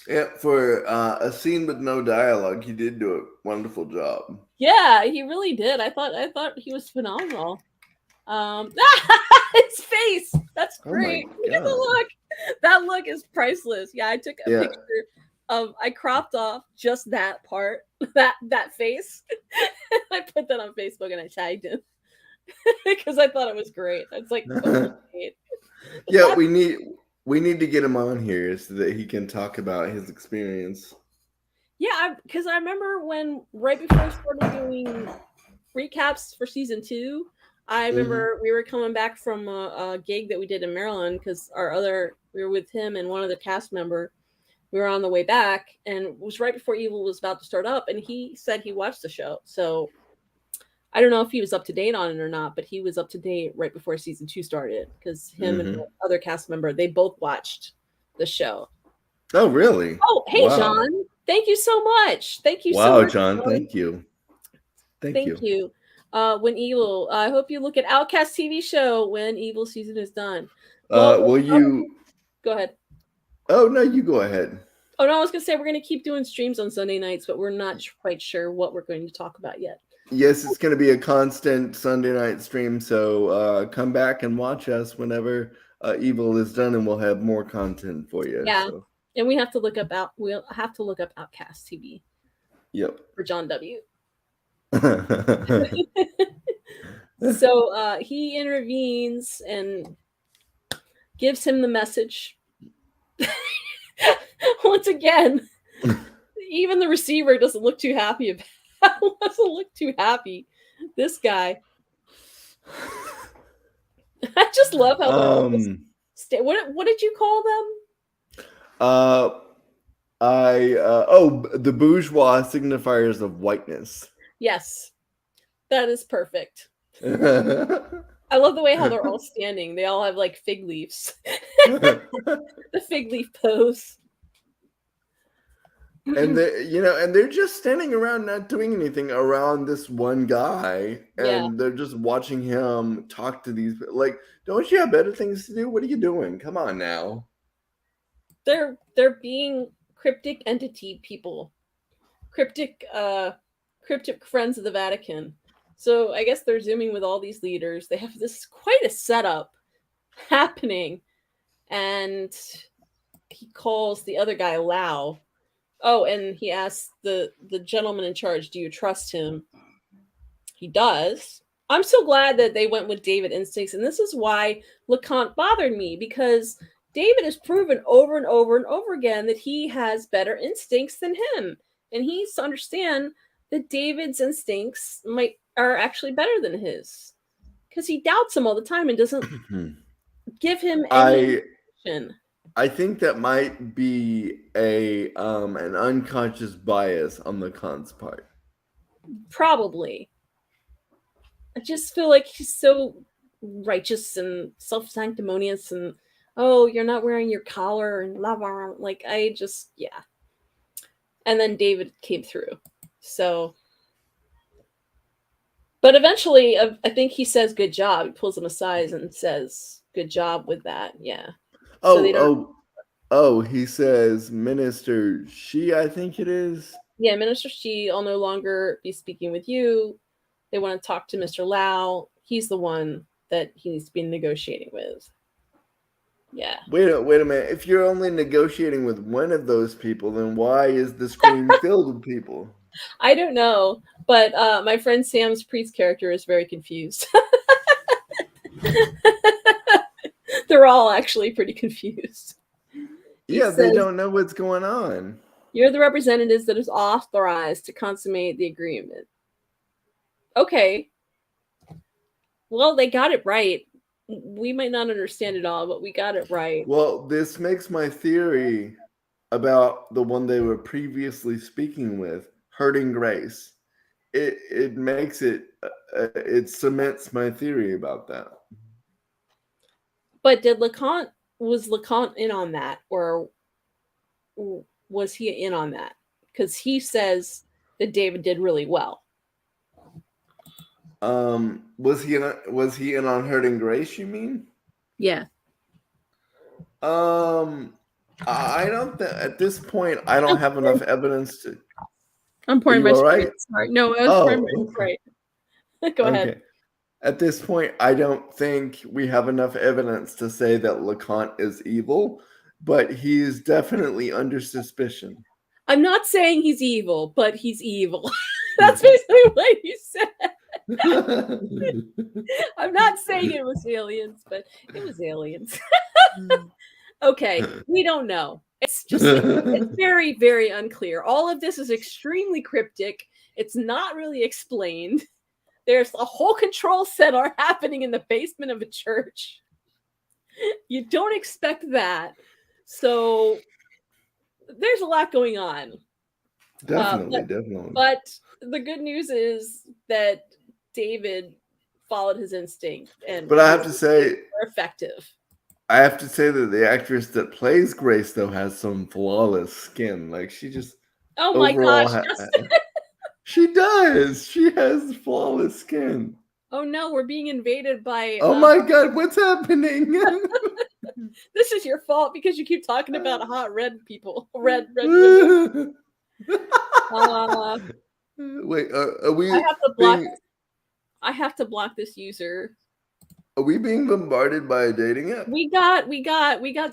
Yeah, for a scene with no dialogue, he did do a wonderful job. Yeah, he really did. I thought he was phenomenal. His face. That's great. Look at the look. That look is priceless. Yeah, I took a picture of. I cropped off just that part, that face. I put that on Facebook and I tagged him because I thought it was great. It's like, oh, great. Yeah, we need to get him on here so that he can talk about his experience. Yeah, because I remember when right before we started doing recaps for season 2. I remember we were coming back from a gig that we did in Maryland because we were with him and one other cast member. We were on the way back, and it was right before Evil was about to start up, and he said he watched the show. So I don't know if he was up to date on it or not, but he was up to date right before season 2 started because him and the other cast member, they both watched the show. Oh, really? Oh, hey, wow. John. Thank you so much. Thank you so much. Wow, John. Thank you. Thank you. When Evil, I hope you look at Outcast TV show when Evil season is done. Will you go ahead? Oh no, you go ahead. Oh no, I was gonna say we're gonna keep doing streams on Sunday nights, but we're not quite sure what we're going to talk about yet. Yes, it's going to be a constant Sunday night stream, so come back and watch us whenever Evil is done, and we'll have more content for you. Yeah, so. And we'll have to look up Outcast TV. Yep. For John W. So he intervenes and gives him the message. Once again, even the receiver doesn't look too happy This guy. I just love how what did you call them? The bourgeois signifiers of whiteness. Yes, that is perfect. I love the way how they're all standing. They all have like fig leaves. The fig leaf pose. And they're just standing around not doing anything around this one guy, and they're just watching him talk to these. Like, don't you have better things to do? What are you doing? Come on now. They're being cryptic entity people, cryptic friends of the Vatican. So I guess they're zooming with all these leaders. They have this quite a setup happening, and he calls the other guy Lau. Oh, and he asks the gentleman in charge, do you trust him? He does. I'm so glad that they went with David instincts, and this is why LeConte bothered me, because David has proven over and over and over again that he has better instincts than him, and he needs to understand that David's instincts are actually better than his, because he doubts him all the time and doesn't give him any information. I think that might be an unconscious bias on LeConte's part. Probably. I just feel like he's so righteous and self-sanctimonious, and you're not wearing your collar and blah, blah, blah. Like, and then David came through. So But eventually, I think he says good job. He pulls him aside and says good job with that. Yeah. So they Oh, don't. oh, oh, he says Minister She, I think it is. Yeah, Minister Shi, I'll no longer be speaking with you. They want to talk to Mr. Lau. He's the one that he needs to be negotiating with. Yeah. Wait a minute. If you're only negotiating with one of those people, then why is the screen filled with people? I don't know, but my friend Sam's priest character is very confused. They're all actually pretty confused. He Yeah, they says, don't know what's going on. "You're the representatives that is authorized to consummate the agreement." Okay. Well, they got it right. We might not understand it all, but we got it right. Well, this makes my theory about the one they were previously speaking with hurting Grace. It makes it it cements my theory about that. But was LeConte in on that, or was he in on that? Because he says that David did really well. Was he in on hurting Grace? You mean? Yeah. I don't at this point I don't have enough evidence to. I'm Are pouring you my all screen. right? Sorry. No, I was pouring my Okay. right. Go ahead. Okay. At this point, I don't think we have enough evidence to say that LeConte is evil, but he is definitely under suspicion. I'm not saying he's evil, but he's evil. That's basically what you said. I'm not saying it was aliens, but it was aliens. Okay, we don't know. It's just it's very, very unclear. All of this is extremely cryptic. It's not really explained. There's a whole control center happening in the basement of a church. You don't expect that. So there's a lot going on. Definitely. But the good news is that David followed his instinct, and But I have to say, were effective. I have to say that the actress that plays Grace though has some flawless skin. Like she just Oh my overall gosh! she does. She has flawless skin. Oh no, we're being invaded by. Oh my god, what's happening? This is your fault because you keep talking about hot red people, red women. Wait, are we? I have to block. I have to block this user. Are we being bombarded by a dating app? We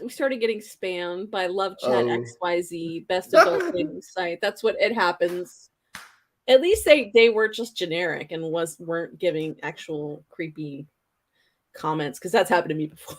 started getting spammed by Love Chat XYZ, best adult dating site. That's what it happens. At least they were just generic and weren't giving actual creepy comments, because that's happened to me before.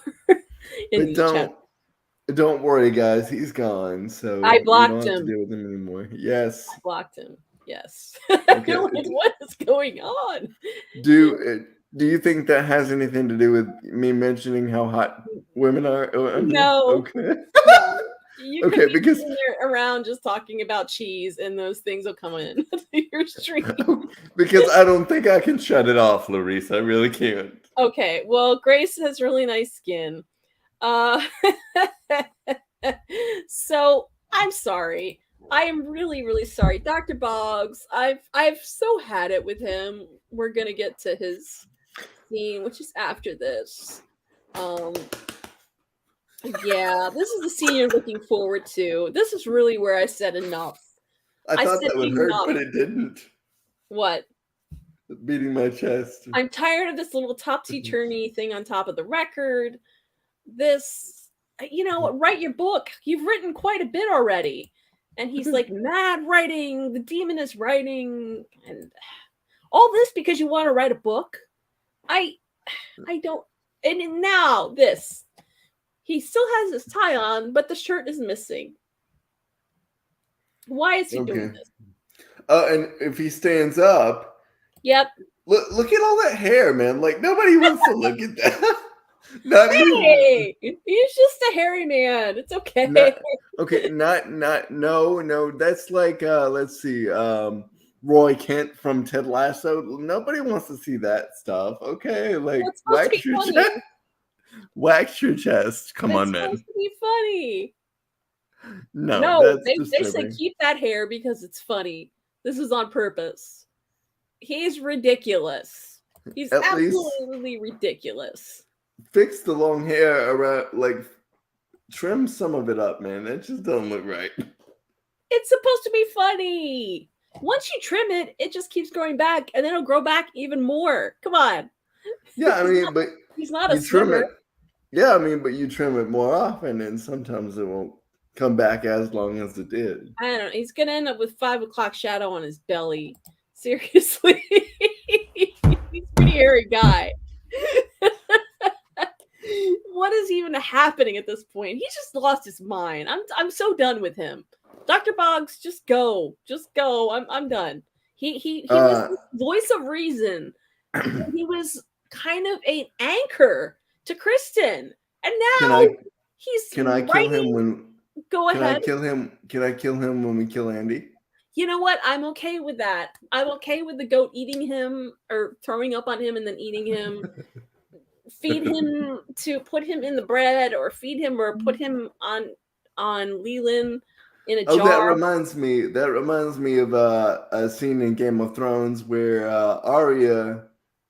Don't worry, guys. He's gone, so I blocked we don't have him. to deal with him anymore. Yes, I blocked him. Yes. Okay. You're like, what is going on? Do you think that has anything to do with me mentioning how hot women are? No. Okay. No. You Okay, could be around just talking about cheese, and those things will come in your stream. Because I don't think I can shut it off, Larissa. I really can't. Okay, well, Grace has really nice skin. So I'm sorry. I am really, really sorry, Dr. Boggs. I've so had it with him. We're gonna get to his scene, which is after this. Yeah, this is the scene you're looking forward to. This is really where I said enough. I thought that would hurt, but it didn't. What? Beating my chest. I'm tired of this little topsy-turvy thing on top of the record. This, write your book. You've written quite a bit already. And he's like, mad writing. The demon is writing. And all this because you want to write a book? I don't. And now this. He still has his tie on, but the shirt is missing. Why is he doing this? And if he stands up. Yep. Look at all that hair, man. Like, nobody wants to look at that. He's just a hairy man. It's okay. No. That's like, let's see, Roy Kent from Ted Lasso. Nobody wants to see that stuff. Okay, like, wax your chest. Come on, man. It's supposed to be funny. No, they said keep that hair because it's funny. This is on purpose. He's ridiculous. He's At least absolutely ridiculous. fix the long hair around, like trim some of it up, man. That just doesn't look right. It's supposed to be funny. Once you trim it, it just keeps growing back, and then it'll grow back even more. Come on. Yeah, I mean, but He's not a you trim swimmer. it. Yeah, I mean, but you trim it more often, and sometimes it won't come back as long as it did. I don't know. He's gonna end up with 5 o'clock shadow on his belly. Seriously. He's a pretty hairy guy. What is even happening at this point? He's just lost his mind. I'm so done with him. Dr. Boggs, just go. Just go. I'm done. He was Uh, the voice of reason. He was kind of an anchor to Kristen. And can now I he's can I kill him writing. when Go can I ahead. kill him? Can I kill him when we kill Andy? You know what? I'm okay with that. I'm okay with the goat eating him or throwing up on him and then eating him. Feed him to put him in the bread or feed him or put him on Leland in a Oh, that jar. reminds me. That reminds me of a scene in Game of Thrones where Arya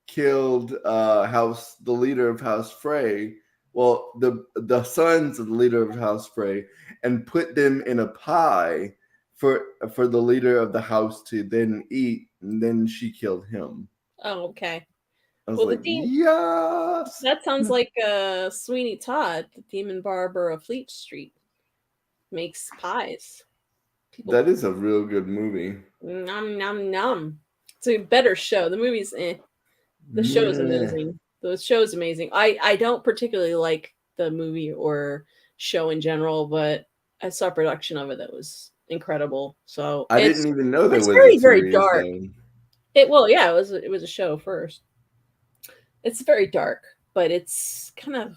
killed the leader of House Frey. Well, the sons of the leader of House Frey, and put them in a pie for the leader of the house to then eat, and then she killed him. Oh, okay. I was Well, like, yes, that sounds like Sweeney Todd, the demon barber of Fleet Street, makes pies. People that is a real good movie. nom nom nom. It's a better show. The movie's the show is Yeah, amazing. The show is amazing. I don't particularly like the movie or show in general, but I saw a production of it that was incredible. So I didn't even know there it's was a very very series dark. though. Yeah, it was a show first. It's very dark, but it's kind of.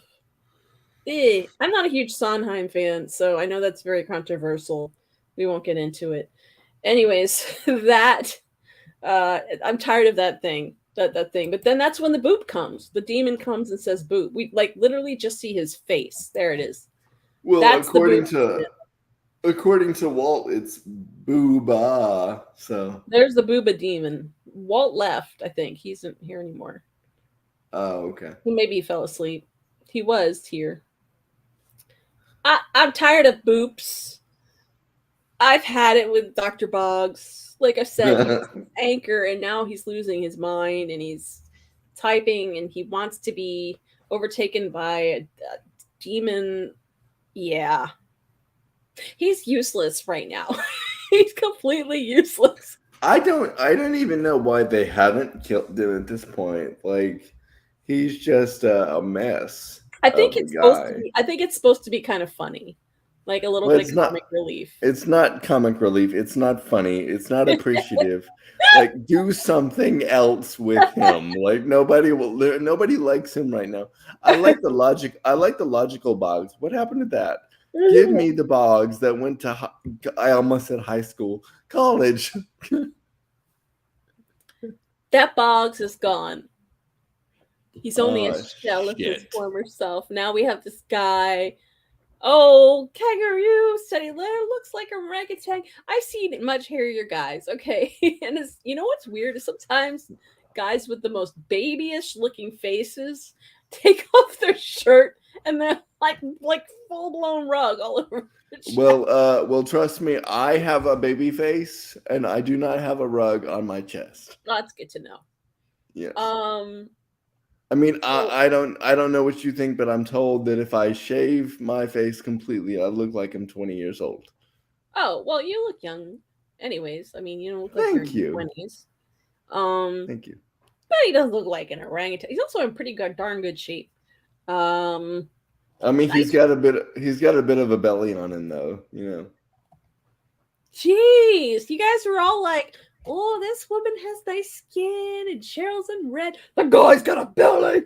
I'm not a huge Sondheim fan, so I know that's very controversial. We won't get into it. Anyways, that I'm tired of that thing. That thing. But then that's when the boop comes. The demon comes and says boop. We like literally just see his face. There it is. Well, That's the boop. according to Walt, it's booba. So, There's the booba demon. Walt left, I think. He's not here anymore. oh, okay. Maybe he fell asleep. He was here. I'm tired of boops. I've had it with Dr. Boggs. Like I said, he was an anchor and now he's losing his mind and he's typing and he wants to be overtaken by a demon. Yeah. He's useless right now. He's completely useless. I don't even know why they haven't killed him at this point. Like, he's just a mess of a guy. I think it's supposed to be kind of funny. Like a little Well, bit of comic relief. it's not comic relief. It's not funny. It's not appreciative. Like, do something else with him. Like, nobody likes him right now. I like the logic. I like the logical Boggs. What happened to that? Give me the Boggs that went to I almost said high school, college. That Boggs is gone. He's only a Oh, shell of his shit. former self. Now we have this guy. Oh, kangaroo, Steady Lair looks like a orangutan. I've seen much hairier guys, okay? And you know what's weird is sometimes guys with the most babyish looking faces take off their shirt and they're like full blown rug all over. Well, trust me, I have a baby face and I do not have a rug on my chest. That's good to know. Yes. Um, I mean, so, I don't know what you think, but I'm told that if I shave my face completely, I look like I'm 20 years old. oh well, you look young. Anyways, I mean, you don't look like you're in Thank your you. 20s. Um, Thank you. but he doesn't look like an orangutan. He's also in pretty good, darn good shape. Um, I mean, I, he's got a bit of a belly on him though, you know. Jeez, you guys were all like, "Oh, this woman has nice skin, and Cheryl's in red." The guy's got a belly.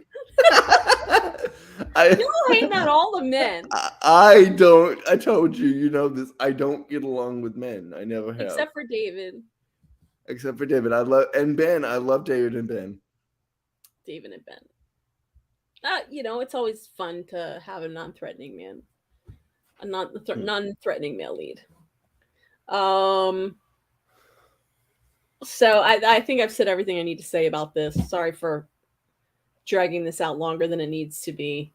You're hating on all the men, I don't. I told you, you know this. I don't get along with men. I never have, except for David. except for David. I love and Ben. I love David and Ben. David and Ben. You know, it's always fun to have a non-threatening man, a non-threatening male lead. Um, So I think I've said everything I need to say about this. Sorry for dragging this out longer than it needs to be.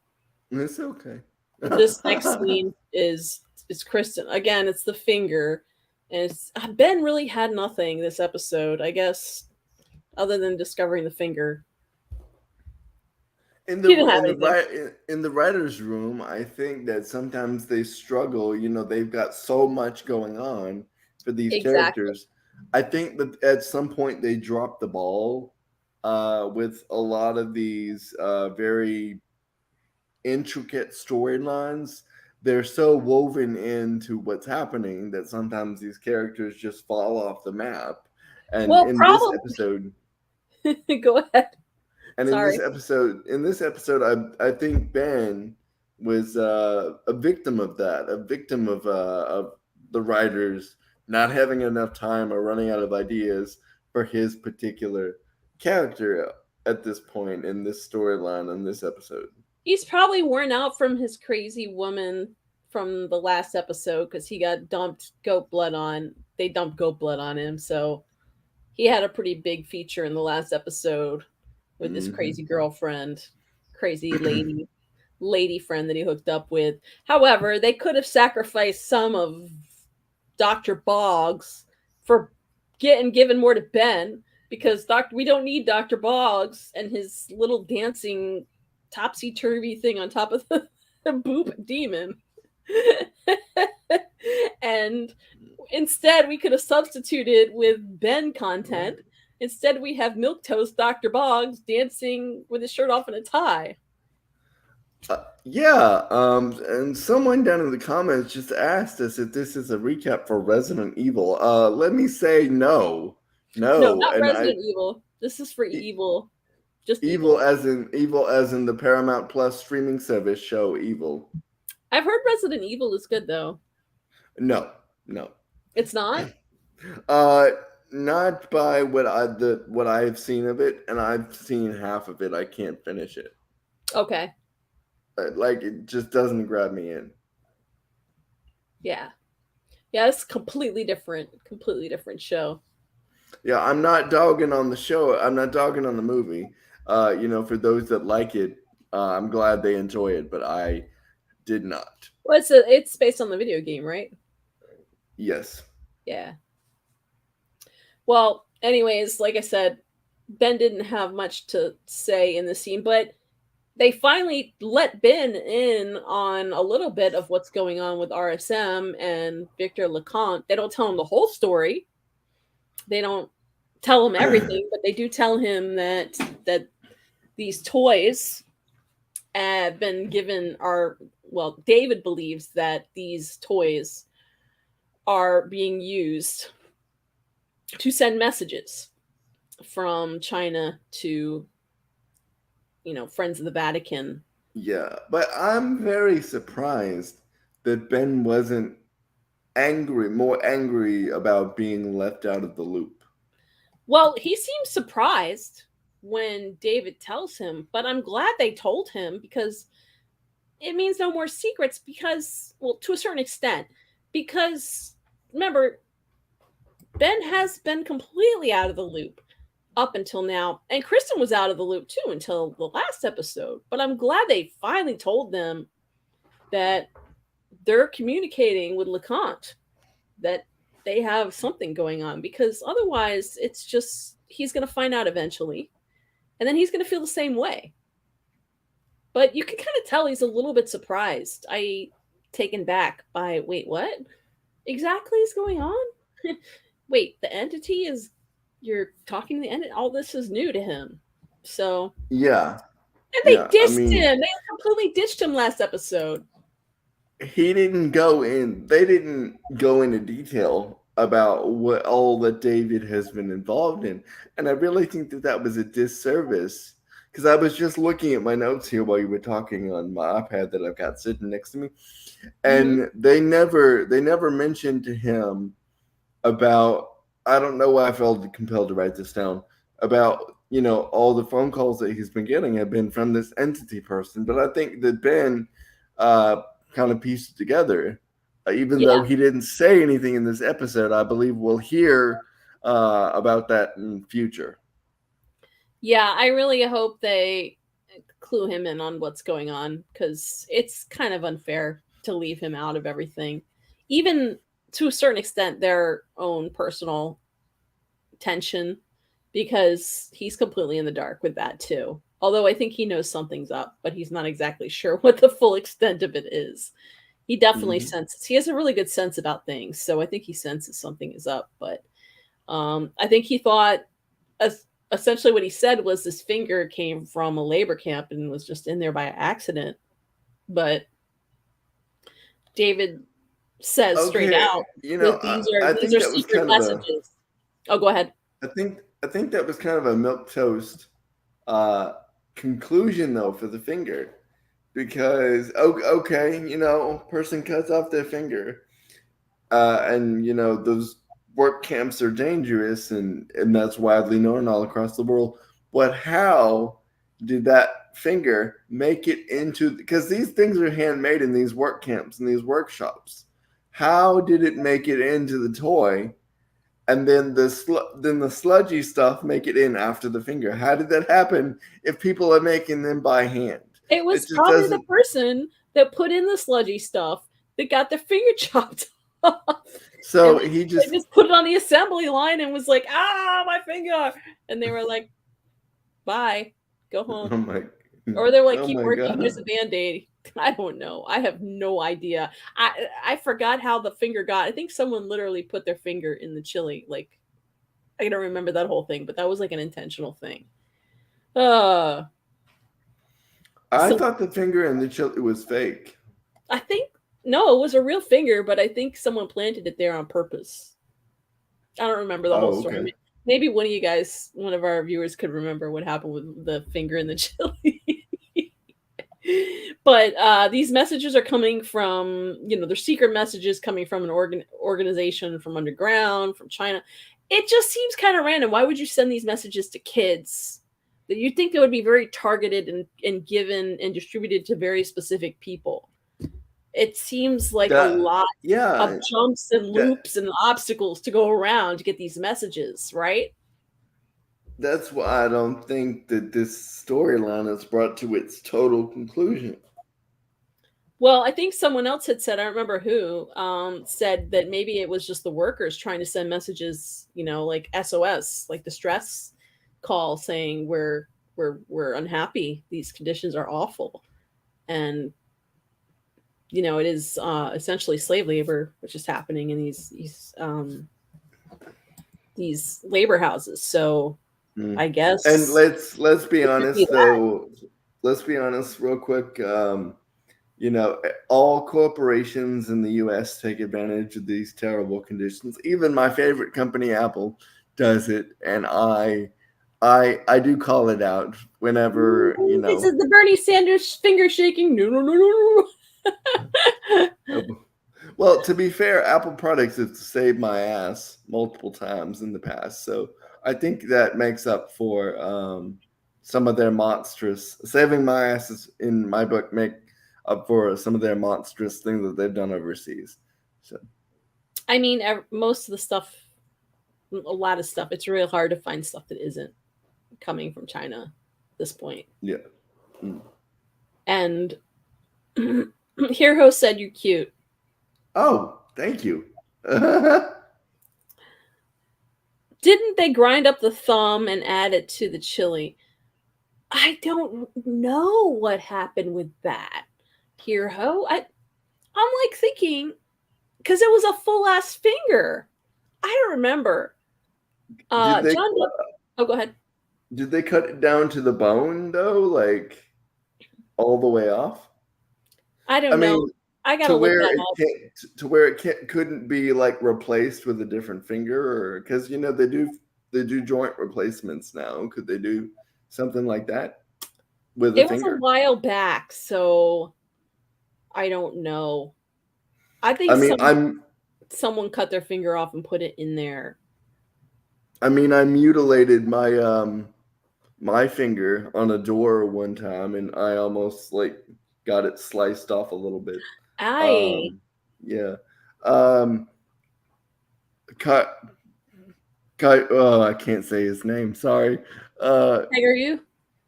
It's okay. This next scene is Kristen again. It's the finger, and it's Ben really had nothing this episode, I guess, other than discovering the finger. in He the didn't have in the anything. in the writers' room, I think that sometimes they struggle. They've got so much going on for these Exactly. characters. I think that at some point they dropped the ball with a lot of these very intricate storylines. They're so woven into what's happening that sometimes these characters just fall off the map. And Well, in this probably. episode, Go ahead. And Sorry. in this episode, I think Ben was a victim of that, a victim of the writers not having enough time or running out of ideas for his particular character at this point in this storyline in this episode. He's probably worn out from his crazy woman from the last episode because he got dumped goat blood on. They dumped goat blood on him, so he had a pretty big feature in the last episode with this crazy girlfriend, crazy lady friend that he hooked up with. However, they could have sacrificed some of Dr. Boggs for getting given more to Ben because we don't need Dr. Boggs and his little dancing topsy turvy thing on top of the boop demon. And instead, we could have substituted with Ben content. Instead, we have Milquetoast Dr. Boggs dancing with his shirt off and a tie. Yeah, and someone down in the comments just asked us if this is a recap for Resident Evil. Let me say no, No, no, not and Resident Evil. This is for Evil. Just Evil. Evil as in the Paramount Plus streaming service show Evil. I've heard Resident Evil is good though. No. It's not? Uh, not by what I've seen of it, and I've seen half of it. I can't finish it. Okay. Like it just doesn't grab me in. Yeah. Yeah, it's completely different show. Yeah, I'm not dogging on the show. I'm not dogging on the movie. For those that like it, I'm glad they enjoy it, but I did not. Well, it's based on the video game, right? Yes. Yeah. Well, anyways, like I said, Ben didn't have much to say in the scene, but they finally let Ben in on a little bit of what's going on with RSM and Victor Leconte. They don't tell him the whole story. They don't tell him everything, but they do tell him that these toys have been given David believes that these toys are being used to send messages from China to friends of the Vatican. Yeah, but I'm very surprised that Ben wasn't more angry about being left out of the loop. Well, he seems surprised when David tells him, but I'm glad they told him because it means no more secrets because, well, to a certain extent, because remember, Ben has been completely out of the loop up until now, and Kristen was out of the loop too until the last episode, but I'm glad they finally told them that they're communicating with LeConte, that they have something going on, because otherwise it's just he's going to find out eventually and then he's going to feel the same way. But you can kind of tell he's a little bit surprised, taken back by, wait, what exactly is going on? Wait, the entity is, you're talking to the entity, all this is new to him. So Yeah. And they ditched him. They completely ditched him last episode. They didn't go into detail about what all that David has been involved in. And I really think that was a disservice, because I was just looking at my notes here while you were talking on my iPad that I've got sitting next to me. And they never mentioned to him about, I don't know why I felt compelled to write this down, about all the phone calls that he's been getting have been from this entity person. But I think that Ben kind of pieced it together, even though he didn't say anything in this episode. I believe we'll hear about that in future. Yeah, I really hope they clue him in on what's going on because it's kind of unfair to leave him out of everything. Even to a certain extent, their own personal tension, because he's completely in the dark with that too. Although I think he knows something's up, but he's not exactly sure what the full extent of it is. He definitely Hmm. senses. He has a really good sense about things, so I think he senses something is up. But I think he thought, as essentially what he said was this finger came from a labor camp and was just in there by accident. But David says straight Okay, out you know, that I these think are that was secret kind of a messages. Oh, go ahead. I think that was kind of a milk toast uh, conclusion though for the finger, because okay, person cuts off their finger, and those work camps are dangerous, and that's widely known all across the world. But how did that finger make it into? Because these things are handmade in these work camps and these workshops. How did it make it into the toy? And then the sludgy stuff make it in after the finger. How did that happen if people are making them by hand? It It was just probably the doesn't. person that put in the sludgy stuff that got their finger chopped off. And So they, he they just. just put it on the assembly line and was like, ah, my finger. And they were like, bye, go home. Oh my. Or they're like, Oh keep my working, here's god. a band-aid. I don't know. I have no idea. I forgot how the finger got. I think someone literally put their finger in the chili. Like, I don't remember that whole thing, but that was like an intentional thing. Uh I so thought the finger in the chili was fake. I think no, it was a real finger, but I think someone planted it there on purpose. I don't remember the whole Oh, story. okay. Maybe one of you guys, one of our viewers, could remember what happened with the finger in the chili. But these messages are coming from, they're secret messages coming from an organization from underground, from China. It just seems kind of random. Why would you send these messages to kids? That you'd think they would be very targeted and given and distributed to very specific people. It seems like a That lot of yeah. jumps and That loops and obstacles to go around to get these messages, right? that's why I don't think that this storyline is brought to its total conclusion. Well, I think someone else had said, I don't remember who, said that maybe it was just the workers trying to send messages, like SOS, like distress call saying we're unhappy. These conditions are awful. And it is essentially slave labor, which is happening in these labor houses. So Mm. I And guess let's be it could be honest that. though. Let's be honest real quick. All corporations in the U.S. take advantage of these terrible conditions. Even my favorite company, Apple, does it, and I do call it out whenever This is the Bernie Sanders finger shaking. No, no, no, no, Well, to be fair, Apple products have saved my ass multiple times in the past, so I think that makes up for some of their monstrous saving my asses in my book make up for some of their monstrous things that they've done overseas. So I mean, most of the stuff, a lot of stuff, it's real hard to find stuff that isn't coming from China at this point. yeah. Mm. And Hero said you're cute. Oh, thank you. Didn't they grind up the thumb and add it to the chili? I don't know what happened with that. Hero, I'm like thinking because it was a full ass finger. I don't remember. did they John. Oh, go ahead. did they cut it down to the bone though, like all the way off? I I don't know. mean, I gotta to look where that it up. can't to where it couldn't be like replaced with a different finger, or because they do joint replacements now. Could they do something like that with a It was a finger? while back, so I don't know. I I think mean, someone cut their finger off and put it in there. I mutilated my finger on a door one time, and I almost like got it sliced off a little bit. I Um, yeah. Um, cut God, oh, I can't say his name. Sorry. Uh, Hey, are you?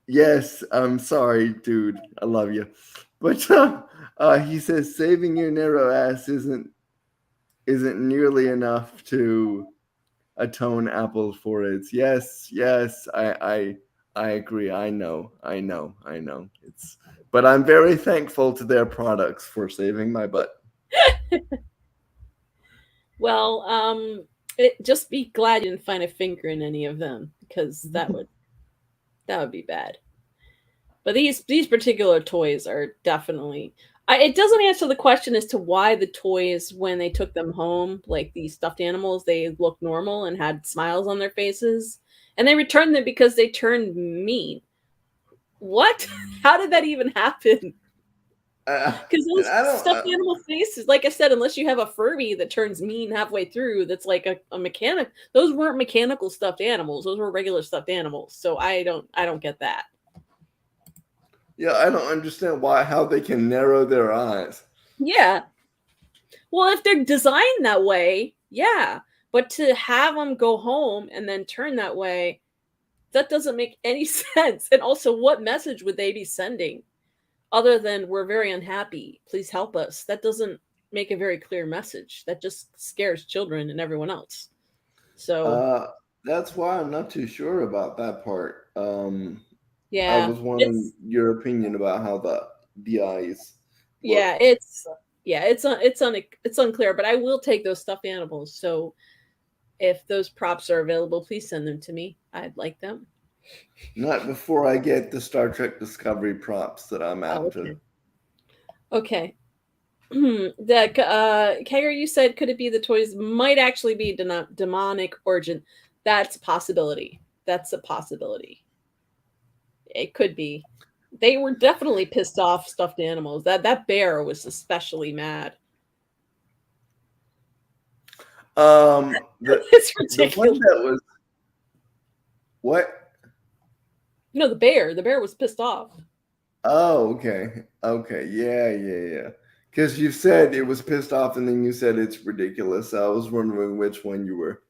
yes, I'm sorry, dude. I love you, but he says saving your narrow ass isn't nearly enough to atone apples for its. Yes, yes, I agree. I know. But I'm very thankful to their products for saving my butt. Well, just be glad you didn't find a finger in any of them because that would be bad. But these particular toys are definitely. It doesn't answer the question as to why the toys, when they took them home, like these stuffed animals, they looked normal and had smiles on their faces, and they returned them because they turned mean. What? How did that even happen? Because And those I don't. stuffed animal faces, like I said, unless you have a Furby that turns mean halfway through, that's like a mechanic. Those weren't mechanical stuffed animals. Those were regular stuffed animals. So I don't get that. Yeah, I don't understand how they can narrow their eyes. Yeah. Well, if they're designed that way, yeah. But to have them go home and then turn that way, that doesn't make any sense. And also, what message would they be sending other than we're very unhappy? Please help us. That doesn't make a very clear message. That just scares children and everyone else. So, Uh, that's why I'm not too sure about that part. I yeah. was wanting It's your opinion about how the eyes yeah, look. it's yeah, it's unclear, but I will take those stuffed animals. So, if those props are available, please send them to me. I'd like them. Not before I get the Star Trek Discovery props that I'm Oh, after. okay. Okay. That Kager, you said could it be the toys might actually be demonic origin? That's a possibility. That's a possibility. It could be. They were definitely pissed off stuffed animals. That bear was especially mad. Um, the It's the one ridiculous. that was what? No, the bear was pissed off. Oh, okay, okay, yeah. Because you said it was pissed off, and then you said it's ridiculous. I was wondering which one you were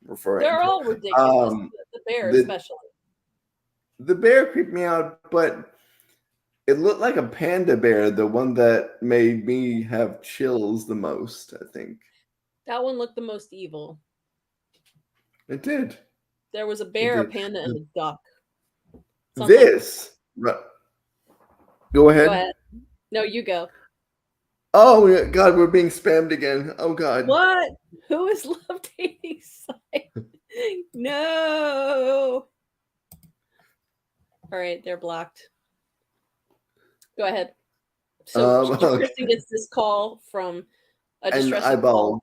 referring They're to. all ridiculous. Um, The bear the especially. the bear creeped me out, but it looked like a panda bear, the one that made me have chills the most, I think. That one looked the most evil. It did. There was a It bear, a did. panda, and a duck. Sounds like This. Go go ahead. ahead. No, you go. Oh, yeah, God, we're being spammed again. Oh, God. What? Who is love dating site? No. All right, they're blocked. Go ahead. So Kristen Okay. gets this call from a And I distressing call. bawled.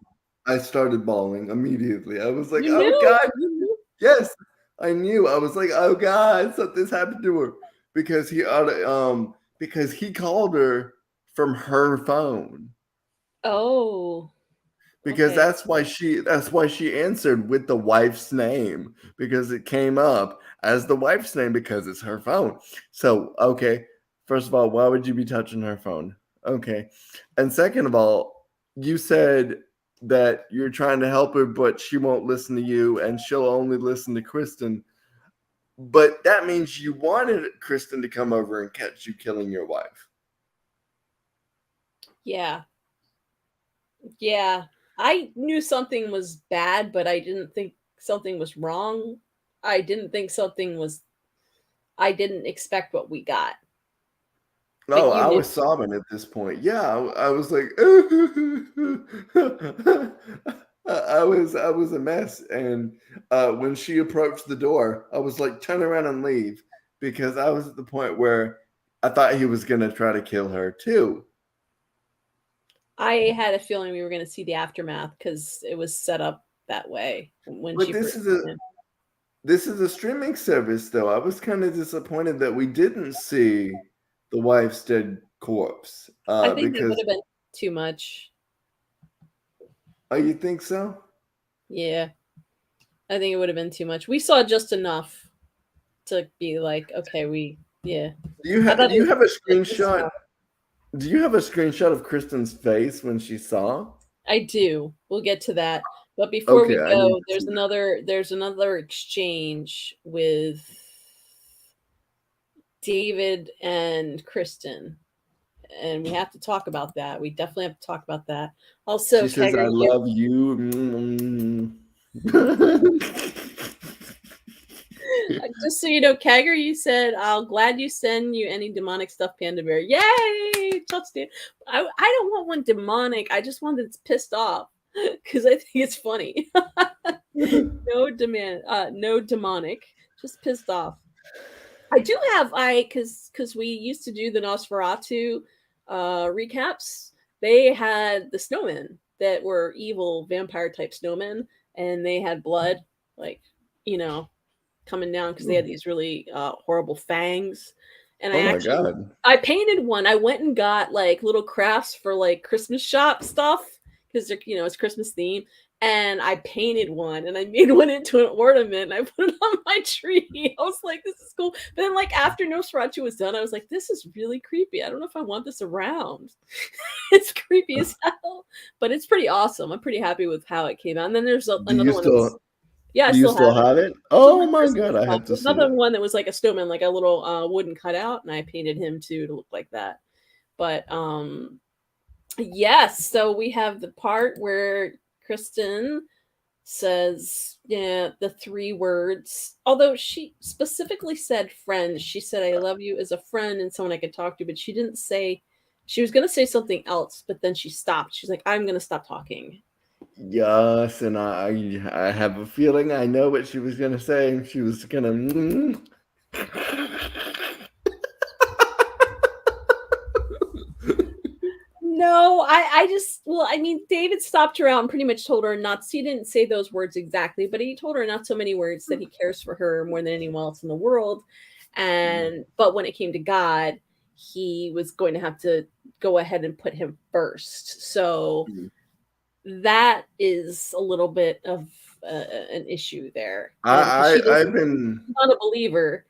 I started bawling immediately. I was like, You oh, knew. God. You knew. Yes. I knew. I was like, oh, God, something's happened to her. Because he called her from her phone. Oh, Because okay. that's why she answered with the wife's name, because it came up as the wife's name because it's her phone. So okay, first of all, why would you be touching her phone? Okay, and second of all, you said that you're trying to help her, but she won't listen to you, and she'll only listen to Kristen. But that means you wanted Kristen to come over and catch you killing your wife. Yeah. Yeah. I knew something was bad, but I didn't think something was wrong. I didn't think something was I didn't expect what we got. But Oh, you I knew. was sobbing at this point. Yeah, I was like, I was a mess. And when she approached the door, I was like, turn around and leave, because I was at the point where I thought he was gonna try to kill her too. I had a feeling we were going to see the aftermath because it was set up that way when But she this first is came a in. this is a streaming service, though. I was kind of disappointed that we didn't see the wife's dead corpse. I think it would Because have been too much. oh, you think so? Yeah, I think it would have been too much. We saw just enough to be like, okay, yeah. I thought Do it you was have a like just screenshot? enough. Do you have a screenshot of Kristen's face when she saw? I do. We'll get to that. But before Okay, we I need go, to see that. there's another exchange with David and Kristen, and we have to talk about that. We definitely have to talk about that. She Also, says, Kegger, "I love you." just so you know, Kegger, you said, "I'll glad you send you any demonic stuffed panda bear." Yay! Touchdown. I don't want one demonic. I just want that's pissed off because I think it's funny. No demonic, just pissed off. I do have because we used to do the Nosferatu recaps. They had the snowmen that were evil vampire type snowmen, and they had blood, like you know, coming down because they had these really horrible fangs. And Oh my god! I painted one. I went and got like little crafts for like Christmas shop stuff because it's Christmas theme. And I painted one and I made one into an ornament and I put it on my tree. I was like, this is cool. But then, like, after Nosferatu was done, I was like, this is really creepy. I don't know if I want this around. It's creepy as hell, but it's pretty awesome. I'm pretty happy with how it came out. And then there's Do you another one that was, still yeah, I do you still still have it. have it? It's on Oh my my Christmas god! I box. have to There's see another it. one that was like a snowman, like a little wooden cutout, and I painted him too to look like that. But yes, so we have the part where Kristen says, yeah, the three words. Although she specifically said friend, she said, I love you as a friend and someone I could talk to, but she didn't say, she was going to say something else, but then she stopped. She's like, I'm going to stop talking. Yes, and I have a feeling I know what she was gonna say. She was gonna. No, I just, well, I mean, David stopped her out and pretty much told her not, he didn't say those words exactly, but he told her not so many words that he cares for her more than anyone else in the world. But when it came to God, he was going to have to go ahead and put him first. So that is a little bit of an issue there. Because I've been she's not a believer.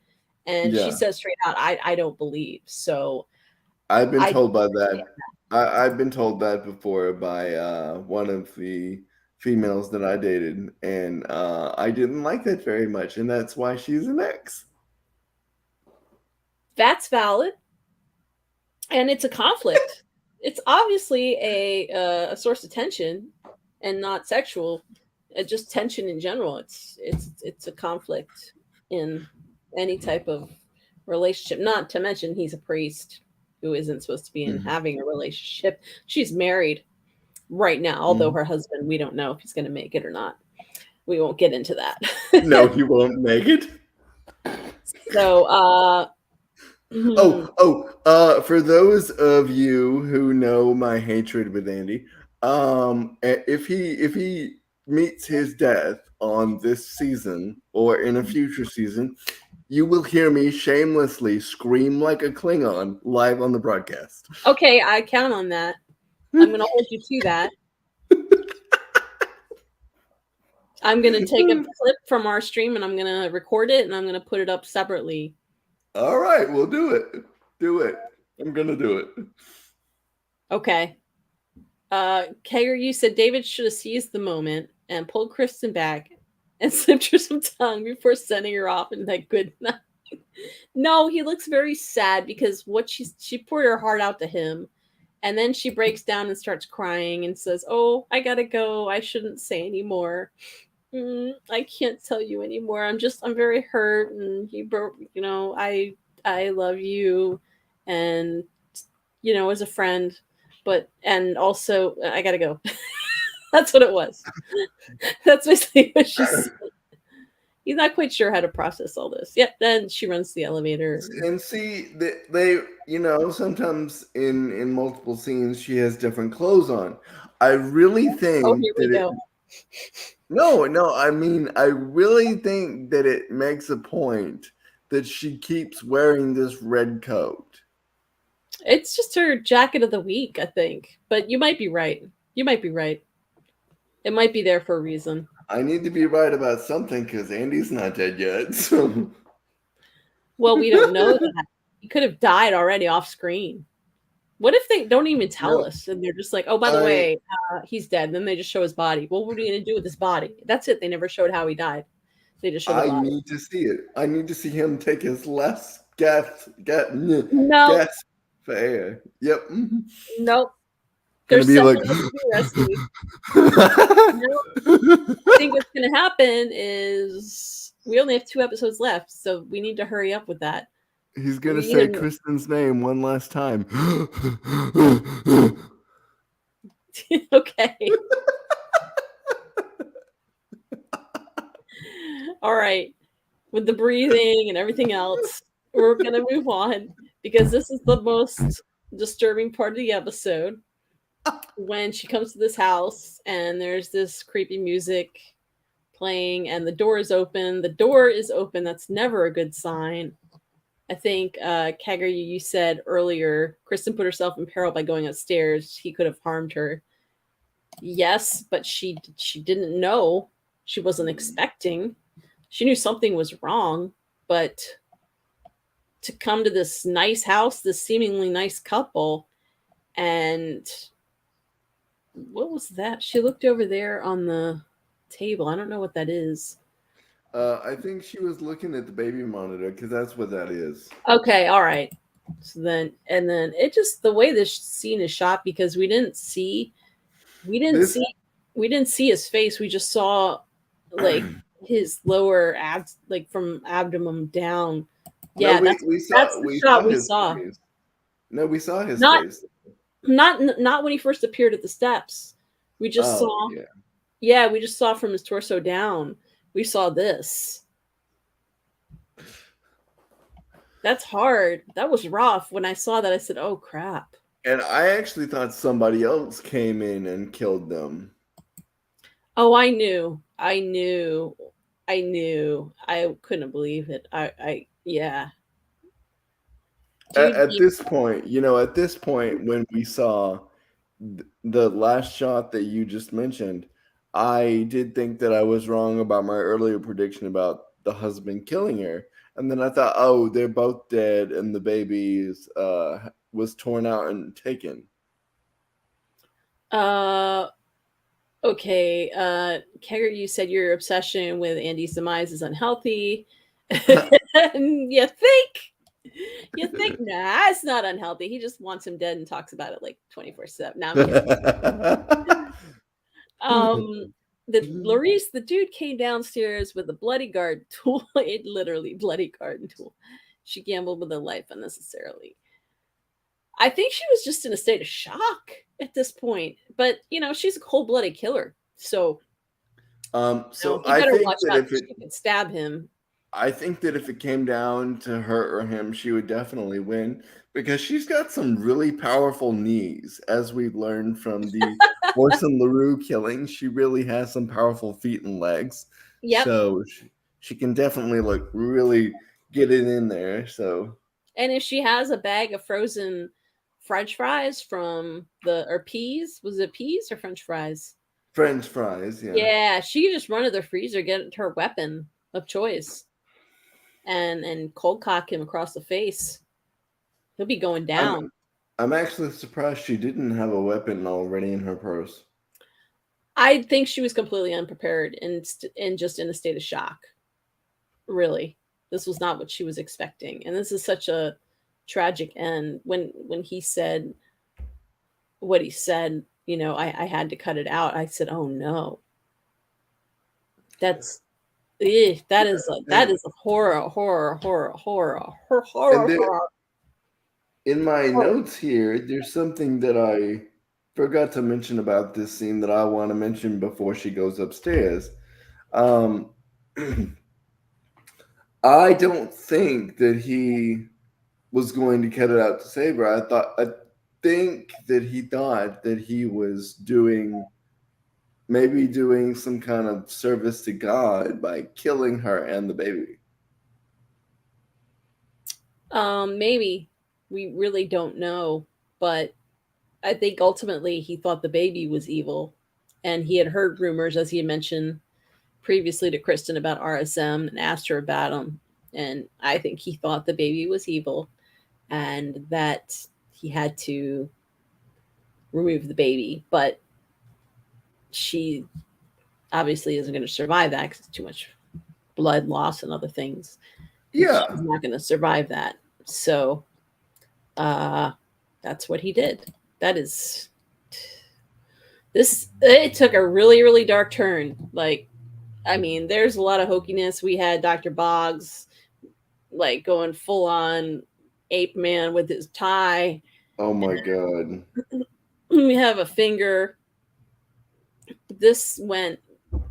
And she yeah. says straight out, I don't believe. So I've been I told by that. I've been told that before by one of the females that I dated, and I didn't like that very much, and that's why she's an ex. that's valid. And it's a conflict. It's obviously a source of tension, and not sexual, just tension in general. It's a conflict in any type of relationship. Not to mention he's a priest who isn't supposed to be in having a relationship. She's married right now, although her husband, we don't know if he's going to make it or not. We won't get into that. No, he won't make it. So, For those of you who know my hatred with Andy, if he meets his death on this season or in a future season, you will hear me shamelessly scream like a Klingon live on the broadcast. okay, I count on that. I'm going to hold you to that. I'm going to take a clip from our stream and I'm going to record it and I'm going to put it up separately. All right, we'll do it. Do it. I'm going to do it. Okay. Kager, you said David should have seized the moment and pulled Kristen back and slipped her some tongue before sending her off in that good night. No, he looks very sad because she poured her heart out to him. And then she breaks down and starts crying and says, oh, I gotta go. I shouldn't say anymore. I can't tell you anymore. I'm very hurt. And I love you. And, as a friend, and also I gotta go. That's what it was. That's basically what she said. He's not quite sure how to process all this. Yeah, then she runs to the elevator. And see, they sometimes in multiple scenes she has different clothes on. I really think Here we go. No, I mean, I really think that it makes a point that she keeps wearing this red coat. It's just her jacket of the week, I think. But you might be right. It might be there for a reason. I need to be right about something because Andy's not dead yet. So. Well, we don't know that. He could have died already off screen. What if they don't even You tell know, us and they're just like, oh, by the I way, he's dead. And then they just show his body. Well, what are you going to do with his body? That's it. They never showed how he died. They just showed the I body. need to see it. I need to see him take his last No, gasp for air. Yep. nope. Gonna There's be someone like else to be rescued. No, I think what's going to happen is we only have 2 episodes left, so we need to hurry up with that. he's gonna We say either Kristen's name one last time. okay. All right. With the breathing and everything else, we're going to move on because this is the most disturbing part of the episode when she comes to this house and there's this creepy music playing and the door is open. The door is open. That's never a good sign. I think, Kagger, you said earlier, Kristen put herself in peril by going upstairs. He could have harmed her. Yes, but she didn't know. She wasn't expecting. She knew something was wrong, but to come to this nice house, this seemingly nice couple, and what was that? She looked over there on the table. I don't know what that is. I think she was looking at the baby monitor because that's what that is. Okay, all right. So then, and then it just the way this scene is shot because we didn't This see, we didn't see his face. We just saw like his lower abs, like from abdomen down. no, Yeah, we that's saw the we shot saw we his saw. face. No, we saw his Not face. not when he first appeared at the steps. We just Oh saw, yeah. yeah, we just saw from his torso down. We saw this. That's hard. That was rough. When I saw that, I said, "Oh crap." And I actually thought somebody else came in and killed them. Oh, I knew. I knew. I knew. I couldn't believe it. Yeah. Dude, At this point, at this point, when we saw the last shot that you just mentioned, I did think that I was wrong about my earlier prediction about the husband killing her. And then I thought, oh, they're both dead, and the baby was torn out and taken. uh, okay. Kegger, you said your obsession with Andy's demise is unhealthy. you think? You think? Nah, it's not unhealthy. He just wants him dead and talks about it like 24/7. Now I'm kidding. Um, the Larice, the dude came downstairs with a bloody garden tool. It literally bloody garden tool. She gambled with her life unnecessarily. I think she was just in a state of shock at this point. But she's a cold-blooded killer. So So he better watch out because she could stab him. I think that if it came down to her or him, she would definitely win because she's got some really powerful knees, as we've learned from the Orson LaRue killing. She really has some powerful feet and legs, Yep. so she can definitely really get it in there. So, and if she has a bag of frozen French fries or peas, was it peas or French fries? French fries, yeah. Yeah, she could just run to the freezer, get her weapon of choice, and cold cock him across the face. He'll be going down. I'm actually surprised she didn't have a weapon already in her purse. I think she was completely unprepared and just in a state of shock. Really, this was not what she was expecting, and this is such a tragic end. When he said what he said, I had to cut it out. I said, "Oh no, that is a And horror. in my notes here, there's something that I forgot to mention about this scene that I want to mention before she goes upstairs. Um, I don't think that he was going to cut it out to save her. I think that he thought that he was maybe doing some kind of service to God by killing her and the baby. Maybe we really don't know, but I think ultimately he thought the baby was evil, and he had heard rumors, as he had mentioned previously to Kristen, about RSM and asked her about him. And I think he thought the baby was evil, and that he had to remove the baby, but she obviously isn't going to survive that because it's too much blood loss and other things. Yeah. She's not going to survive that. So that's what he did. That is this. It took a really, really dark turn. Like, I mean, there's a lot of hokiness. We had Dr. Boggs like going full on ape man with his tie. Oh my god. We have a finger. This went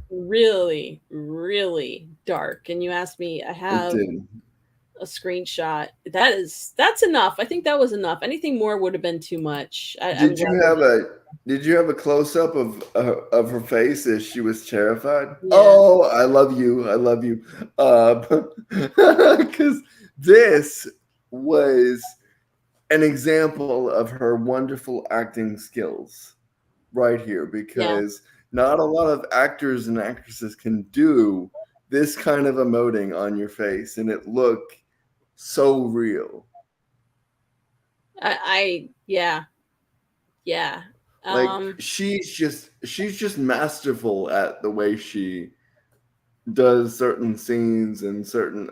really, really dark. And you asked me, I It have did. a screenshot. That's enough. I think that was enough. Anything more would have been too much. I'm Did glad you we have did. a close up of her face as she was terrified? Yeah, Oh, I love you. I love you. Because this was an example of her wonderful acting skills right here, yeah. because not a lot of actors and actresses can do this kind of emoting on your face and it look so real. Yeah, yeah. Like Um, she's just masterful at the way she does certain scenes and certain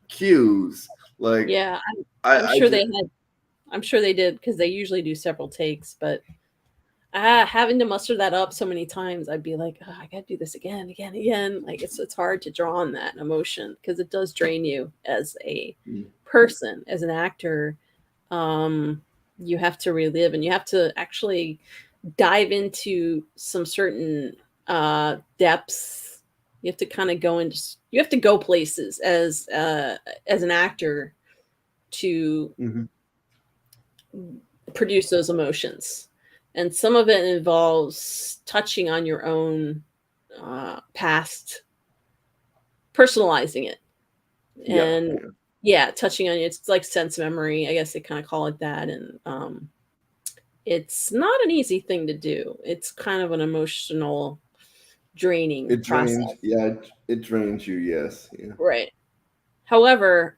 cues. Like yeah. I'm I sure just they had. I'm sure they did because they usually do several takes. But having to muster that up so many times, I'd be like, oh, I gotta do this again, again, again. Like it's hard to draw on that emotion because it does drain you as a person, as an actor. Um, you have to relive and you have to actually dive into some certain depths. You have to kind of go into. You have to go places as an actor to Mhm. produce those emotions. And some of it involves touching on your own past, personalizing it. Yeah, And yeah. yeah, touching on it. It's like sense memory. I guess they kind of call it that. And it's not an easy thing to do. It's kind of an emotional draining It process. drains, yeah, it drains you, yes. Yeah. Right. However,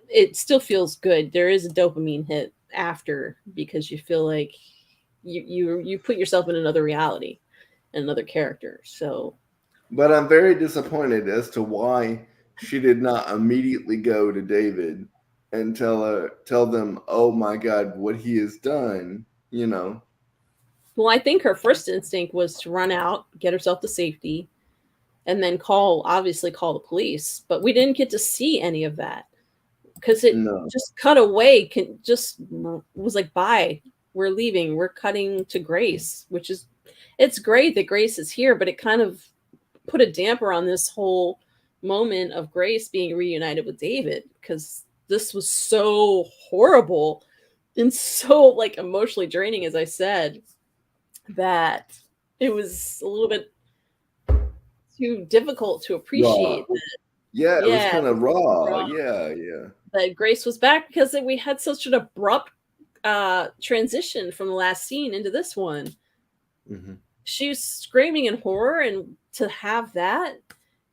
it still feels good. There is a dopamine hit after because you feel like you put yourself in another reality, another character. So But I'm very disappointed as to why she did not immediately go to David and tell them, "Oh my god, what he has done," you know. well, I think her first instinct was to run out, get herself to safety, and then obviously call the police. But we didn't get to see any of that because it No. just cut away. Just was like, bye, we're leaving. We're cutting to Grace, which is it's great that Grace is here, but it kind of put a damper on this whole moment of Grace being reunited with David because this was so horrible and so like emotionally draining, as I said, that it was a little bit too difficult to Raw. appreciate that. Yeah, it was Yeah, kind of raw. raw. Yeah, yeah. That Grace was back because we had such an abrupt transition from the last scene into this one. Hmm. She was screaming in horror, and to have that,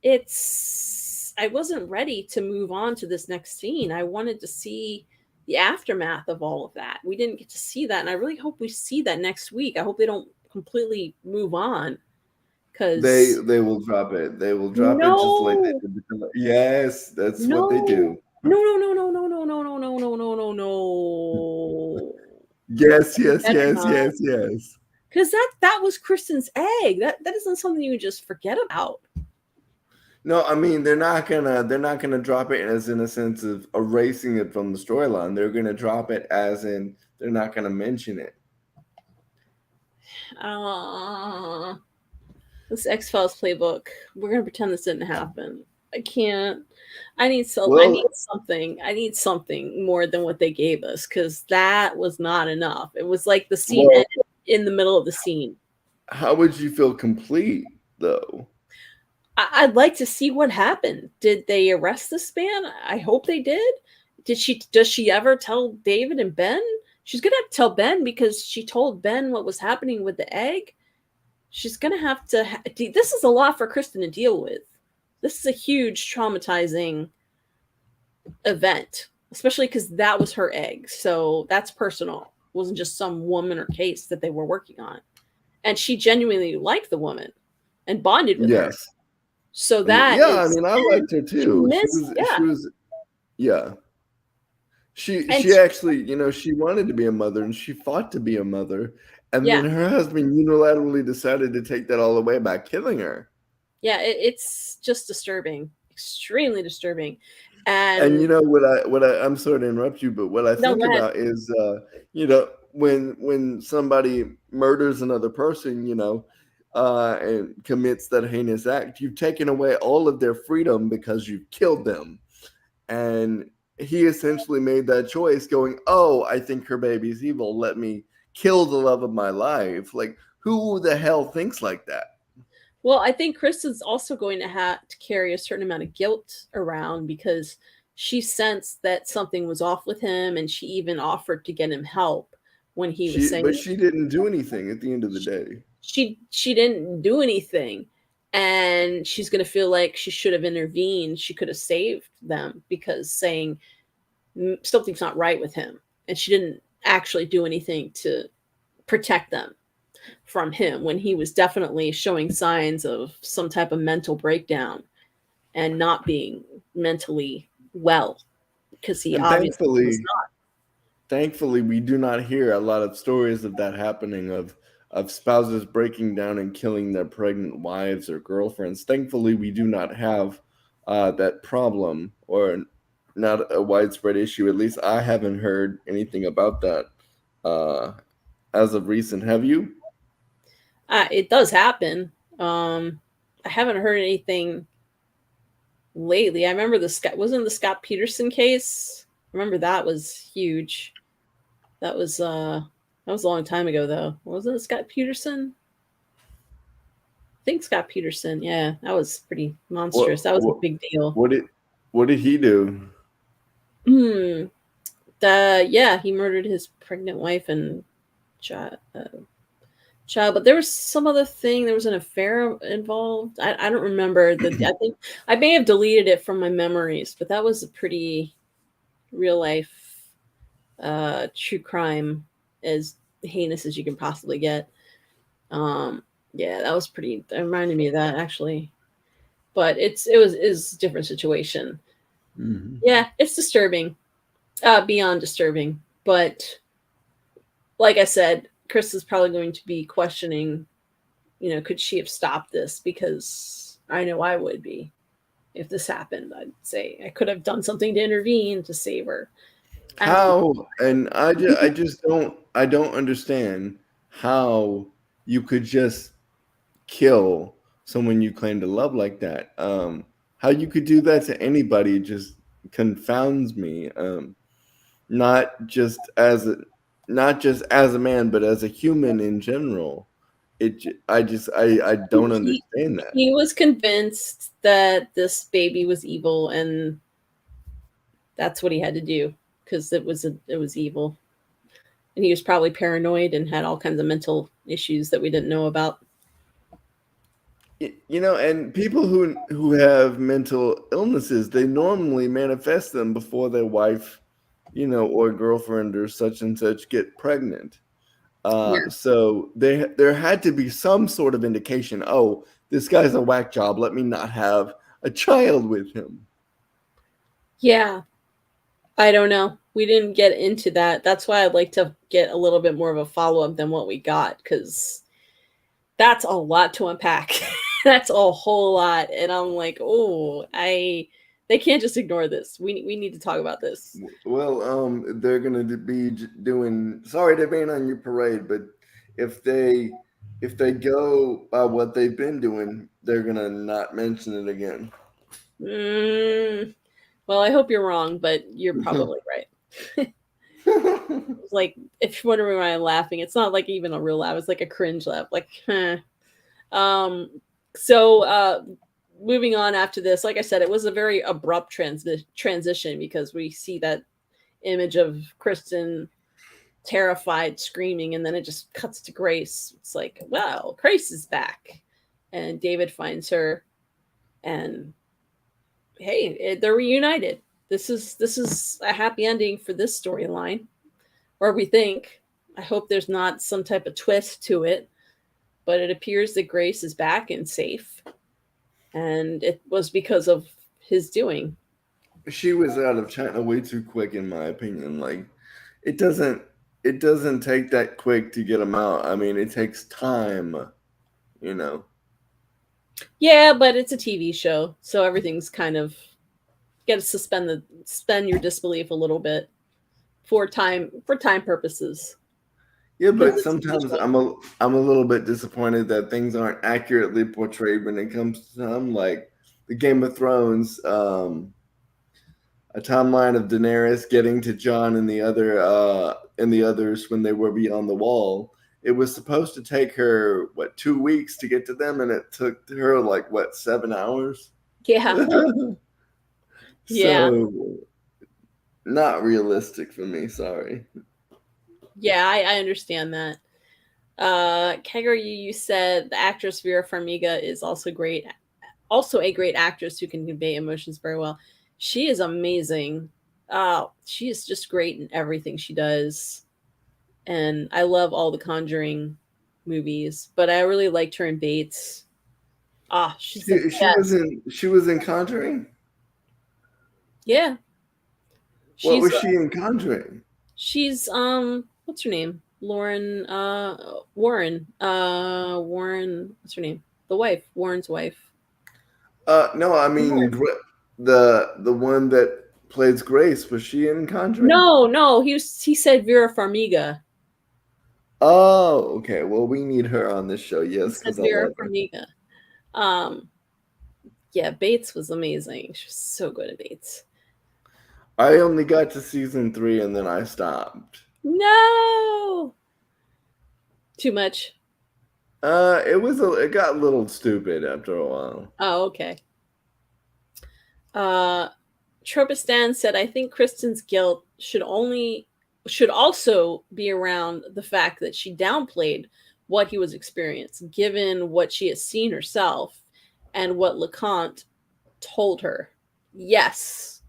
it's I wasn't ready to move on to this next scene. I wanted to see the aftermath of all of that. We didn't get to see that, and I really hope we see that next week. I hope they don't completely move on because They will drop it. They will drop it just like they no, did the killer. Yes, that's what they no, do. no, no, no, no, no, no, no, no, no, no, no, no, no. Yes, yes, Better yes, not, yes, yes. because that was Kristen's egg. That isn't something you just forget about. No, I mean they're not gonna drop it as in a sense of erasing it from the storyline. They're gonna drop it as in they're not gonna mention it. Uh, this X Files playbook. We're gonna pretend this didn't happen. I can't. I Well, need something. I need something more than what they gave us because that was not enough. It was like the scene well, ended in the middle of the scene. how would you feel complete though? I'd like to see what happened. Did they arrest this man? I hope they did. Does she ever tell David and Ben? She's gonna have to tell Ben because she told Ben what was happening with the egg. She's gonna have to. This is a lot for Kristen to deal with. This is a huge traumatizing event. especially because that was her egg. So that's personal. It wasn't just some woman or case that they were working on. And she genuinely liked the woman and bonded with her. Yes. So that Yeah, I is, mean, I and liked her she too. missed, She yeah. was, yeah. And She actually, she wanted to be a mother and she fought to be a mother. And yeah, then her husband unilaterally decided to take that all away by killing her. yeah, it's just disturbing, extremely disturbing. And And I'm sorry to interrupt you, but what I no, think go ahead. about is when somebody murders another person, and commits that heinous act, you've taken away all of their freedom because you've killed them. And he essentially made that choice going, oh, I think her baby's evil, let me kill the love of my life. Like, who the hell thinks like that? Well, I think Kristen's also going to have to carry a certain amount of guilt around because she sensed that something was off with him, and she even offered to get him help when he was But saying she didn't do anything at the end of the day. she didn't do anything, and she's going to feel like she should have intervened. She could have saved them because saying something's not right with him, and she didn't actually do anything to protect them from him when he was definitely showing signs of some type of mental breakdown and not being mentally well because he And obviously was thankfully we do not hear a lot of stories of that happening, of spouses breaking down and killing their pregnant wives or girlfriends. Thankfully we do not have that problem, or not a widespread issue. At least I haven't heard anything about that uh, as of recent. Have you? not. It does happen. I haven't heard anything lately. I remember the Scott wasn't the Scott Peterson case. I remember that was huge. That was a long time ago though. Wasn't it Scott Peterson? I think Scott Peterson. Yeah, that was pretty what monstrous. That was a what big deal. what did what did he do? Hmm. Yeah, he murdered his pregnant wife and child. Child, but there was some other thing. There was an affair involved. I don't remember the. I think I may have deleted it from my memories, but that was a pretty real life, true crime, as heinous as you can possibly get. Um, yeah, that was pretty. That reminded me of that actually, but it was a different situation. Mhm. Yeah, it's disturbing, beyond disturbing. But like I said, Chris is probably going to be questioning, could she have stopped this? Because I know I would be if this happened. I'd say I could have done something to intervene to save her. And How? And I don't understand how you could just kill someone you claim to love like that. How you could do that to anybody just confounds me. Not just as a not just as a man, but as a human in general. I don't he understand that. he was convinced that this baby was evil, and that's what he had to do because it was evil, and he was probably paranoid and had all kinds of mental issues that we didn't know about. And people who have mental illnesses, they normally manifest them before their wife, or girlfriend or such and such get pregnant. Yeah. So there had to be some sort of indication. Oh, this guy's a whack job. Let me not have a child with him. Yeah, I don't know. We didn't get into that. That's why I'd like to get a little bit more of a follow up than what we got because that's a lot to unpack. That's a whole lot, and I'm like, oh, they can't just ignore this. We need to talk about this. Well, they're gonna be doing. Sorry to rain on your parade, but if they go by what they've been doing, they're gonna not mention it again. Mm, well, I hope you're wrong, but you're probably right. It's like if you're wondering why I'm laughing, it's not like even a real laugh. It's like a cringe laugh. Like, huh. Um. So, moving on after this, like I said, it was a very abrupt transition because we see that image of Kristen terrified, screaming, and then it just cuts to Grace. It's like, wow, Grace is back, and David finds her, and hey, they're reunited. This is a happy ending for this storyline, or we think. I hope there's not some type of twist to it, but it appears that Grace is back and safe, and it was because of his doing. She was out of China way too quick, in my opinion. Like, it doesn't it doesn't take that quick to get them out. I mean, it takes time, you know. Yeah, but it's a TV show, so everything's kind of got to suspend your disbelief a little bit for time purposes. Yeah, Because but it's a TV sometimes show. I'm a little bit disappointed that things aren't accurately portrayed when it comes to some, like the Game of Thrones, a timeline of Daenerys getting to Jon and the others when they were beyond the wall. It was supposed to take her what 2 weeks to get to them, and it took her like what 7 hours. Yeah, yeah, So not realistic for me. Sorry. yeah. I understand that. Kegger, you said the actress Vera Farmiga is also a great actress who can convey emotions very well. She is amazing. She is just great in everything she does, and I love all the Conjuring movies. But I really liked her in Bates. She's the best. She was in Conjuring. Yeah, What she's was she in Conjuring? what's her name? Lauren Warren, what's her name? The wife, Warren's wife. No, I mean Lauren. the one that plays Grace. Was she in Conjuring? No, no, he said Vera Farmiga. Oh, okay. Well, we need her on this show, He yes, said because I Vera love her. Farmiga. Um, yeah, Bates was amazing. She was so good at Bates. I only got to season 3 and then I stopped. No, too much. It got a little stupid after a while. Oh, okay. Uh, Tropistan said, "I think Kristen's guilt should also be around the fact that she downplayed what he was experiencing, given what she has seen herself and what LeConte told her." Yes,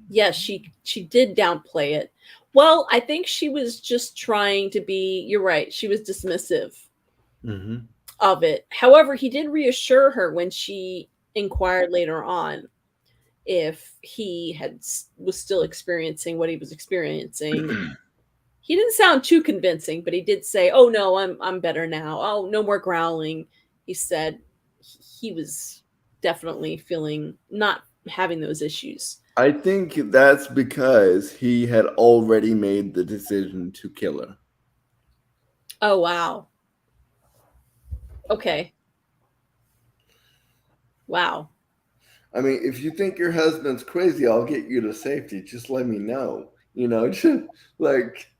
yes, she did downplay it. Well, I think she was just trying to be. You're right. She was dismissive Hmm. of it. However, he did reassure her when she inquired later on if he was still experiencing what he was experiencing. He didn't sound too convincing, but he did say, "Oh no, I'm better now. Oh, no more growling." He said he was definitely feeling not having those issues. I think that's because he had already made the decision to kill her. Oh wow. Okay. Wow. I mean, if you think your husband's crazy, I'll get you to safety. Just let me know. You know, just like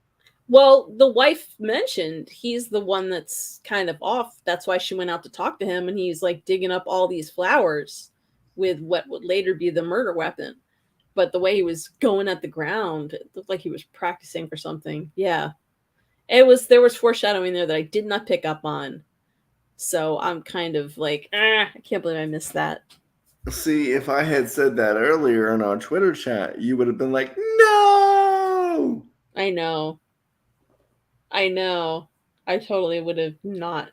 Well, the wife mentioned he's the one that's kind of off. That's why she went out to talk to him, and he's like digging up all these flowers with what would later be the murder weapon. But the way he was going at the ground, it looked like he was practicing for something. Yeah. There was foreshadowing there that I did not pick up on. So I'm kind of like, I can't believe I missed that. see, if I had said that earlier in our Twitter chat, you would have been like, no. I know. I know. I totally would have not.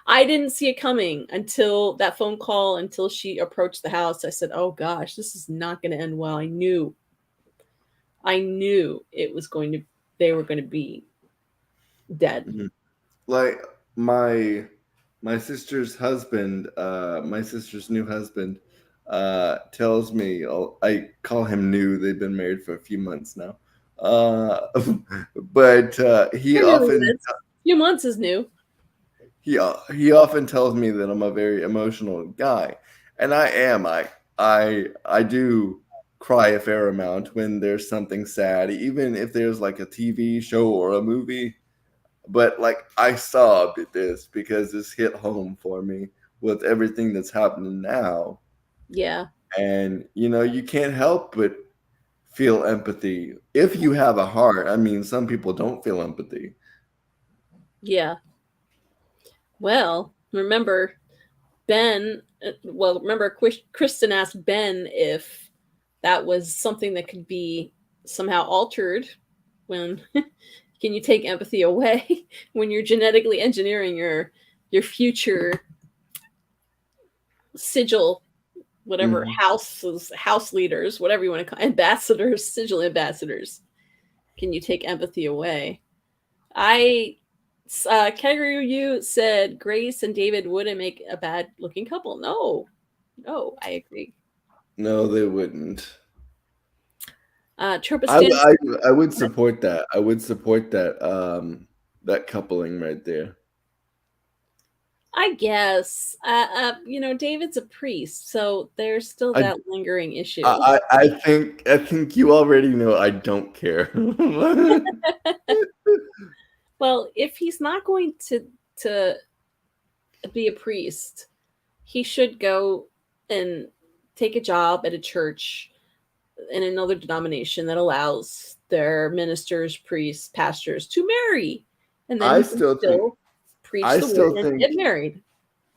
I didn't see it coming until that phone call, until she approached the house. I said, "Oh gosh, this is not going to end well." I knew it was going to, they were going to be dead. Mhm. Like my my sister's husband, my sister's new husband, tells me I call him new. They've been married for a few months now. Uh, but I knew he was. A few months is new. he often tells me that I'm a very emotional guy, and I am. I do cry a fair amount when there's something sad, even if there's like a TV show or a movie. But like I sobbed at this because this hit home for me with everything that's happening now, Yeah. and you can't help but feel empathy if you have a heart. I mean, some people don't feel empathy. Yeah. Well, remember Kristen asked Ben if that was something that could be somehow altered when can you take empathy away when you're genetically engineering your future sigil, whatever, house leaders, whatever you want to call ambassadors, sigil ambassadors. Can you take empathy away? Kangaroo said Grace and David wouldn't make a bad looking couple. No, I agree. No, they wouldn't. Tropistan, I would support that. I would support that that coupling right there. I guess. David's a priest, so there's still that lingering issue. I think you already know I don't care. Well, if he's not going to be a priest, he should go and take a job at a church in another denomination that allows their ministers, priests, pastors to marry, and then I he still can still preach the word and get married.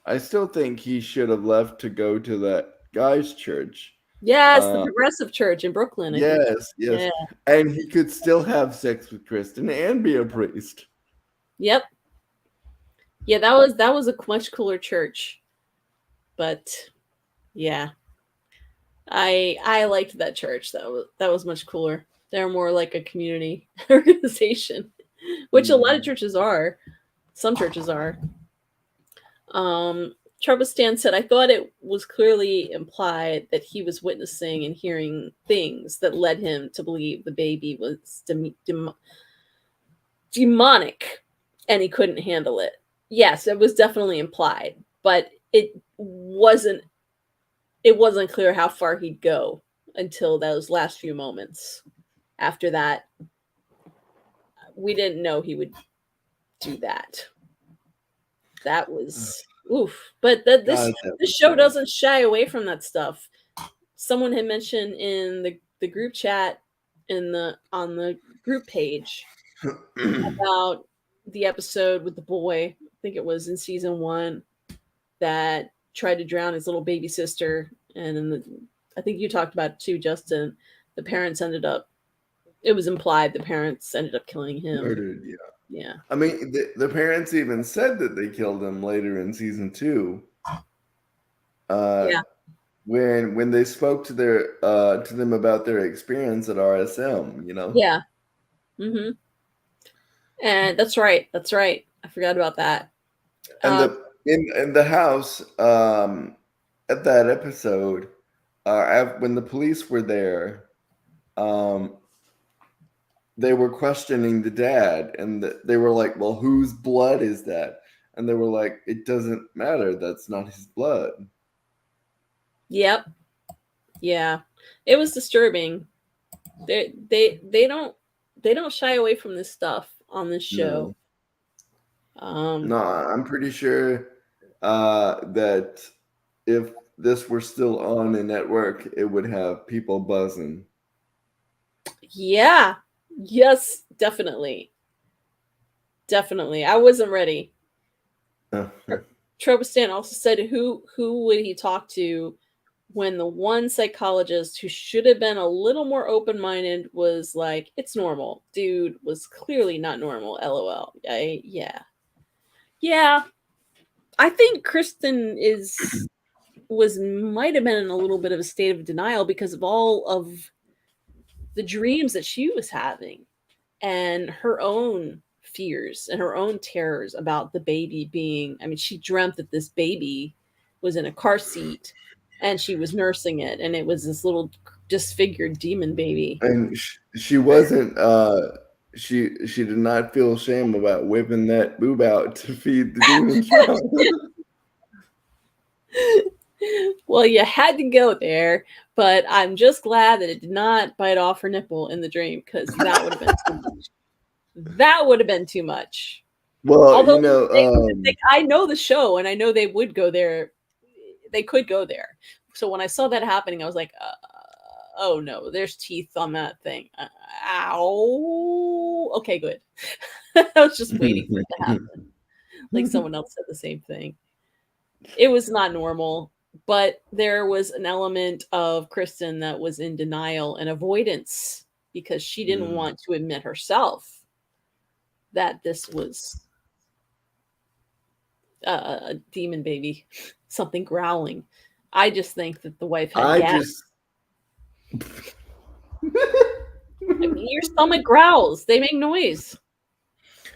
I still think he should have left to go to that guy's church. Yes, the Progressive Church in Brooklyn. I think. Yes. Yeah. And he could still have sex with Kristen and be a priest. Yep. Yeah, that was a much cooler church. But yeah. I liked that church. That was much cooler. They're more like a community organization, which a lot of churches are. Some churches are. Trubistan said, I thought it was clearly implied that he was witnessing and hearing things that led him to believe the baby was demonic and he couldn't handle it. Yes, it was definitely implied, but it wasn't clear how far he'd go until those last few moments. After that, we didn't know he would do that. That was oof. But this show doesn't shy away from that stuff. Someone had mentioned in the group chat on the group page about the episode with the boy, I think it was in season 1, that tried to drown his little baby sister. And I think you talked about it too, Justin. The parents it was implied the parents ended up killing him. Murdered, yeah. Yeah. I mean, the parents even said that they killed him later in season 2. Yeah. When they spoke to them about their experience at RSM, Yeah. Mm-hmm. And that's right. I forgot about that. And in the house at that episode, when the police were there, they were questioning the dad, and they were like, well, whose blood is that? And they were like, it doesn't matter, that's not his blood. Yep. Yeah, it was disturbing. They don't shy away from this stuff on this show. No, I'm pretty sure that if this were still on a network, it would have people buzzing. Yeah. Yes, definitely. I wasn't ready. Trobistan also said who would he talk to when the one psychologist who should have been a little more open-minded was like, it's normal. Dude was clearly not normal, LOL. Yeah. I think Kristen might have been in a little bit of a state of denial because of all of the dreams that she was having and her own fears and her own terrors about the baby being, I mean, she dreamt that this baby was in a car seat and she was nursing it, and it was this little disfigured demon baby. And she wasn't she did not feel shame about whipping that boob out to feed the demons. Well, you had to go there, but I'm just glad that it did not bite off her nipple in the dream, because that would have been too much. That would have been too much. Well, although I know the show, and I know they would go there. They could go there. So when I saw that happening, I was like, oh no, there's teeth on that thing. Ow. Okay, good. I was just waiting for it to happen. Like someone else said the same thing. It was not normal. But there was an element of Kristen that was in denial and avoidance because she didn't want to admit herself that this was a demon baby, something growling. I just think that the wife had I gas. just. I mean, your stomach growls; they make noise.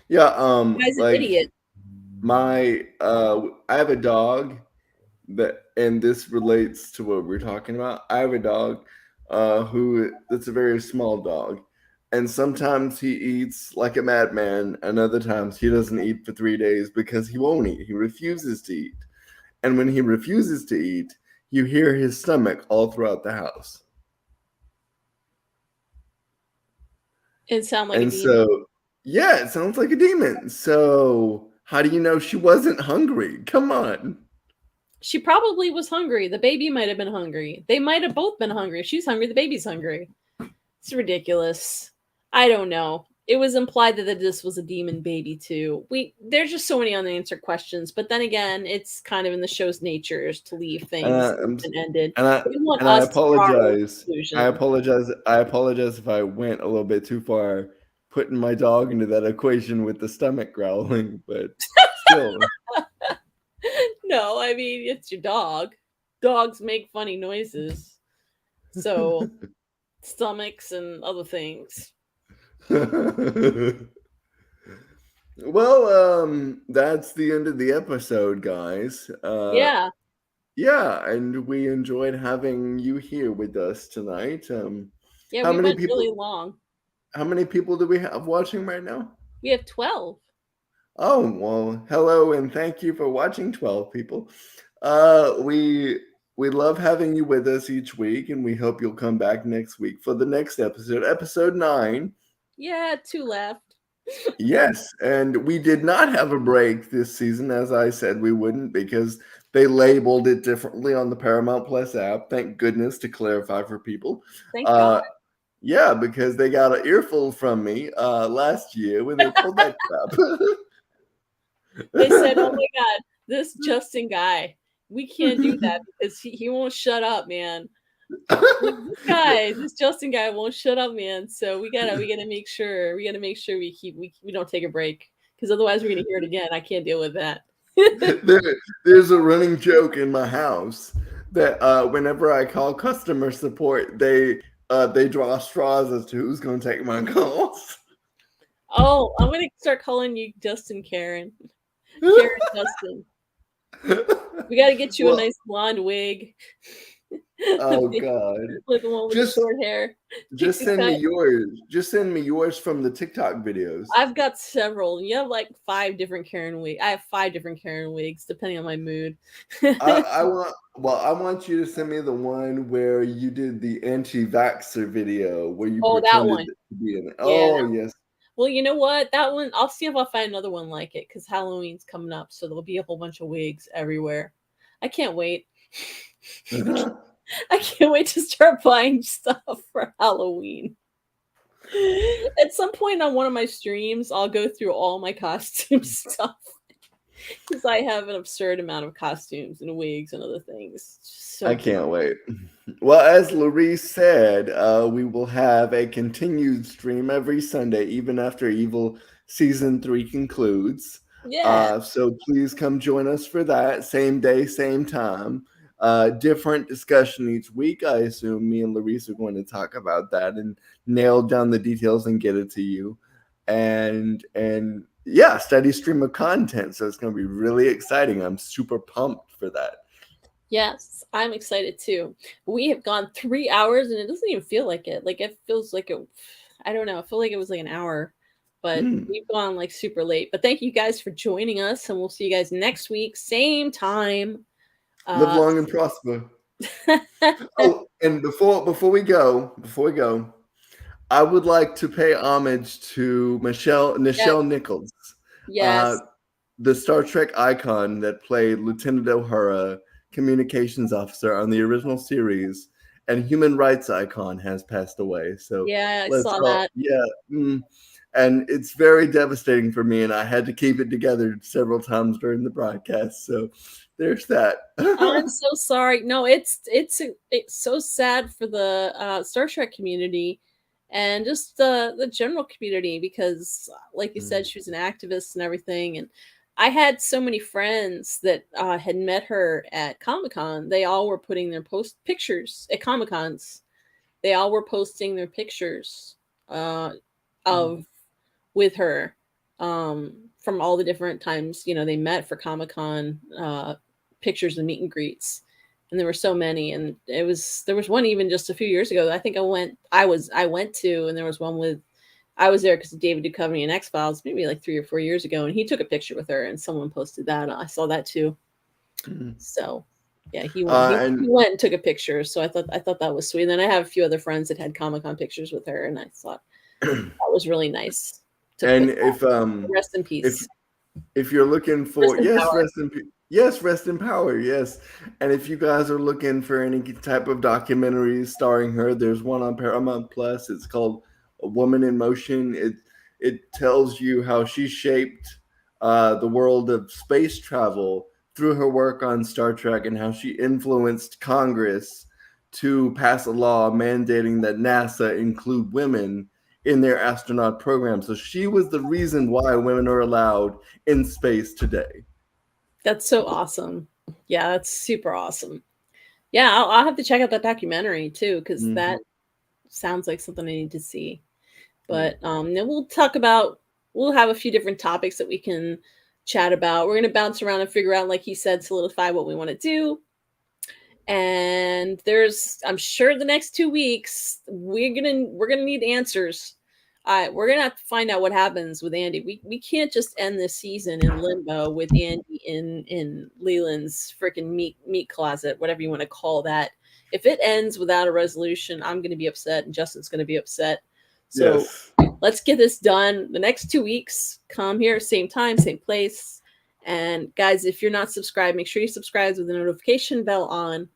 Yeah, The guy's an like idiot. I have a dog and this relates to what we're talking about. I have a dog who that's a very small dog. And sometimes he eats like a madman, and other times he doesn't eat for 3 days because he won't eat. He refuses to eat. And when he refuses to eat, you hear his stomach all throughout the house. It sounds like a And demon. so, yeah, it sounds like a demon. So, how do you know she wasn't hungry? Come on. She probably was hungry. The baby might have been hungry. They might have both been hungry. If she's hungry, the baby's hungry. It's ridiculous. I don't know. It was implied that this was a demon baby too. There's just so many unanswered questions, but then again, it's kind of in the show's nature to leave And things open ended. and I They want and I us to draw our own apologize. I conclusion. apologize. I apologize if I went a little bit too far putting my dog into that equation with the stomach growling, but still. No, I mean it's your dog. Dogs make funny noises. So stomachs and other things. Well, that's the end of the episode, guys. Yeah. Yeah, and we enjoyed having you here with us tonight. Yeah, How we many went people? really long. How many people do we have watching right now? We have 12. Oh, well, hello and thank you for watching 12 people. We love having you with us each week, and we hope you'll come back next week for the next episode, episode 9. Yeah, 2 left. Yes, and we did not have a break this season, as I said we wouldn't, because they labeled it differently on the Paramount Plus app. Thank goodness, to clarify for people. Thank God. Yeah, because they got an earful from me last year when they pulled that crap. They said, "Oh my God, this Justin guy, we can't do that because he won't shut up, man. This Justin guy won't shut up, man. So we gotta make sure we don't take a break because otherwise we're gonna hear it again. I can't deal with that." There's a running joke in my house that whenever I call customer support, they draw straws as to who's going to take my calls. Oh, I'm gonna start calling you Justin Karen. Karen Justin. We gotta get you a nice blonde wig. Oh God! Like the one with the short hair. Just send me yours. Just send me yours from the TikTok videos. I've got several. You have like 5 different Karen wigs. I have 5 different Karen wigs, depending on my mood. I want you to send me the one where you did the anti-vaxxer video where you that one. to be in it. Yeah. Oh yes. Well, you know what? That one, I'll see if I'll find another one like it because Halloween's coming up, so there'll be a whole bunch of wigs everywhere. I can't wait. I can't wait to start buying stuff for Halloween. At some point on one of my streams, I'll go through all my costume stuff because I have an absurd amount of costumes and wigs and other things. So I can't wait. Well, as Larice said, we will have a continued stream every Sunday, even after Evil Season 3 concludes. Yeah. So please come join us for that. Same day, same time. Different discussion each week. I assume me and Larice are going to talk about that and nail down the details and get it to you. And yeah, steady stream of content. So it's going to be really exciting. I'm super pumped for that. Yes, I'm excited too. We have gone 3 hours and it doesn't even feel like it. Like it feels like I don't know. I feel like it was like an hour, but we've gone like super late. But thank you guys for joining us, and we'll see you guys next week, same time. Live long and prosper. Oh, and before we go, I would like to pay homage to Nichelle Nichols. Yes. The Star Trek icon that played Lieutenant O'Hara, communications officer on the original series, and human rights icon has passed away. So yeah, I saw that. Yeah. And it's very devastating for me, and I had to keep it together several times during the broadcast. So there's that. I'm so sorry. No, it's so sad for the Star Trek community and just the general community because, like you said, she was an activist and everything. And I had so many friends that had met her at Comic Con. They all were putting their post pictures at Comic Cons. They all were posting their pictures of with her from all the different times they met for Comic Con, pictures and meet and greets, and there were so many. And there was one even just a few years ago that I think I went to, and there was one with I was there because David Duchovny and X-Files maybe like 3 or 4 years ago, and he took a picture with her, and someone posted that. I saw that too. So yeah, he went and took a picture. So I thought that was sweet. And then I have a few other friends that had Comic Con pictures with her, and I thought that was really nice. And if rest in peace. If you're looking for rest in power, yes. And if you guys are looking for any type of documentaries starring her, there's one on Paramount Plus. It's called A Woman in Motion. It tells you how she shaped the world of space travel through her work on Star Trek, and how she influenced Congress to pass a law mandating that NASA include women in their astronaut program. So she was the reason why women are allowed in space today. That's so awesome. Yeah, that's super awesome. Yeah, I'll have to check out that documentary too, because that sounds like something I need to see. But then we'll have a few different topics that we can chat about. We're gonna bounce around and figure out, like he said, solidify what we want to do. And I'm sure the next 2 weeks we're gonna need answers. We're gonna have to find out what happens with Andy. We can't just end this season in limbo with Andy in Leland's freaking meat closet, whatever you want to call that. If it ends without a resolution, I'm gonna be upset, and Justin's gonna be upset. So let's get this done. The next 2 weeks, come here, same time, same place. And guys, if you're not subscribed, make sure you subscribe with the notification bell on,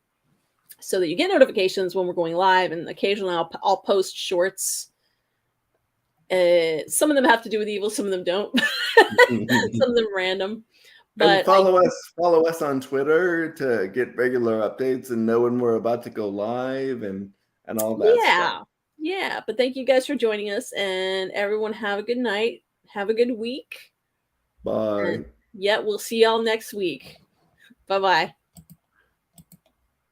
so that you get notifications when we're going live. And occasionally I'll post shorts. Some of them have to do with evil, some of them don't. Some of them random. But and follow us on Twitter to get regular updates and know when we're about to go live and all that stuff. Yeah. But thank you guys for joining us, and everyone have a good night. Have a good week. Bye. And we'll see y'all next week. Bye-bye.